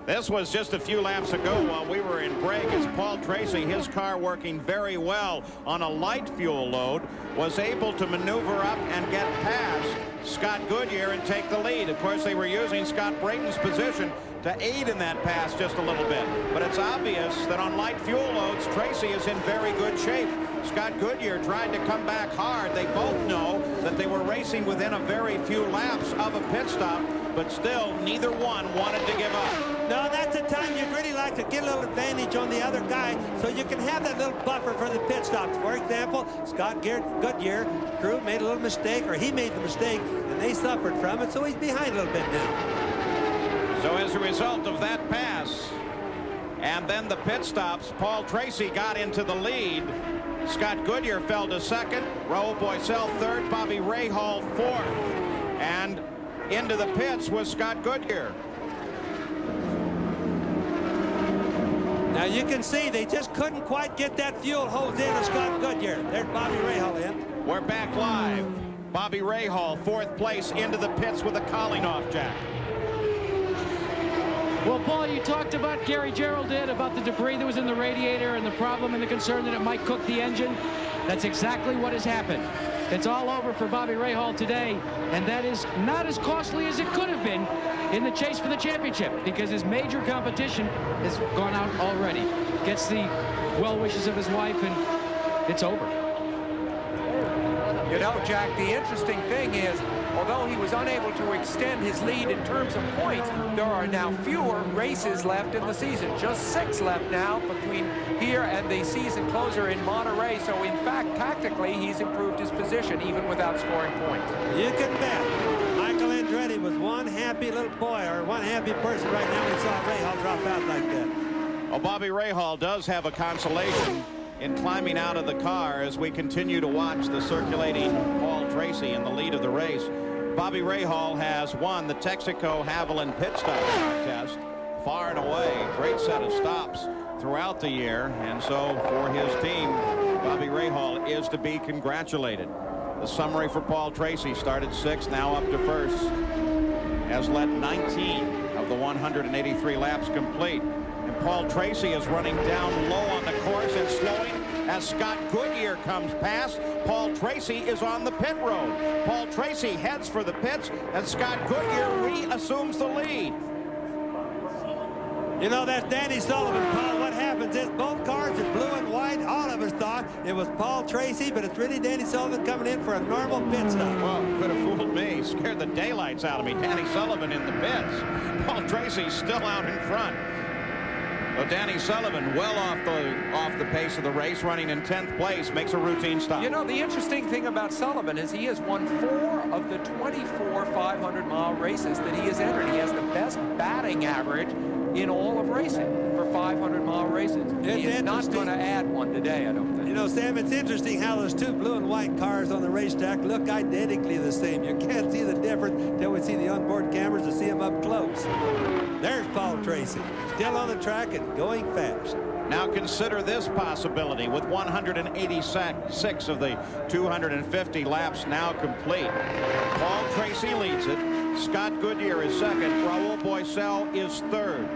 Speaker 1: This was just a few laps ago while we were in break as Paul Tracy, his car working very well on a light fuel load, was able to maneuver up and get past Scott Goodyear and take the lead. Of course, they were using Scott Brayton's position to aid in that pass just a little bit. But it's obvious that on light fuel loads, Tracy is in very good shape. Scott Goodyear tried to come back hard. They both know that they were racing within a very few laps of a pit stop, but still, neither one wanted to give up.
Speaker 19: No, that's the time you'd really like to get a little advantage on the other guy so you can have that little buffer for the pit stops. For example, Scott Goodyear crew made a little mistake, or he made the mistake, and they suffered from it, so he's behind a little bit now.
Speaker 1: So as a result of that pass and then the pit stops, Paul Tracy got into the lead. Scott Goodyear fell to 2nd, Raul Boesel 3rd, Bobby Rahal 4th. And into the pits was Scott Goodyear.
Speaker 19: Now you can see they just couldn't quite get that fuel hose in of Scott Goodyear. There's Bobby Rahal in.
Speaker 1: We're back live. Bobby Rahal, 4th place, into the pits with a cooling off jack.
Speaker 17: Well, Paul, you talked about, Gary Gerould did, about the debris that was in the radiator and the problem and the concern that it might cook the engine. That's exactly what has happened. It's all over for Bobby Rahal today, and that is not as costly as it could have been in the chase for the championship because his major competition has gone out already. Gets the well wishes of his wife, and it's over.
Speaker 6: You know, Jack, the interesting thing is, although he was unable to extend his lead in terms of points, there are now fewer races left in the season. Just 6 left now between here and the season closer in Monterey. So, in fact, tactically, he's improved his position even without scoring points.
Speaker 19: You can bet. Michael Andretti was one happy little boy, or one happy person right now when he saw Rahal drop out like that.
Speaker 1: Well, Bobby Rahal does have a consolation in climbing out of the car as we continue to watch the circulating Paul Tracy in the lead of the race. Bobby Rahal has won the Texaco Haviland Pit Stop Contest far and away. Great set of stops throughout the year, and so for his team, Bobby Rahal is to be congratulated. The summary for Paul Tracy: started 6th, now up to 1st, has led 19 of the 183 laps complete. And Paul Tracy is running down low on the course and slowing as Scott Goodyear comes past. Paul Tracy is on the pit road. Paul Tracy heads for the pits, and Scott Goodyear reassumes the lead.
Speaker 19: You know, that's Danny Sullivan, Paul. What happens is both cars are blue and white. All of us thought it was Paul Tracy, but it's really Danny Sullivan coming in for a normal pit stop.
Speaker 1: Well, could have fooled me. Scared the daylights out of me. Danny Sullivan in the pits. Paul Tracy still out in front. So Danny Sullivan well off the pace of the race, running in 10th place, makes a routine stop.
Speaker 6: You know, the interesting thing about Sullivan is he has won 4 of the 24 500-mile races that he has entered. He has the best batting average in all of racing for 500-mile races. He is not going to add one today, I don't think.
Speaker 19: You know, Sam, it's interesting how those 2 blue and white cars on the racetrack look identically the same. You can't see the difference until we see the onboard cameras to see them up close. There's Paul Tracy, still on the track and going fast.
Speaker 1: Now consider this possibility with 186 of the 250 laps now complete. Paul Tracy leads it. Scott Goodyear is second. Raul Boesel is third.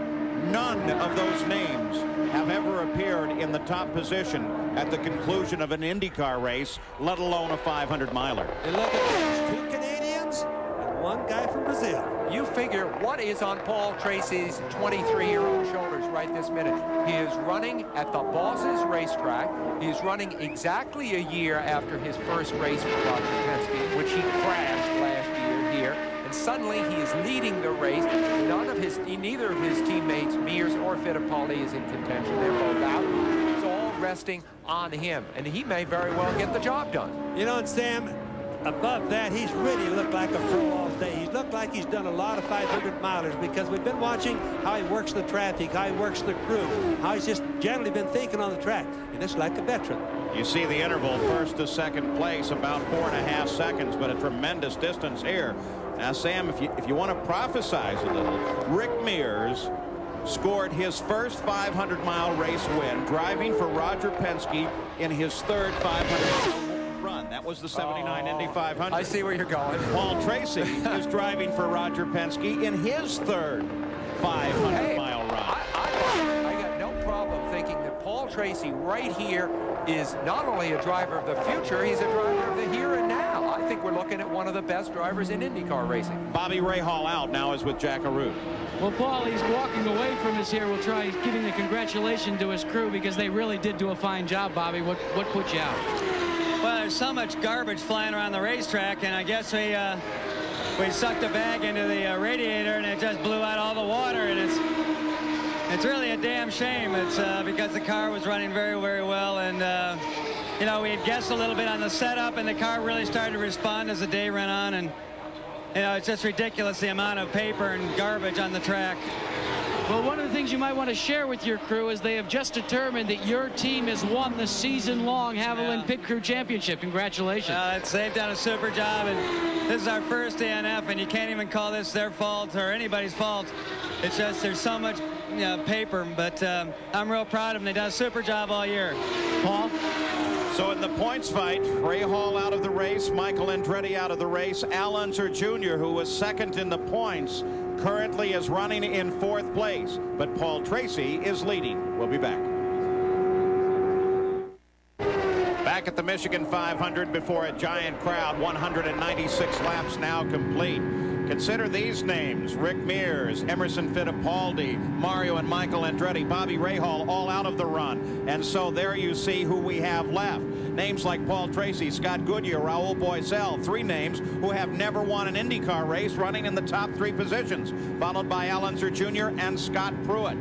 Speaker 1: None of those names have ever appeared in the top position at the conclusion of an IndyCar race, let alone a 500-miler.
Speaker 19: And look at these 2 Canadians and 1 guy from Brazil.
Speaker 6: You figure what is on Paul Tracy's 23-year-old shoulders right this minute. He is running at the Bosses racetrack. He is running exactly a year after his first race for Roger Penske, which he crashed last year here. And suddenly he is leading the race. Neither of his teammates, Mears or Fittipaldi, is in contention. They're both out. It's all resting on him, and he may very well get the job done.
Speaker 19: You know, and Sam, above that, he's really looked like a pro all day. He's looked like he's done a lot of 500 milers because we've been watching how he works the traffic, how he works the crew, how he's just generally been thinking on the track. And it's like a veteran.
Speaker 1: You see the interval, 1st to 2nd place, about 4.5 seconds, but a tremendous distance here. Now, Sam, if you want to prophesize a little, Rick Mears scored his first 500-mile race win driving for Roger Penske in his 3rd 500-mile run. That was the 79 Indy 500.
Speaker 6: I see where you're going.
Speaker 1: Paul Tracy is driving for Roger Penske in his 3rd 500-mile run.
Speaker 6: I got no problem thinking that Paul Tracy right here is not only a driver of the future, he's a driver of the here and now. I think we're looking at one of the best drivers in IndyCar racing.
Speaker 1: Bobby Rahal out now is with Jack Arute.
Speaker 2: Well, Paul, he's walking away from us here. We'll try giving the congratulations to his crew because they really did do a fine job, Bobby. What put you out?
Speaker 15: Well, there's so much garbage flying around the racetrack, and I guess we sucked a bag into the radiator, and it just blew out all the water, and it's really a damn shame. It's because the car was running very, very well, and you know, we had guessed a little bit on the setup, and the car really started to respond as the day went on, and you know, it's just ridiculous the amount of paper and garbage on the track.
Speaker 2: Well, one of the things you might want to share with your crew is they have just determined that your team has won the season-long Haviland Pit Crew Championship. Congratulations.
Speaker 15: They've done a super job, and this is our first DNF, and you can't even call this their fault or anybody's fault. It's just there's so much paper, but I'm real proud of them. They've done a super job all year.
Speaker 2: Paul?
Speaker 1: So in the points fight, Rahal out of the race, Michael Andretti out of the race. Al Unser Jr., who was 2nd in the points, currently is running in 4th place, but Paul Tracy is leading. We'll be back. Back at the Michigan 500 before a giant crowd, 196 laps now complete. Consider these names: Rick Mears, Emerson Fittipaldi, Mario and Michael Andretti, Bobby Rahal, all out of the run. And so there you see who we have left. Names like Paul Tracy, Scott Goodyear, Raul Boesel, 3 names who have never won an IndyCar race, running in the top 3 positions, followed by Al Unser Jr. and Scott Pruitt.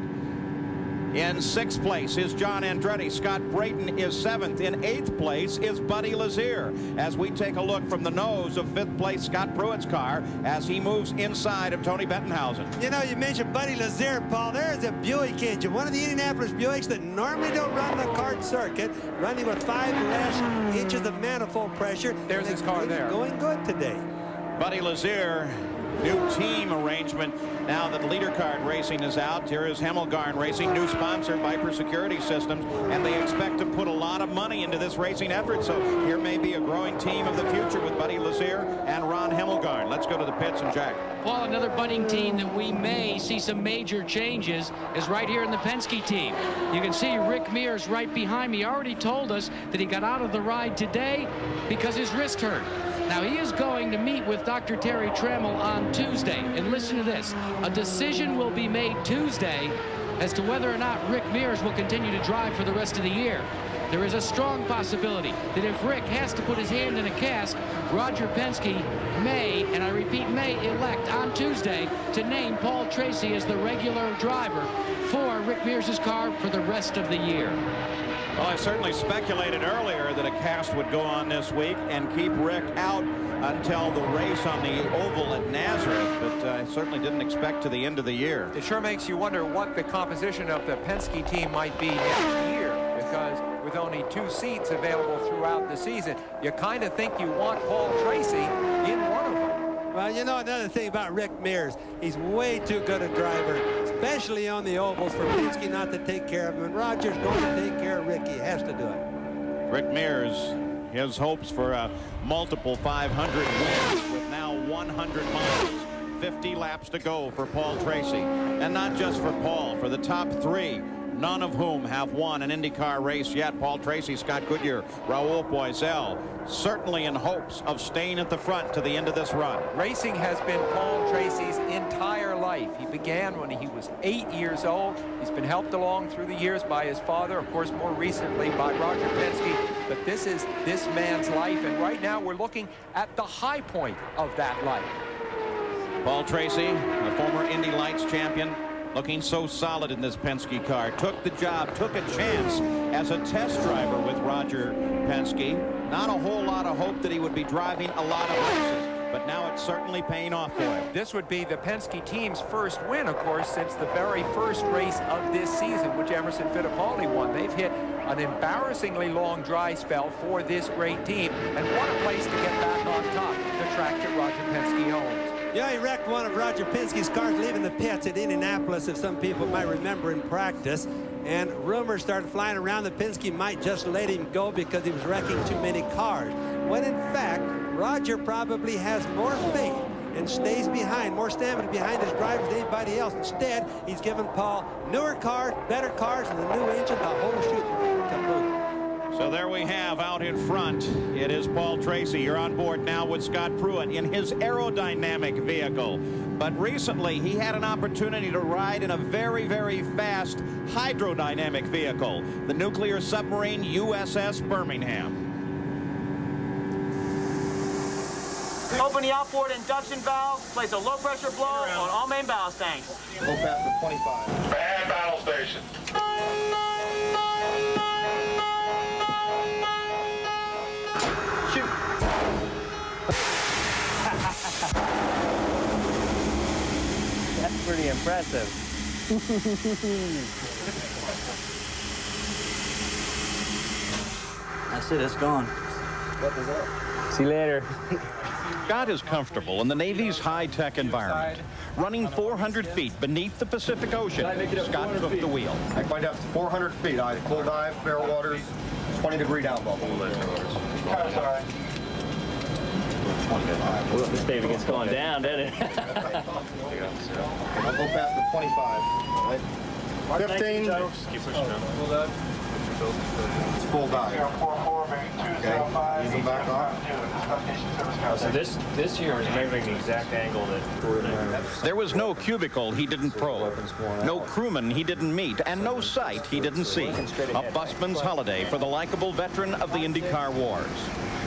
Speaker 1: In 6th place is John Andretti. Scott Brayton is 7th. In 8th place is Buddy Lazier. As we take a look from the nose of 5th place Scott Pruitt's car as he moves inside of Tony Bettenhausen.
Speaker 19: You know, you mentioned Buddy Lazier, Paul. There's a Buick engine, one of the Indianapolis Buicks that normally don't run the kart circuit, running with 5 less inches of manifold pressure.
Speaker 6: There's his car there.
Speaker 19: Going good today.
Speaker 1: Buddy Lazier, new team arrangement now that Leader Card Racing is out. Here is Hemmelgarn Racing, new sponsor, Viper Security Systems, and they expect to put a lot of money into this racing effort. So here may be a growing team of the future with Buddy Lazier and Ron Hemmelgarn. Let's go to the pits and Jack.
Speaker 2: Paul, another budding team that we may see some major changes is right here in the Penske team. You can see Rick Mears right behind me already told us that he got out of the ride today because his wrist hurt. Now, he is going to meet with Dr. Terry Trammell on Tuesday. And listen to this. A decision will be made Tuesday as to whether or not Rick Mears will continue to drive for the rest of the year. There is a strong possibility that if Rick has to put his hand in a cast, Roger Penske may, and I repeat may, elect on Tuesday to name Paul Tracy as the regular driver for Rick Mears' car for the rest of the year.
Speaker 1: Well, I certainly speculated earlier that a cast would go on this week and keep Rick out until the race on the oval at Nazareth, but I certainly didn't expect to the end of the year.
Speaker 6: It sure makes you wonder what the composition of the Penske team might be next year, because with only 2 seats available throughout the season, you kind of think you want Paul Tracy in one of them.
Speaker 11: Well, you know, another thing about Rick Mears, he's way too good a driver, especially on the ovals, for Penske not to take care of him. And Roger's going to take care of Rick. He has to do it.
Speaker 1: Rick Mears, his hopes for multiple 500 wins with now 100 miles. 50 laps to go for Paul Tracy. And not just for Paul, for the top 3. None of whom have won an IndyCar race yet. Paul Tracy, Scott Goodyear, Raul Boesel, certainly in hopes of staying at the front to the end of this run.
Speaker 6: Racing has been Paul Tracy's entire life. He began when he was 8 years old. He's been helped along through the years by his father, of course, more recently by Roger Penske. But this is this man's life, and right now we're looking at the high point of that life.
Speaker 1: Paul Tracy, a former Indy Lights champion, looking so solid in this Penske car. Took the job, took a chance as a test driver with Roger Penske. Not a whole lot of hope that he would be driving a lot of races, but now it's certainly paying off for him.
Speaker 6: This would be the Penske team's first win, of course, since the very first race of this season, which Emerson Fittipaldi won. They've hit an embarrassingly long dry spell for this great team, and what a place to get back on top, the track that Roger Penske owns.
Speaker 11: Yeah, he wrecked one of Roger Penske's cars leaving the pits at Indianapolis, if some people might remember, in practice. And rumors started flying around that Penske might just let him go because he was wrecking too many cars. When in fact, Roger probably has more faith and stays behind, more stamina behind his drivers than anybody else. Instead, he's given Paul newer cars, better cars, and the new engine, the whole shoot to boot.
Speaker 1: So there we have out in front. It is Paul Tracy. You're on board now with Scott Pruitt in his aerodynamic vehicle. But recently he had an opportunity to ride in a very, very fast hydrodynamic vehicle, the nuclear submarine USS Birmingham.
Speaker 5: Open the outboard induction valve, place a low pressure blow on all main ballast tanks.
Speaker 7: Go past the 25. Bad battle station.
Speaker 5: Shoot.
Speaker 10: That's pretty impressive.
Speaker 9: That's it, it's gone.
Speaker 7: What was that?
Speaker 10: See you later.
Speaker 1: Scott is comfortable in the Navy's high-tech environment. Running 400 feet beneath the Pacific Ocean, Scott took the wheel.
Speaker 7: I find out to 400 feet. I full dive, barrel waters, 20-degree down bubble.
Speaker 10: Well, this baby gets going down, doesn't it?
Speaker 7: I'll go past the 25. Right? 15. Just keep pushing down. Full dive. It's full dive. Okay. Ease them back off.
Speaker 10: So this here is measuring the exact angle that
Speaker 1: There was no cubicle he didn't probe, no crewman he didn't meet, and no sight he didn't see. A busman's holiday for the likable veteran of the IndyCar wars.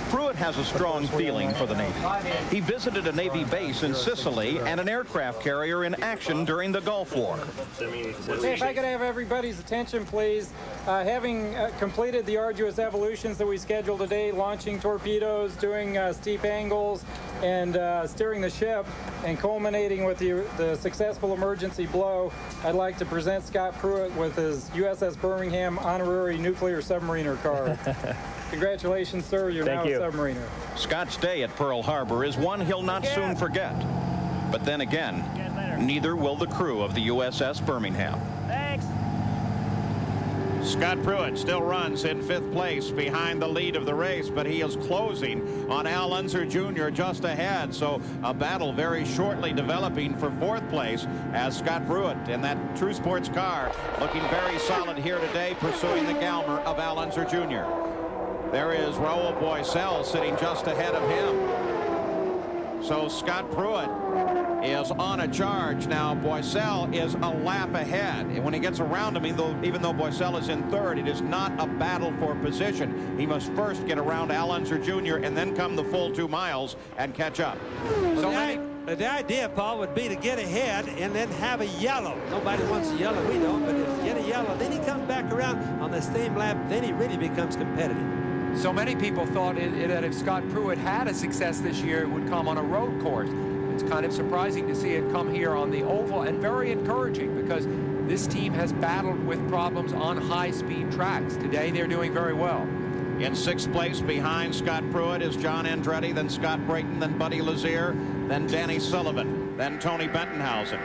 Speaker 1: Pruitt has a strong feeling for the Navy. He visited a Navy base in Sicily and an aircraft carrier in action during the Gulf War.
Speaker 23: Hey, if I could have everybody's attention, please. Having completed the arduous evolutions that we scheduled today, launching torpedoes, doing steep angles, and steering the ship, and culminating with the successful emergency blow, I'd like to present Scott Pruitt with his USS Birmingham honorary nuclear submariner card. Congratulations, sir. You're now a submariner.
Speaker 1: Scott's day at Pearl Harbor is one he'll not soon forget. But then again, neither will the crew of the USS Birmingham.
Speaker 5: Thanks.
Speaker 1: Scott Pruitt still runs in 5th place behind the lead of the race, but he is closing on Al Unser Jr. just ahead. So a battle very shortly developing for 4th place as Scott Pruitt in that True Sports car looking very solid here today, pursuing the Galmer of Al Unser Jr. There is Raul Boesel sitting just ahead of him. So Scott Pruitt is on a charge now. Boesel is a lap ahead, and when he gets around him, even though Boesel is in 3rd, it is not a battle for position. He must first get around Al Unser Jr. and then come the full 2 miles and catch up.
Speaker 19: So the idea, Paul, would be to get ahead and then have a yellow. Nobody wants a yellow, we don't, but if you get a yellow, then he comes back around on the same lap, then he really becomes competitive.
Speaker 6: So many people thought that if Scott Pruitt had a success this year, it would come on a road course. It's kind of surprising to see it come here on the oval, and very encouraging because this team has battled with problems on high-speed tracks. Today, they're doing very well.
Speaker 1: In 6th place behind Scott Pruitt is John Andretti, then Scott Brayton, then Buddy Lazier, then Danny Sullivan, then Tony Bentonhausen.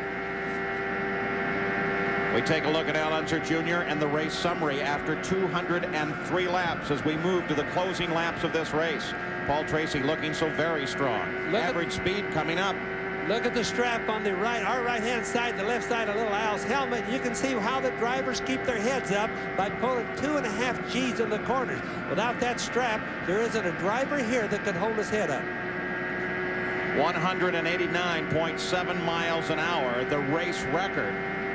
Speaker 1: We take a look at Al Unser Jr. and the race summary after 203 laps as we move to the closing laps of this race. Paul Tracy looking so very strong. Average speed coming up.
Speaker 19: Look at the strap on the right, our right-hand side, the left side of little Al's helmet. You can see how the drivers keep their heads up by pulling 2.5 G's in the corners. Without that strap, there isn't a driver here that can hold his head up.
Speaker 1: 189.7 miles an hour, the race record.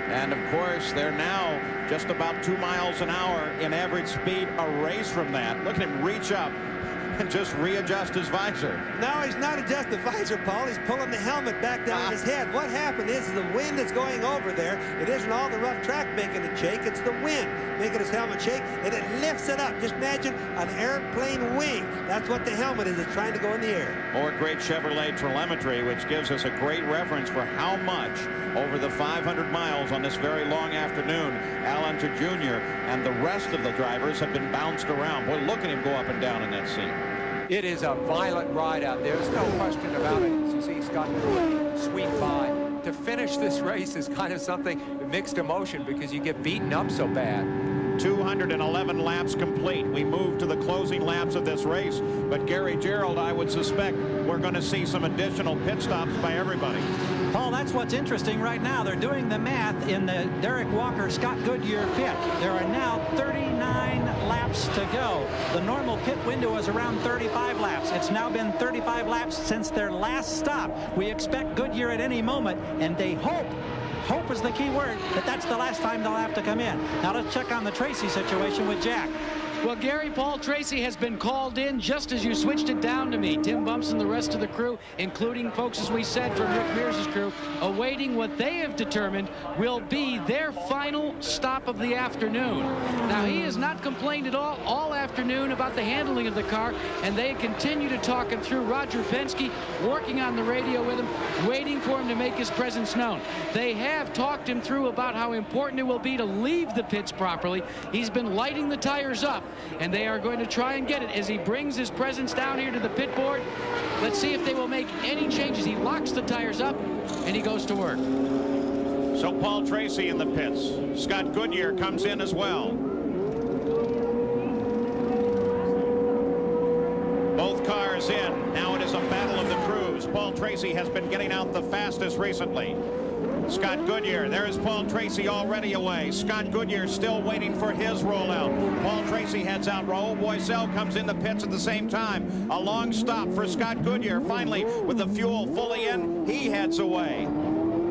Speaker 1: And of course, they're now just about 2 miles an hour in average speed, a race from that. Look at him reach up and just readjust his visor.
Speaker 19: No, he's not adjusting the visor, Paul. He's pulling the helmet back down his head. What happened is the wind is going over there. It isn't all the rough track making it shake. It's the wind making his helmet shake, and it lifts it up. Just imagine an airplane wing. That's what the helmet is. It's trying to go in the air.
Speaker 1: More great Chevrolet telemetry, which gives us a great reference for how much over the 500 miles on this very long afternoon, Al Unser Jr. and the rest of the drivers have been bounced around. Boy, look at him go up and down in that seat.
Speaker 6: It is a violent ride out there. There's no question about it. As you see Scott Pruitt sweep by. To finish this race is kind of something mixed emotion because you get beaten up so bad.
Speaker 1: 211 laps complete. We move to the closing laps of this race, but Gary Gerould, I would suspect we're going to see some additional pit stops by everybody.
Speaker 4: Paul, that's what's interesting right now. They're doing the math in the Derek Walker Scott Goodyear pit. There are now 39 laps to go. The normal pit window is around 35 laps. It's now been 35 laps since their last stop. We expect Goodyear at any moment, and they hope is the key word, that's the last time they'll have to come in. Now let's check on the Tracy situation with Jack.
Speaker 17: Well, Gary, Paul Tracy has been called in just as you switched it down to me. Tim Bumps and the rest of the crew, including folks, as we said, from Rick Mears' crew, awaiting what they have determined will be their final stop of the afternoon. Now, he has not complained at all afternoon about the handling of the car, and they continue to talk him through. Roger Penske working on the radio with him, waiting for him to make his presence known. They have talked him through about how important it will be to leave the pits properly. He's been lighting the tires up, and they are going to try and get it as he brings his presence down here to the pit board. Let's see if they will make any changes. He locks the tires up, and he goes to work.
Speaker 1: So Paul Tracy in the pits. Scott Goodyear comes in as well. Both cars in. Now it is a battle of the crews. Paul Tracy has been getting out the fastest recently. Scott Goodyear, there's Paul Tracy already away. Scott Goodyear still waiting for his rollout. Paul Tracy heads out. Raul Boesel comes in the pits at the same time. A long stop for Scott Goodyear. Finally, with the fuel fully in, he heads away.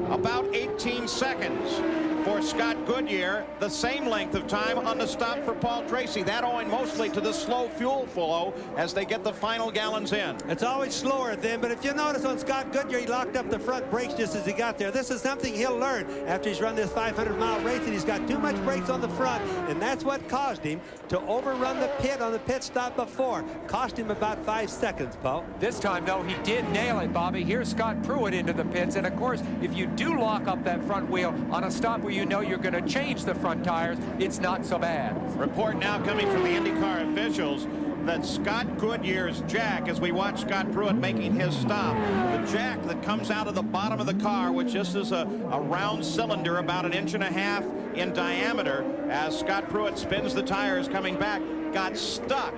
Speaker 1: About 18 seconds for Scott Goodyear, the same length of time on the stop for Paul Tracy. That owing mostly to the slow fuel flow as they get the final gallons in.
Speaker 19: It's always slower then, but if you notice on Scott Goodyear, he locked up the front brakes just as he got there. This is something he'll learn after he's run this 500-mile race, and he's got too much brakes on the front, and that's what caused him to overrun the pit on the pit stop before. Cost him about 5 seconds, Paul.
Speaker 6: This time, though, he did nail it, Bobby. Here's Scott Pruitt into the pits, and of course, if you do lock up that front wheel on a stop where you know you're going to change the front tires, it's not so bad.
Speaker 1: Report now coming from the IndyCar officials. that Scott Goodyear's jack, as we watch Scott Pruett making his stop, the jack that comes out of the bottom of the car, which just is a round cylinder about 1.5 inches in diameter, as Scott Pruett spins the tires coming back, got stuck,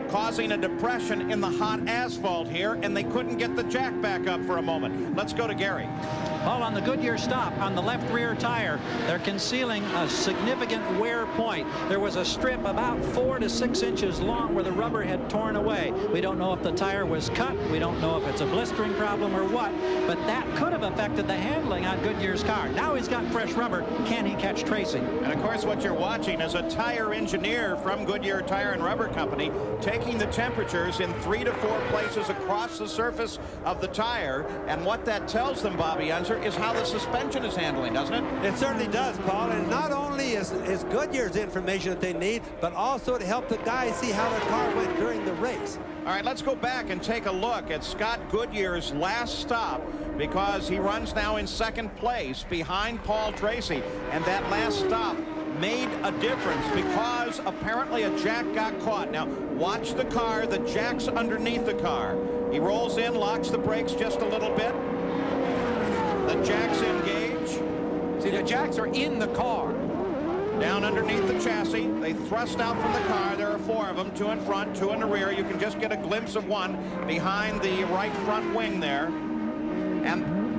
Speaker 1: causing a depression in the hot asphalt here, and they couldn't get the jack back up for a moment. Let's go to Gary.
Speaker 4: Well, on the Goodyear stop on the left rear tire, they're concealing a significant wear point. There was a strip about 4 to 6 inches long where the rubber had torn away. We don't know if the tire was cut. We don't know if it's a blistering problem or what, but that could have affected the handling on Goodyear's car. Now he's got fresh rubber. Can he catch Tracy?
Speaker 1: And of course, what you're watching is a tire engineer from Goodyear Tire and Rubber Company taking the temperatures in 3 to 4 places across the surface of the tire. And what that tells them, Bobby Unser, is how the suspension is handling, doesn't it?
Speaker 19: It certainly does, Paul. And not only is Goodyear's information that they need, but also to help the guys see how their car went during the race.
Speaker 1: All right, let's go back and take a look at Scott Goodyear's last stop, because he runs now in 2nd place behind Paul Tracy. And that last stop made a difference because apparently a jack got caught. Now, watch the car. The jack's underneath the car. He rolls in, locks the brakes just a little bit. The jacks engage.
Speaker 6: See, the jacks are in the car.
Speaker 1: Down underneath the chassis. They thrust out from the car. There are 4 of them, 2 in front, 2 in the rear. You can just get a glimpse of one behind the right front wing there. And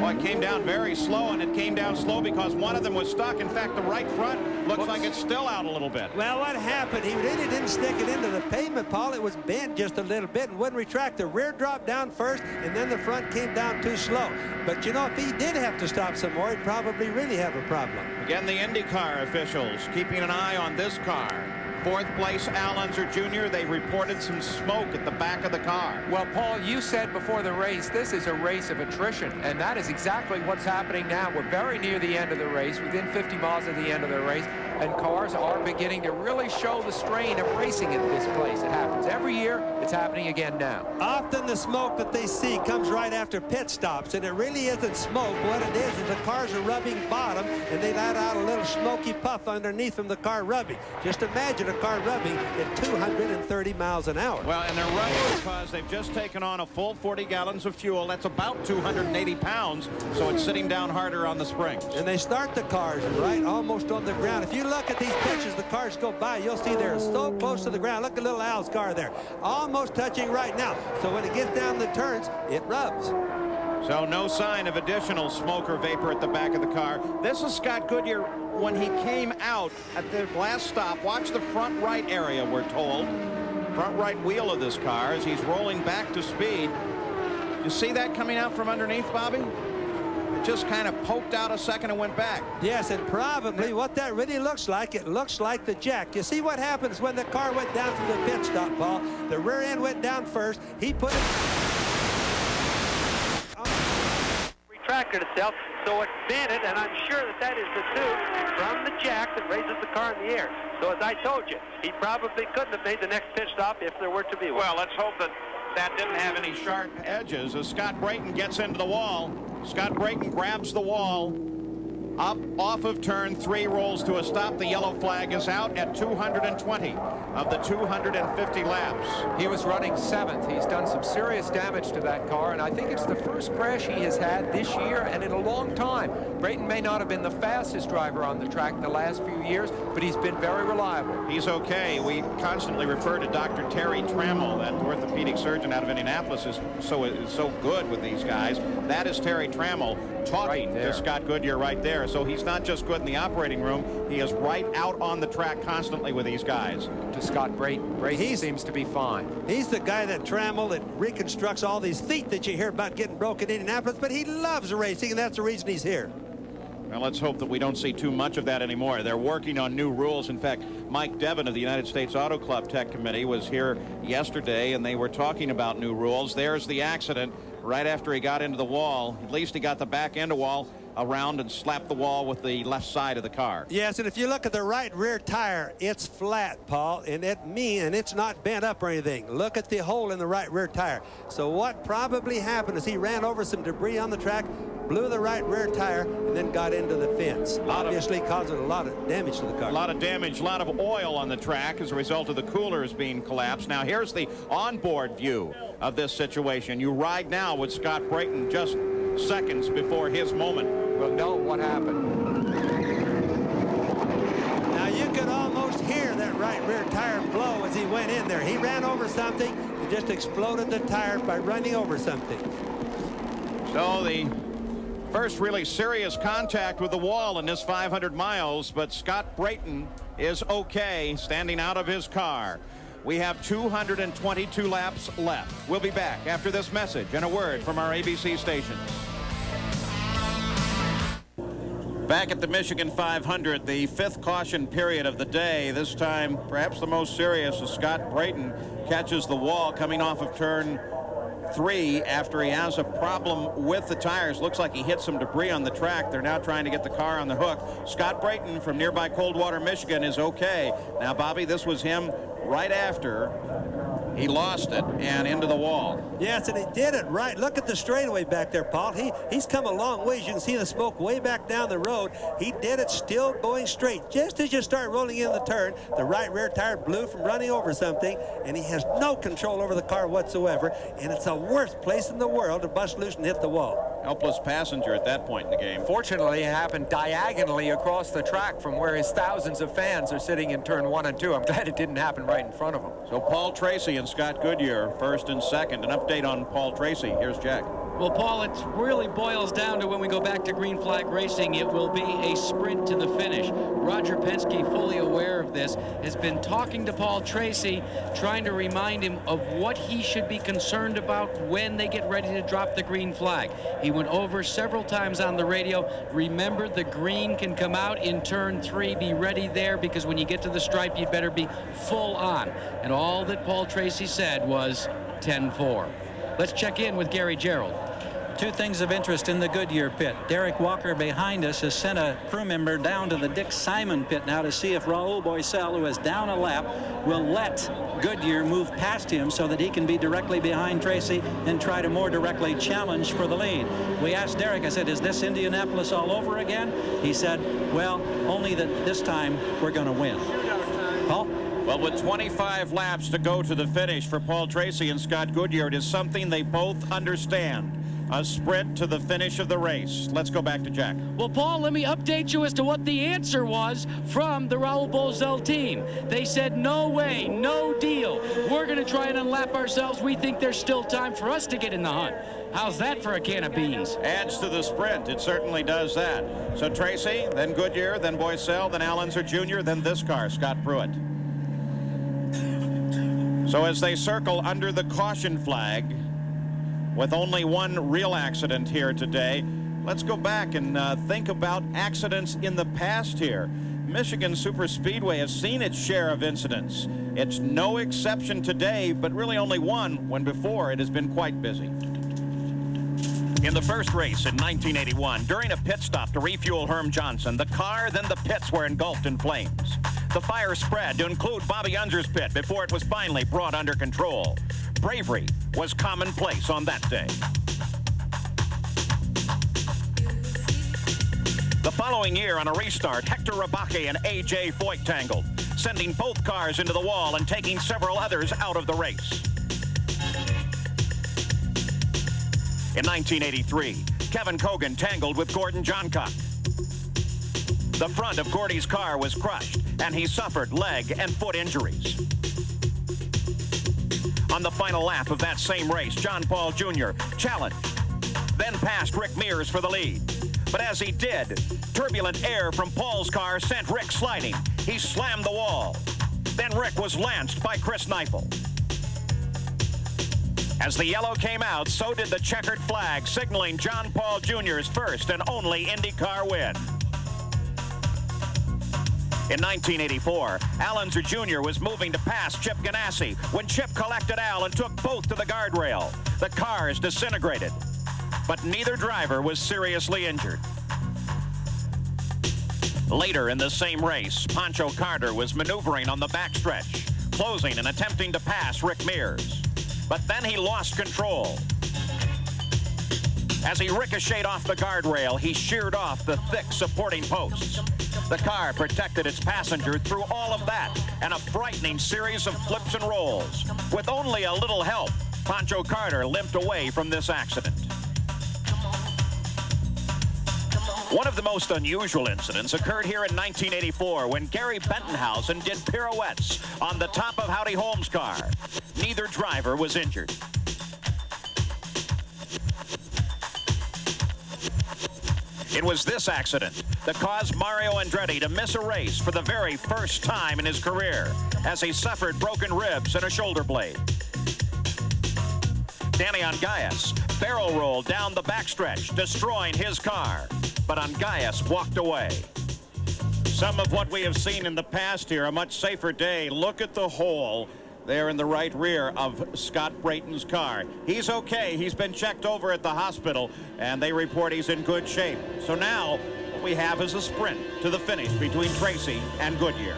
Speaker 1: well, it came down very slow, and it came down slow because one of them was stuck. In fact, the right front looks like it's still out a little bit.
Speaker 19: Well, what happened? He really didn't stick it into the pavement, Paul. It was bent just a little bit and wouldn't retract. The rear dropped down first, and then the front came down too slow. But, you know, if he did have to stop some more, he'd probably really have a problem.
Speaker 1: Again, the IndyCar officials keeping an eye on this car. 4th place, Al Unser Jr. They reported some smoke at the back of the car.
Speaker 6: Well, Paul, you said before the race, this is a race of attrition, and that is exactly what's happening now. We're very near the end of the race, within 50 miles of the end of the race, and cars are beginning to really show the strain of racing at this place. It happens every year. It's happening again now.
Speaker 19: Often the smoke that they see comes right after pit stops, and it really isn't smoke. What it is the cars are rubbing bottom, and they let out a little smoky puff underneath from the car rubbing. Just imagine a car rubbing at 230 miles an hour.
Speaker 1: Well, and they're rubbing because they've just taken on a full 40 gallons of fuel. That's about 280 pounds, so it's sitting down harder on the springs.
Speaker 19: And they start the cars right almost on the ground. If you look at these pictures, the cars go by, you'll see they're so close to the ground. Look at little Al's car there, almost touching right now. So when it gets down the turns, it rubs.
Speaker 1: So no sign of additional smoke or vapor at the back of the car. This is Scott Goodyear when he came out at the last stop. Watch the front right area, we're told. Front right wheel of this car as he's rolling back to speed. You see that coming out from underneath, Bobby? It just kind of poked out a second and went back.
Speaker 19: Yes, and probably what that really looks like, it looks like the jack. You see what happens when the car went down from the pit stop, Paul? The rear end went down first. He put it...
Speaker 5: retracted itself, so it bent it, and I'm sure that that is the tube from the jack that raises the car in the air. So as I told you, he probably couldn't have made the next pit stop if there were to be one.
Speaker 1: Well, let's hope that that didn't have any sharp edges as Scott Brayton gets into the wall. Scott Brayton grabs the wall. Up off of turn 3, rolls to a stop. The yellow flag is out at 220 of the 250 laps.
Speaker 6: He was running 7th. He's done some serious damage to that car, and I think it's the first crash he has had this year and in a long time. Brayton may not have been the fastest driver on the track the last few years, but he's been very reliable.
Speaker 1: He's okay. We constantly refer to Dr. Terry Trammell, that orthopedic surgeon out of Indianapolis, is so good with these guys. That is Terry Trammell talking to Scott Goodyear right there. So he's not just good in the operating room, he is right out on the track constantly with these guys.
Speaker 6: To Scott Brayton. Brayton seems to be fine.
Speaker 19: He's the guy that Trammell that reconstructs all these feet that you hear about getting broken in Indianapolis, but he loves racing, and that's the reason he's here.
Speaker 1: Well, let's hope that we don't see too much of that anymore. They're working on new rules. In fact, Mike Devin of the United States Auto Club Tech Committee was here yesterday, and they were talking about new rules. There's the accident right after he got into the wall. At least he got the back end of wall. around and slap the wall with the left side of the car.
Speaker 19: Yes, and if you look at the right rear tire, it's flat, Paul, and it's not bent up or anything. Look at the hole in the right rear tire. So what probably happened is he ran over some debris on the track, blew the right rear tire, and then got into the fence, obviously causing a lot of damage to the car.
Speaker 1: A lot of damage, a lot of oil on the track as a result of the coolers being collapsed. Now here's the onboard view of this situation. You ride now with Scott Brayton just seconds before his moment.
Speaker 6: We'll know what happened.
Speaker 19: Now you could almost hear that right rear tire blow as he went in there. He ran over something and just exploded the tire by running over something.
Speaker 1: So the first really serious contact with the wall in this 500 miles, but Scott Brayton is okay, standing out of his car. We have 222 laps left. We'll be back after this message and a word from our ABC stations. Back at the Michigan 500, the fifth caution period of the day. This time, perhaps the most serious, as Scott Brayton catches the wall coming off of turn 3 after he has a problem with the tires. Looks like he hit some debris on the track. They're now trying to get the car on the hook. Scott Brayton from nearby Coldwater, Michigan is okay. Now, Bobby, this was him right after he lost it and into the wall.
Speaker 19: Yes, and he did it right. Look at the straightaway back there, Paul. He's come a long ways. You can see the smoke way back down the road. He did it still going straight. Just as you start rolling in the turn, the right rear tire blew from running over something, and he has no control over the car whatsoever, and it's the worst place in the world to bust loose and hit the wall.
Speaker 1: Helpless passenger at that point in the game.
Speaker 6: Fortunately, it happened diagonally across the track from where his thousands of fans are sitting in turn 1 and 2. I'm glad it didn't happen right in front of him.
Speaker 1: So Paul Tracy and Scott Goodyear first and second. An update on Paul Tracy. Here's Jack.
Speaker 2: Well, Paul, it really boils down to when we go back to green flag racing, it will be a sprint to the finish. Roger Penske, fully aware of this, has been talking to Paul Tracy, trying to remind him of what he should be concerned about when they get ready to drop the green flag. He went over several times on the radio. Remember, the green can come out in turn 3. Be ready there, because when you get to the stripe, you better be full on. And all that Paul Tracy said was 10-4. Let's check in with Gary Gerould.
Speaker 4: Two things of interest in the Goodyear pit. Derek Walker behind us has sent a crew member down to the Dick Simon pit now to see if Raul Boesel, who is down a lap, will let Goodyear move past him so that he can be directly behind Tracy and try to more directly challenge for the lead. We asked Derek, I said, is this Indianapolis all over again? He said, well, only that this time we're going to win. Paul?
Speaker 1: Well, with 25 laps to go to the finish for Paul Tracy and Scott Goodyear, it is something they both understand. A sprint to the finish of the race. Let's go back to Jack.
Speaker 2: Well, Paul, let me update you as to what the answer was from the Raul Boesel team. They said, no way, no deal. We're going to try and unlap ourselves. We think there's still time for us to get in the hunt. How's that for a can of beans?
Speaker 1: Adds to the sprint. It certainly does that. So Tracy, then Goodyear, then Boesel, then Allenser Jr., then this car, Scott Pruitt. So as they circle under the caution flag, with only one real accident here today, let's go back and think about accidents in the past here. Michigan Superspeedway has seen its share of incidents. It's no exception today, but really only one, when before it has been quite busy. In the first race in 1981, during a pit stop to refuel Herm Johnson, the car, then the pits were engulfed in flames. The fire spread to include Bobby Unser's pit before it was finally brought under control. Bravery was commonplace on that day. The following year on a restart, Hector Rabacchi and A.J. Foyt tangled, sending both cars into the wall and taking several others out of the race. In 1983, Kevin Cogan tangled with Gordon Johncock. The front of Gordy's car was crushed, and he suffered leg and foot injuries. On the final lap of that same race, John Paul Jr. challenged, then passed Rick Mears for the lead. But as he did, turbulent air from Paul's car sent Rick sliding. He slammed the wall. Then Rick was lanced by Chris Neifel. As the yellow came out, so did the checkered flag, signaling John Paul Jr.'s first and only IndyCar win. In 1984, Allenser Jr. was moving to pass Chip Ganassi when Chip collected Al and took both to the guardrail. The cars disintegrated, but neither driver was seriously injured. Later in the same race, Pancho Carter was maneuvering on the backstretch, closing and attempting to pass Rick Mears. But then he lost control. As he ricocheted off the guardrail, he sheared off the thick supporting posts. The car protected its passenger through all of that and a frightening series of flips and rolls. With only a little help, Pancho Carter limped away from this accident. One of the most unusual incidents occurred here in 1984 when Gary Bentonhausen did pirouettes on the top of Howdy Holmes' car. Neither driver was injured. It was this accident that caused Mario Andretti to miss a race for the very first time in his career, as he suffered broken ribs and a shoulder blade. Danny Ongayas barrel rolled down the backstretch, destroying his car, but Ongayas walked away. Some of what we have seen in the past here, a much safer day. Look at the hole there in the right rear of Scott Brayton's car. He's okay. He's been checked over at the hospital, and they report he's in good shape. So now what we have is a sprint to the finish between Tracy and Goodyear.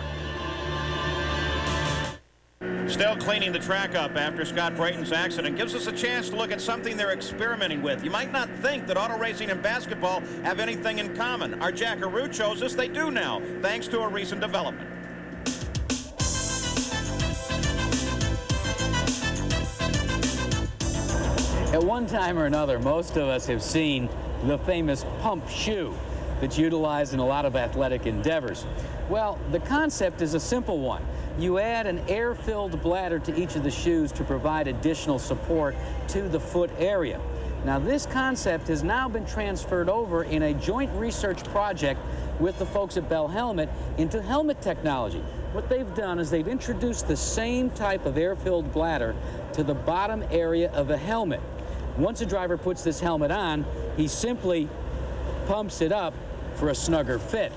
Speaker 1: Still cleaning the track up after Scott Brayton's accident gives us a chance to look at something they're experimenting with. You might not think that auto racing and basketball have anything in common. Our Jackaroo shows us they do now, thanks to a recent development.
Speaker 8: At one time or another, most of us have seen the famous pump shoe that's utilized in a lot of athletic endeavors. Well, the concept is a simple one. You add an air-filled bladder to each of the shoes to provide additional support to the foot area. Now, this concept has now been transferred over in a joint research project with the folks at Bell Helmet into helmet technology. What they've done is they've introduced the same type of air-filled bladder to the bottom area of the helmet. Once a driver puts this helmet on, he simply pumps it up for a snugger fit.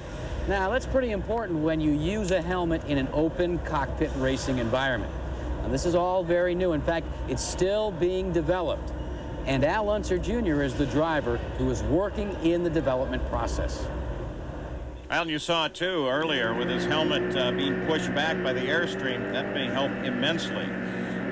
Speaker 8: Now, that's pretty important when you use a helmet in an open cockpit racing environment. Now, this is all very new. In fact, it's still being developed. And Al Unser Jr. is the driver who is working in the development process.
Speaker 1: Al, you saw it too earlier with his helmet being pushed back by the airstream. That may help immensely.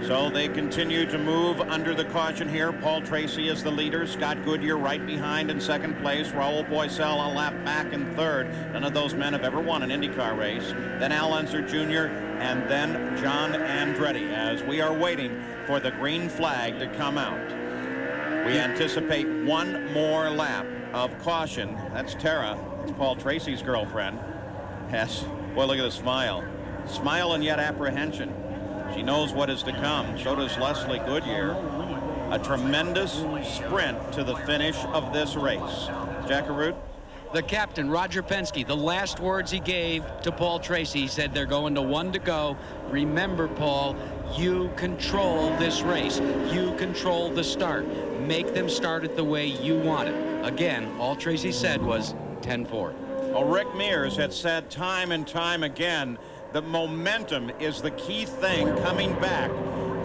Speaker 1: So they continue to move under the caution here. Paul Tracy is the leader. Scott Goodyear right behind in second place. Raul Boesel a lap back in third. None of those men have ever won an IndyCar race. Then Al Unser Jr. and then John Andretti as we are waiting for the green flag to come out. We anticipate one more lap of caution. That's Tara. That's Paul Tracy's girlfriend. Yes. Boy, look at the smile. Smile and yet apprehension. She knows what is to come. So does Leslie Goodyear. A tremendous sprint to the finish of this race. Jackaroo?
Speaker 2: The captain, Roger Penske, the last words he gave to Paul Tracy, he said they're going to 1 to go. Remember, Paul, you control this race. You control the start. Make them start it the way you want it. Again, all Tracy said was 10-4.
Speaker 1: Well, Rick Mears had said time and time again that momentum is the key thing coming back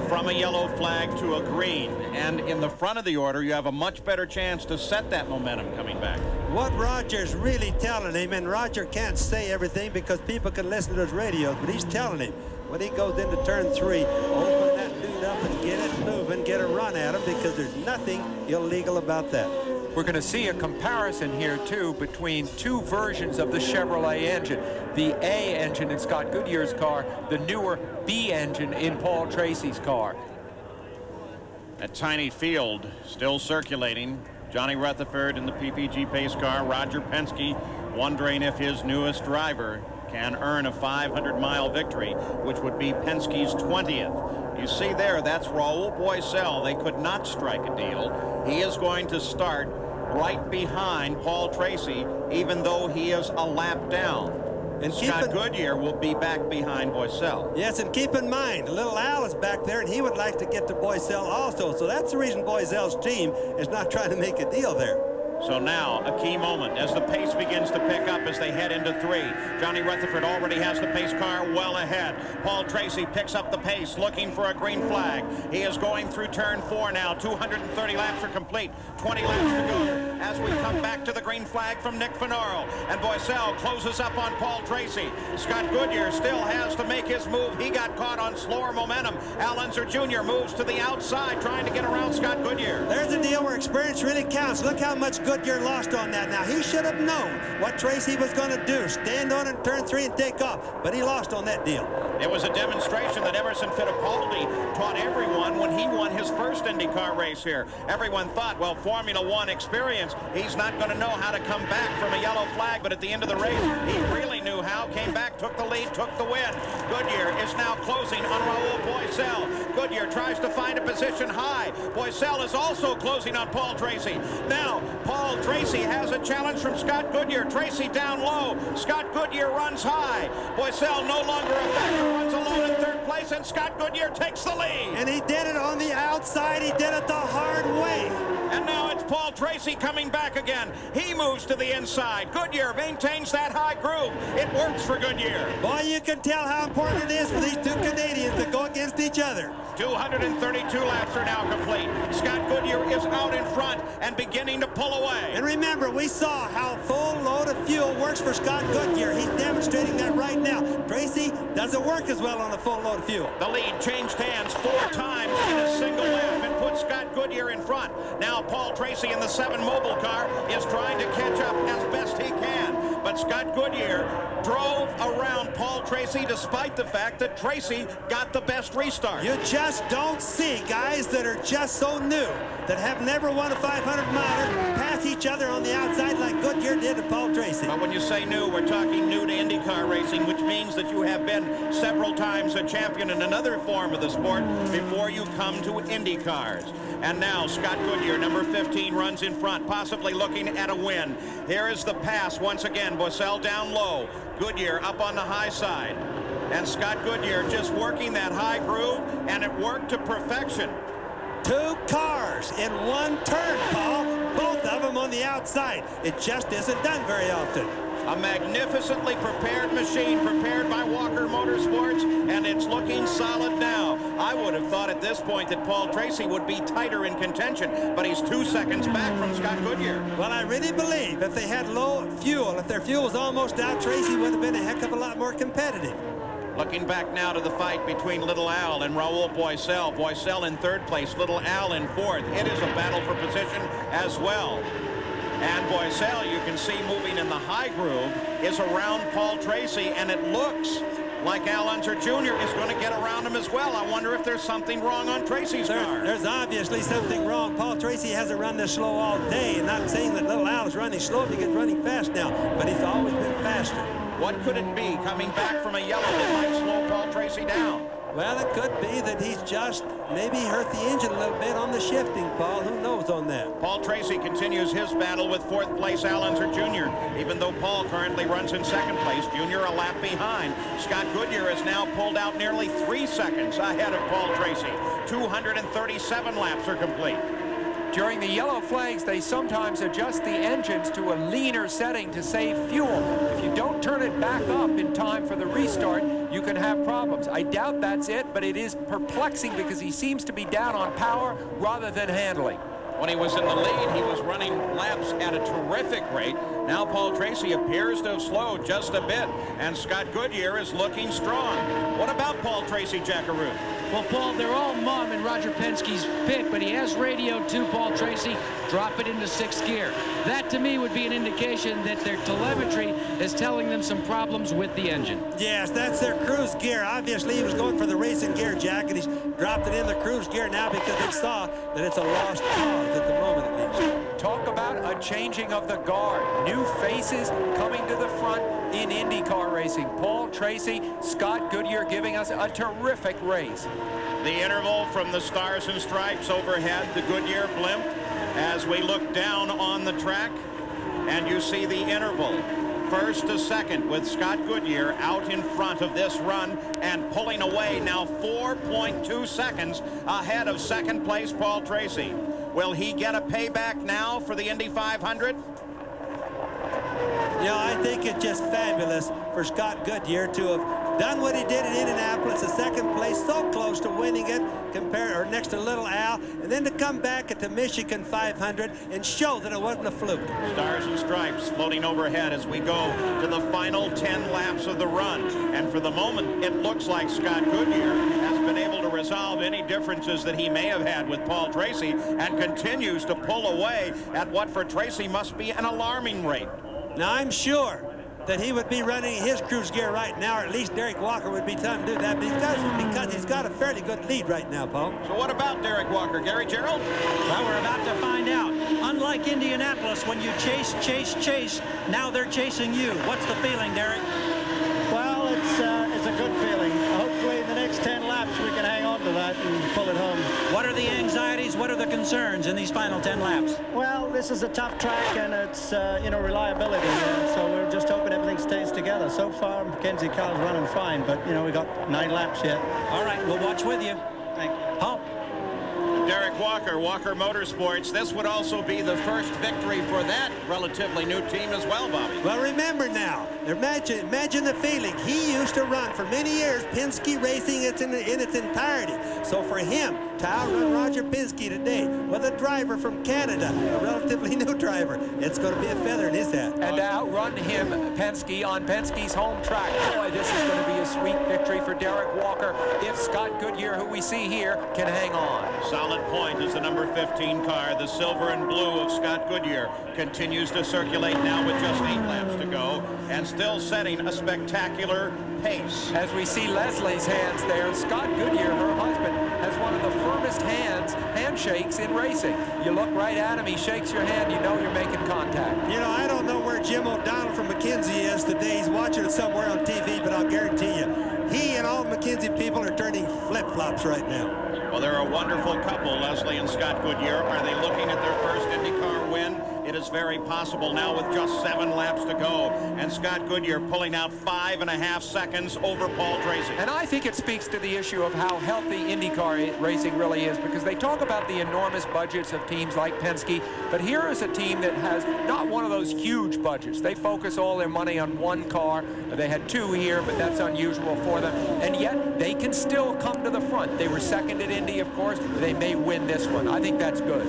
Speaker 1: from a yellow flag to a green. And in the front of the order, you have a much better chance to set that momentum coming back.
Speaker 19: What Roger's really telling him, and Roger can't say everything because people can listen to his radios, but he's telling him when he goes into turn 3, open that dude up and get it moving, get a run at him, because there's nothing illegal about that.
Speaker 6: We're going to see a comparison here, too, between two versions of the Chevrolet engine. The A engine in Scott Goodyear's car, the newer B engine in Paul Tracy's car.
Speaker 1: At Tiny Field, still circulating. Johnny Rutherford in the PPG pace car. Roger Penske wondering if his newest driver can earn a 500-mile victory, which would be Penske's 20th. You see there, that's Raul Boesel. They could not strike a deal. He is going to start right behind Paul Tracy, even though he is a lap down. And Scott Goodyear will be back behind Boesel.
Speaker 19: Yes, and keep in mind, little Al is back there, and he would like to get to Boesel also. So that's the reason Boesel's team is not trying to make a deal there.
Speaker 1: So now a key moment as the pace begins to pick up as they head into 3. Johnny Rutherford already has the pace car well ahead. Paul Tracy picks up the pace, looking for a green flag. He is going through turn 4 now. 230 laps are complete. 20 laps to go as we come back to the green flag from Nick Finaro. And Boiselle closes up on Paul Tracy. Scott Goodyear still has to make his move. He got caught on slower momentum. Al Unser Jr. moves to the outside, trying to get around Scott Goodyear.
Speaker 19: There's a deal where experience really counts. Look how much Goodyear lost on that. Now, he should have known what Tracy was going to do. Stand on it in turn 3 and take off. But he lost on that deal.
Speaker 1: It was a demonstration that Emerson Fittipaldi taught everyone when he won his first IndyCar race here. Everyone thought, well, Formula One experience, he's not going to know how to come back from a yellow flag. But at the end of the race, he really knew how. Came back, took the lead, took the win. Goodyear is now closing on Raul Boiselle. Goodyear tries to find a position high. Boiselle is also closing on Paul Tracy. Now, Paul Tracy has a challenge from Scott Goodyear. Tracy down low. Scott Goodyear runs high. Boiselle no longer a factor, runs alone in 3rd place, and Scott Goodyear takes the lead.
Speaker 19: And he did it on the outside. He did it the hard way.
Speaker 1: And now it's Paul Tracy coming back again. He moves to the inside. Goodyear maintains that high groove. It works for Goodyear.
Speaker 19: Boy, you can tell how important it is for these two Canadians to go against each other.
Speaker 1: 232 laps are now complete. Scott Goodyear is out in front and beginning to pull away.
Speaker 19: And remember, we saw how full load of fuel works for Scott Goodyear. He's demonstrating that right now. Tracy doesn't work as well on a full load of fuel.
Speaker 1: The lead changed hands 4 times in a single lap and put Scott Goodyear in front. Now Paul Tracy in the 7 Mobil car is trying to catch up as best he can. But Scott Goodyear drove around Paul Tracy despite the fact that Tracy got the best restart.
Speaker 19: You just don't see guys that are just so new, that have never won a 500-miler, pass each other on the outside like Goodyear did to Paul Tracy.
Speaker 1: But when you say new, we're talking new to IndyCar racing, which means that you have been several times a champion in another form of the sport before you come to IndyCars. And now Scott Goodyear, number 15, runs in front, possibly looking at a win. Here is the pass once again. Boiselle down low. Goodyear up on the high side. And Scott Goodyear just working that high groove, and it worked to perfection.
Speaker 19: 2 cars in 1 turn, Paul. Both of them on the outside. It just isn't done very often.
Speaker 1: A magnificently prepared machine, prepared by Walker Motorsports, and it's looking solid now. I would have thought at this point that Paul Tracy would be tighter in contention, but he's 2 seconds back from Scott Goodyear.
Speaker 19: Well, I really believe if they had low fuel, if their fuel was almost out, Tracy would have been a heck of a lot more competitive.
Speaker 1: Looking back now to the fight between Little Al and Raul Boiselle. Boiselle in 3rd place, Little Al in 4th. It is a battle for position as well. And Boiselle, you can see moving in the high groove, is around Paul Tracy, and it looks like Al Unser Jr. is going to get around him as well. I wonder if there's something wrong on Tracy's car.
Speaker 19: There's obviously something wrong. Paul Tracy hasn't run this slow all day, and not saying that Little Al is running slow because he's running fast now, but he's always been faster.
Speaker 1: What could it be coming back from a yellow that might slow Paul Tracy down?
Speaker 19: Well, it could be that he's just maybe hurt the engine a little bit on the shifting, Paul. Who knows on that?
Speaker 1: Paul Tracy continues his battle with 4th place Al Unser Jr. Even though Paul currently runs in 2nd place, Jr. a lap behind. Scott Goodyear has now pulled out nearly 3 seconds ahead of Paul Tracy. 237 laps are complete.
Speaker 6: During the yellow flags, they sometimes adjust the engines to a leaner setting to save fuel. If you don't turn it back up in time for the restart, you can have problems. I doubt that's it, but it is perplexing because he seems to be down on power rather than handling.
Speaker 1: When he was in the lead, he was running laps at a terrific rate. Now Paul Tracy appears to have slowed just a bit, and Scott Goodyear is looking strong. What about Paul Tracy, Jackaroo?
Speaker 17: Well, Paul, they're all mum in Roger Penske's pit, but he has radioed to Paul Tracy, drop it into 6th gear. That, to me, would be an indication that their telemetry is telling them some problems with the engine.
Speaker 19: Yes, that's their cruise gear. Obviously, he was going for the racing gear, Jack, and he's dropped it in the cruise gear now because they saw that it's a lost cause at the moment, at least.
Speaker 6: Talk about a changing of the guard. New faces coming to the front in IndyCar racing. Paul Tracy, Scott Goodyear giving us a terrific race.
Speaker 1: The interval from the Stars and Stripes overhead, the Goodyear blimp, as we look down on the track, and you see the interval. 1st to 2nd with Scott Goodyear out in front of this run and pulling away now 4.2 seconds ahead of 2nd place Paul Tracy. Will he get a payback now for the Indy 500?
Speaker 19: You know, I think it's just fabulous for Scott Goodyear to have done what he did in Indianapolis, a second place, so close to winning it, next to Little Al, and then to come back at the Michigan 500 and show that it wasn't a fluke.
Speaker 1: Stars and stripes floating overhead as we go to the final 10 laps of the run. And for the moment, it looks like Scott Goodyear has been able to resolve any differences that he may have had with Paul Tracy and continues to pull away at what for Tracy must be an alarming rate.
Speaker 19: Now, I'm sure that he would be running his cruise gear right now, or at least Derek Walker would be telling him to do that, because he's got a fairly good lead right now, Paul.
Speaker 1: So what about Derek Walker? Gary Gerald?
Speaker 4: Well, we're about to find out. Unlike Indianapolis, when you chase, now they're chasing you. What's the feeling, Derek?
Speaker 16: Well, it's a good feeling. Hopefully in the next 10 laps we can hang on to that and pull it home.
Speaker 4: What are the anxieties? What are the concerns in these final 10 laps?
Speaker 16: Well, this is a tough track, and it's, reliability. So we're just hoping everything stays together. So far, Mackenzie Carl's running fine, but, we got 9 laps yet.
Speaker 4: All right, we'll watch with you.
Speaker 16: Thank you.
Speaker 4: Paul.
Speaker 1: Derek Walker, Walker Motorsports. This would also be the first victory for that relatively new team as well, Bobby.
Speaker 19: Well, remember now, imagine the feeling. He used to run for many years Penske Racing in its entirety. So for him to outrun Roger Penske today with a driver from Canada, a relatively new driver, it's going to be a feather in his hat.
Speaker 6: And to outrun him, Penske, on Penske's home track. Boy, this is going to be a sweet victory for Derek Walker if Scott Goodyear, who we see here, can hang on.
Speaker 1: Solid Point is the number 15 car. The silver and blue of Scott Goodyear continues to circulate now with just 8 laps to go and still setting a spectacular pace.
Speaker 6: As we see Leslie's hands there, Scott Goodyear, her husband, has one of the firmest handshakes in racing. You look right at him, he shakes your hand, you know you're making contact.
Speaker 19: You know, I don't know where Jim O'Donnell from McKinsey is today. He's watching it somewhere on TV, but I'll guarantee you, he and all McKinsey people are turning flip-flops right now.
Speaker 1: Well, they're a wonderful couple, Leslie and Scott Goodyear. Are they looking at their first IndyCar win? It is very possible now with just 7 laps to go. And Scott Goodyear pulling out 5.5 seconds over Paul Tracy.
Speaker 6: And I think it speaks to the issue of how healthy IndyCar racing really is, because they talk about the enormous budgets of teams like Penske, but here is a team that has not one of those huge budgets. They focus all their money on one car. They had 2 here, but that's unusual for them. And yet they can still come to the front. They were second at Indy, of course. They may win this one. I think that's good.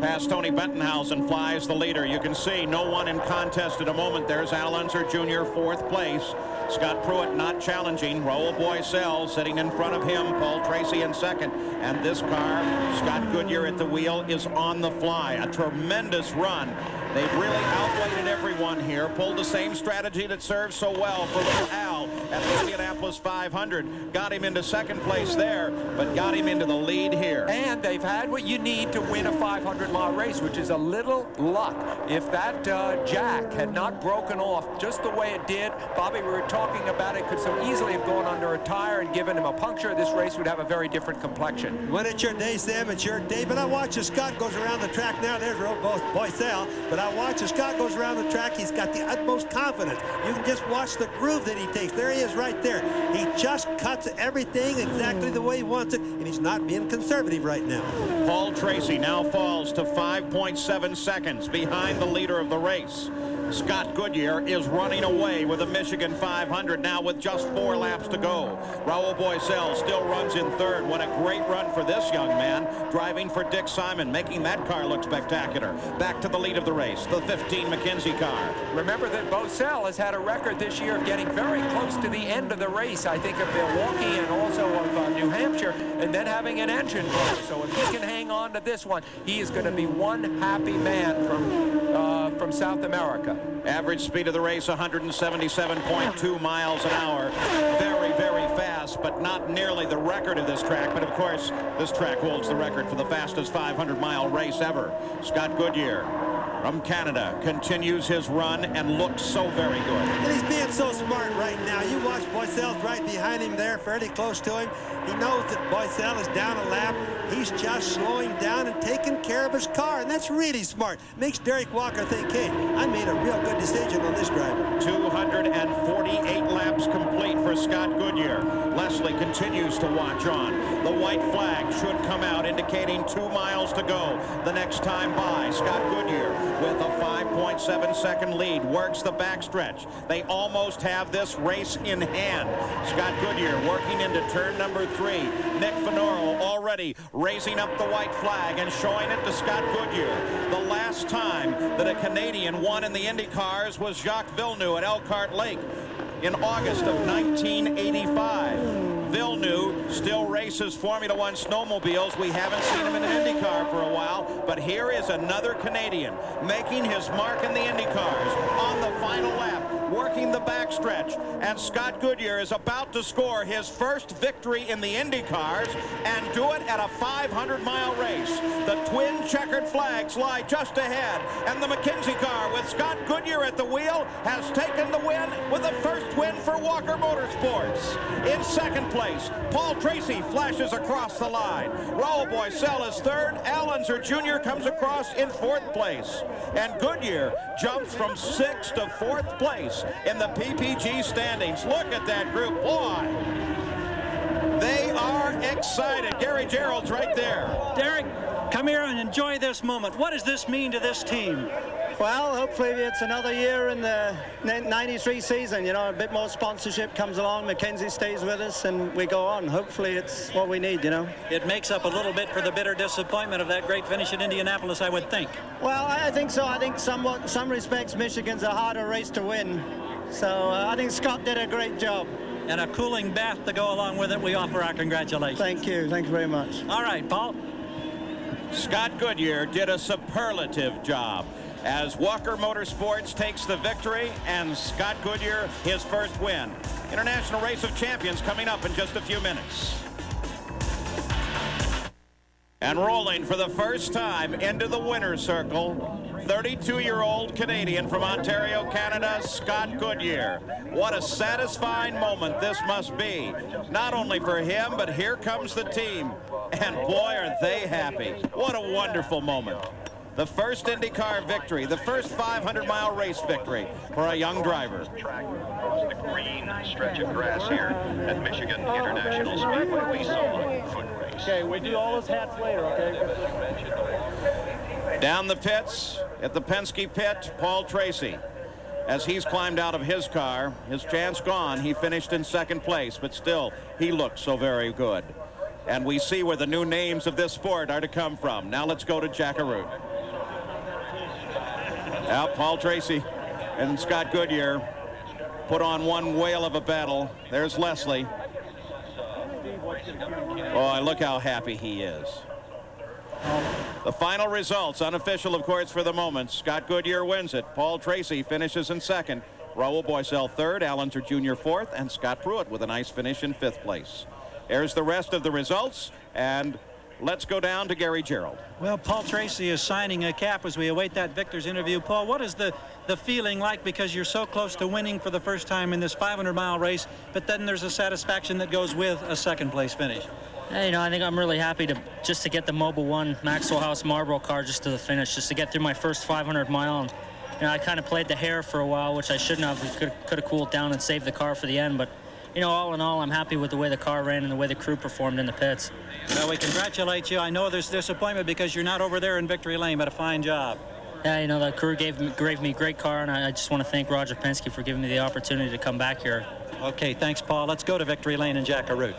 Speaker 1: Past Tony Bettenhausen flies the leader. You can see no one in contest at a moment. There's Al Unser Jr. 4th place. Scott Pruitt not challenging. Raul Boesel sitting in front of him. Paul Tracy in 2nd. And this car, Scott Goodyear at the wheel, is on the fly. A tremendous run. They've really outweighted everyone here, pulled the same strategy that served so well for little Al at the Indianapolis 500. Got him into 2nd place there, but got him into the lead here.
Speaker 6: And they've had what you need to win a 500-mile race, which is a little luck. If that jack had not broken off just the way it did, Bobby, we were talking about it, could so easily have gone under a tire and given him a puncture. This race would have a very different complexion.
Speaker 19: When it's your day, Sam, it's your day. But I watch as Scott goes around the track now. There's Boesel. But I watch as Scott goes around the track. He's got the utmost confidence. You can just watch the groove that he takes. There he is right there. He just cuts everything exactly the way he wants it, and he's not being conservative right now.
Speaker 1: Paul Tracy now falls to 5.7 seconds behind the leader of the race. Scott Goodyear is running away with the Michigan 500 now with just 4 laps to go. Raul Boesel still runs in 3rd. What a great run for this young man, driving for Dick Simon, making that car look spectacular. Back to the lead of the race, the 15 McKinsey car.
Speaker 6: Remember that Boesel has had a record this year of getting very close to the end of the race, I think, of Milwaukee and also of New Hampshire, and then having an engine blow. So if he can hang on to this one, he is going to be one happy man from South America.
Speaker 1: Average speed of the race, 177.2 miles an hour. Very, very fast, but not nearly the record of this track. But, of course, this track holds the record for the fastest 500-mile race ever. Scott Goodyear from Canada continues his run and looks so very good.
Speaker 19: And he's being so smart right now. You watch Boycel's right behind him there, fairly close to him. He knows that Boycel is down a lap. He's just slowing down and taking care of his car, and that's really smart. Makes Derek Walker think, hey, I made a real good decision on this driver.
Speaker 1: 248 laps complete for Scott Goodyear. Leslie continues to watch on. The white flag should come out, indicating 2 miles to go the next time by. Scott Goodyear with a 5.7-second lead works the backstretch. They almost have this race in hand. Scott Goodyear working into turn number 3. Nick Finoro already raising up the white flag and showing it to Scott Goodyear. The last time that a Canadian won in the Indy cars was Jacques Villeneuve at Elkhart Lake in August of 1985. Villeneuve still races Formula One snowmobiles. We haven't seen him in an Indy car for a while, but here is another Canadian making his mark in the Indy cars on the final lap, working the backstretch, and Scott Goodyear is about to score his first victory in the Indy cars and do it at a 500-mile race. The twin checkered flags lie just ahead, and the McKenzie car with Scott Goodyear at the wheel has taken the win with the first win for Walker Motorsports. In second place, Paul Tracy flashes across the line. Raul Boycel is third. Al Unser Jr. comes across in fourth place. And Goodyear jumps from 6th to 4th place in the PPG standings. Look at that group. Boy, they are excited. Gary Gerold's right there.
Speaker 4: Derek, come here and enjoy this moment. What does this mean to this team?
Speaker 16: Well, hopefully it's another year in the 93 season. You know, a bit more sponsorship comes along. McKenzie stays with us, and we go on. Hopefully it's what we need, you know.
Speaker 4: It makes up a little bit for the bitter disappointment of that great finish in Indianapolis, I would think.
Speaker 16: Well, I think so. I think some respects, Michigan's a harder race to win. So I think Scott did a great job.
Speaker 4: And a cooling bath to go along with it. We offer our congratulations.
Speaker 16: Thank you. Thank you very much.
Speaker 4: All right, Paul.
Speaker 1: Scott Goodyear did a superlative job as Walker Motorsports takes the victory and Scott Goodyear his first win. International Race of Champions coming up in just a few minutes. And rolling for the first time into the winner's circle, 32-year-old Canadian from Ontario, Canada, Scott Goodyear. What a satisfying moment this must be, not only for him, but here comes the team. And boy, are they happy. What a wonderful moment. The first IndyCar victory, the first 500-mile race victory for a young driver.
Speaker 12: The green stretch of grass here at Michigan International Speedway. We saw a foot race.
Speaker 18: Okay, we do all those hats later, okay?
Speaker 1: Down the pits at the Penske pit, Paul Tracy. As he's climbed out of his car, his chance gone. He finished in second place, but still, he looked so very good. And we see where the new names of this sport are to come from. Now let's go to Jack Arute. Now, Paul Tracy and Scott Goodyear put on one whale of a battle. There's Leslie. Boy, look how happy he is. The final results, unofficial, of course, for the moment. Scott Goodyear wins it. Paul Tracy finishes in second. Raul Boycel third. Al Unser Jr. fourth. And Scott Pruitt with a nice finish in fifth place. There's the rest of the results. And let's go down to Gary Gerold.
Speaker 4: Well, Paul Tracy is signing a cap as we await that victor's interview. Paul, what is the feeling like, because you're so close to winning for the first time in this 500-mile race, but then there's a satisfaction that goes with a second-place finish?
Speaker 13: You know, I think I'm really happy to get the Mobil 1 Maxwell House Marlboro car just to the finish, just to get through my first 500-mile. And, you know, I kind of played the hare for a while, which I shouldn't have. We could have cooled down and saved the car for the end, but you know, all in all, I'm happy with the way the car ran and the way the crew performed in the pits.
Speaker 4: Well, we congratulate you. I know there's disappointment because you're not over there in victory lane, but a fine job.
Speaker 13: Yeah, you know, the crew gave me a great car, and I just want to thank Roger Penske for giving me the opportunity to come back here.
Speaker 4: Okay, thanks, Paul. Let's go to victory lane and Jack Arute.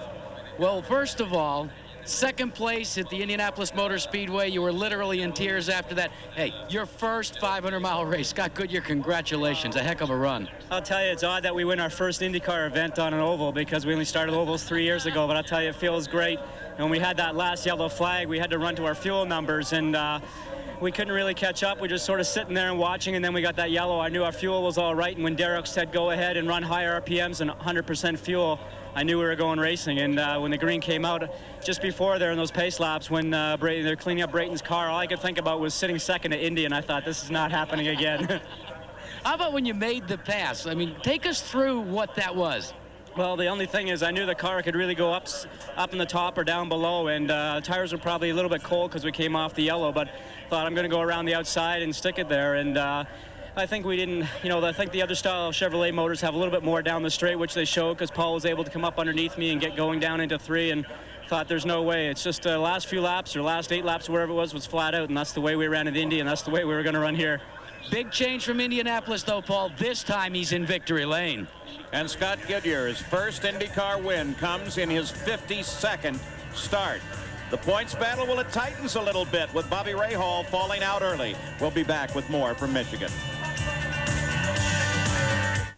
Speaker 17: Well, first of all, second place at the Indianapolis Motor Speedway. You were literally in tears after that. Hey, your first 500-mile race. Scott Goodyear, congratulations. A heck of a run.
Speaker 14: I'll tell you, it's odd that we win our first IndyCar event on an oval because we only started ovals 3 years ago, but I'll tell you, it feels great. And when we had that last yellow flag, we had to run to our fuel numbers, and we couldn't really catch up. We just sort of sitting there and watching, and then we got that yellow. I knew our fuel was all right, and when Derek said go ahead and run higher RPMs and 100% fuel, I knew we were going racing. And when the green came out just before there in those pace laps, when they're cleaning up Brayton's car, all I could think about was sitting second at Indy, and I thought, this is not happening again.
Speaker 17: How about when you made the pass? I mean, take us through what that was.
Speaker 14: Well, the only thing is I knew the car could really go up in the top or down below, and tires were probably a little bit cold because we came off the yellow, but thought I'm going to go around the outside and stick it there. And I think we didn't, you know, I think the other style Chevrolet motors have a little bit more down the straight, which they showed because Paul was able to come up underneath me and get going down into 3, and thought there's no way. It's just the last few laps or last 8 laps or whatever it was flat out, and that's the way we ran at Indy, and that's the way we were going to run here.
Speaker 17: Big change from Indianapolis, though, Paul. This time he's in victory lane.
Speaker 1: And Scott Goodyear's first IndyCar win comes in his 52nd start. The points battle, well, it tightens a little bit with Bobby Rahal falling out early. We'll be back with more from Michigan.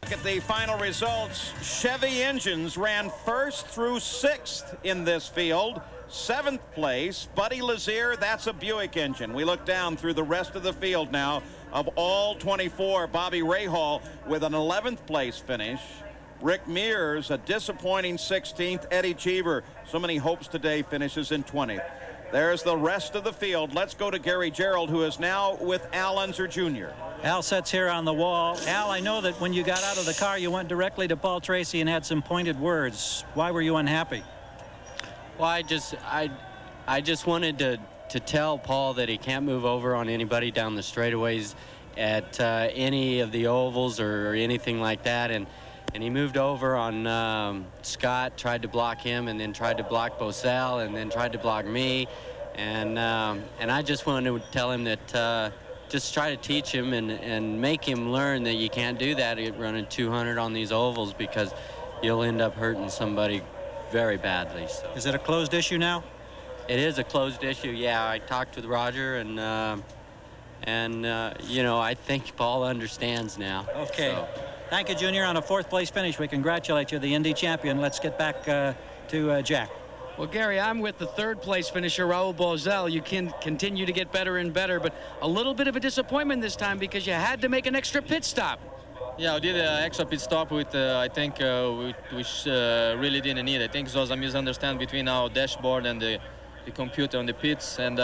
Speaker 1: Look at the final results. Chevy engines ran 1st through 6th in this field. 7th place, Buddy Lazier, that's a Buick engine. We look down through the rest of the field now. Of all 24, Bobby Rahal with an 11th place finish. Rick Mears, a disappointing 16th. Eddie Cheever, so many hopes today, finishes in 20th. There's the rest of the field. Let's go to Gary Gerould, who is now with Al Unser Jr.
Speaker 4: Al sits here on the wall. Al, I know that when you got out of the car, you went directly to Paul Tracy and had some pointed words. Why were you unhappy?
Speaker 20: Well, I just wanted to tell Paul that he can't move over on anybody down the straightaways at any of the ovals or anything like that. And he moved over on Scott, tried to block him, and then tried to block Bosell, and then tried to block me. And I just wanted to tell him that just try to teach him and make him learn that you can't do that running 200 on these ovals, because you'll end up hurting somebody very badly. So.
Speaker 4: Is it a closed issue now?
Speaker 20: It is a closed issue, yeah. I talked with Roger, and you know, I think Paul understands now.
Speaker 4: Okay.
Speaker 20: So.
Speaker 4: Thank you, Junior. On a 4th place finish, we congratulate you, the Indy champion. Let's get back to Jack.
Speaker 17: Well, Gary, I'm with the 3rd place finisher, Raul Bosell. You can continue to get better and better, but a little bit of a disappointment this time because you had to make an extra pit stop.
Speaker 21: Yeah, we did an extra pit stop with, I think, which really didn't need. I think it was a misunderstanding between our dashboard and the computer on the pits, and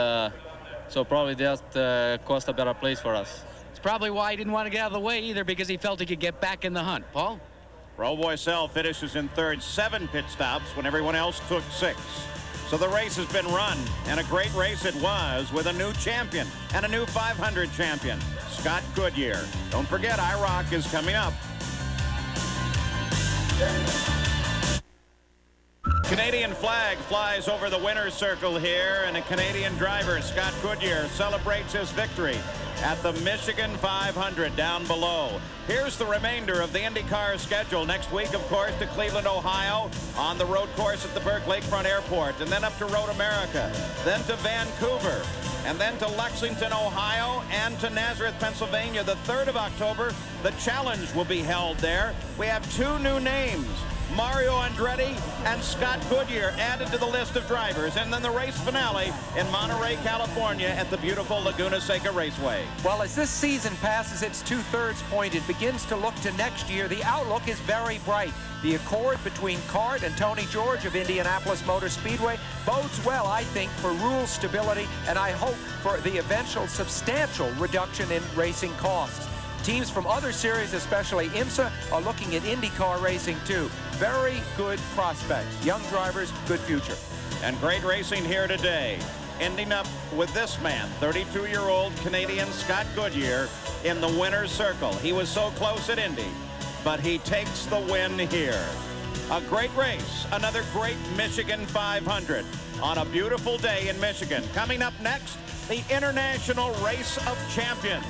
Speaker 21: so probably that cost a better place for us.
Speaker 17: It's probably why he didn't want to get out of the way either, because he felt he could get back in the hunt. Paul?
Speaker 1: Raul Bosell finishes in 3rd, 7 pit stops when everyone else took 6. So the race has been run, and a great race it was, with a new champion and a new 500 champion, Scott Goodyear. Don't forget, IROC is coming up. Canadian flag flies over the winner's circle here, and a Canadian driver, Scott Goodyear, celebrates his victory at the Michigan 500 down below. Here's the remainder of the IndyCar schedule. Next week, of course, to Cleveland, Ohio, on the road course at the Burke Lakefront Airport, and then up to Road America, then to Vancouver, and then to Lexington, Ohio, and to Nazareth, Pennsylvania. The 3rd of October, the challenge will be held there. We have 2 new names, Mario Andretti and Scott Goodyear, added to the list of drivers. And then the race finale in Monterey, California at the beautiful Laguna Seca Raceway.
Speaker 6: Well, as this season passes its 2/3 point, it begins to look to next year. The outlook is very bright. The accord between CART and Tony George of Indianapolis Motor Speedway bodes well, I think, for rule stability, and I hope for the eventual substantial reduction in racing costs. Teams from other series, especially IMSA, are looking at IndyCar racing too. Very good prospects. Young drivers, good future.
Speaker 1: And great racing here today. Ending up with this man, 32-year-old Canadian Scott Goodyear, in the winner's circle. He was so close at Indy, but he takes the win here. A great race, another great Michigan 500 on a beautiful day in Michigan. Coming up next, the International Race of Champions.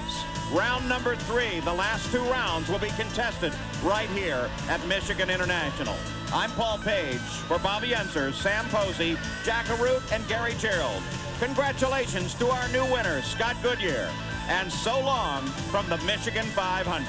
Speaker 1: Round number 3, the last 2 rounds will be contested right here at Michigan International. I'm Paul Page for Bobby Unser, Sam Posey, Jack Arute, and Gary Gerould. Congratulations to our new winner, Scott Goodyear, and so long from the Michigan 500.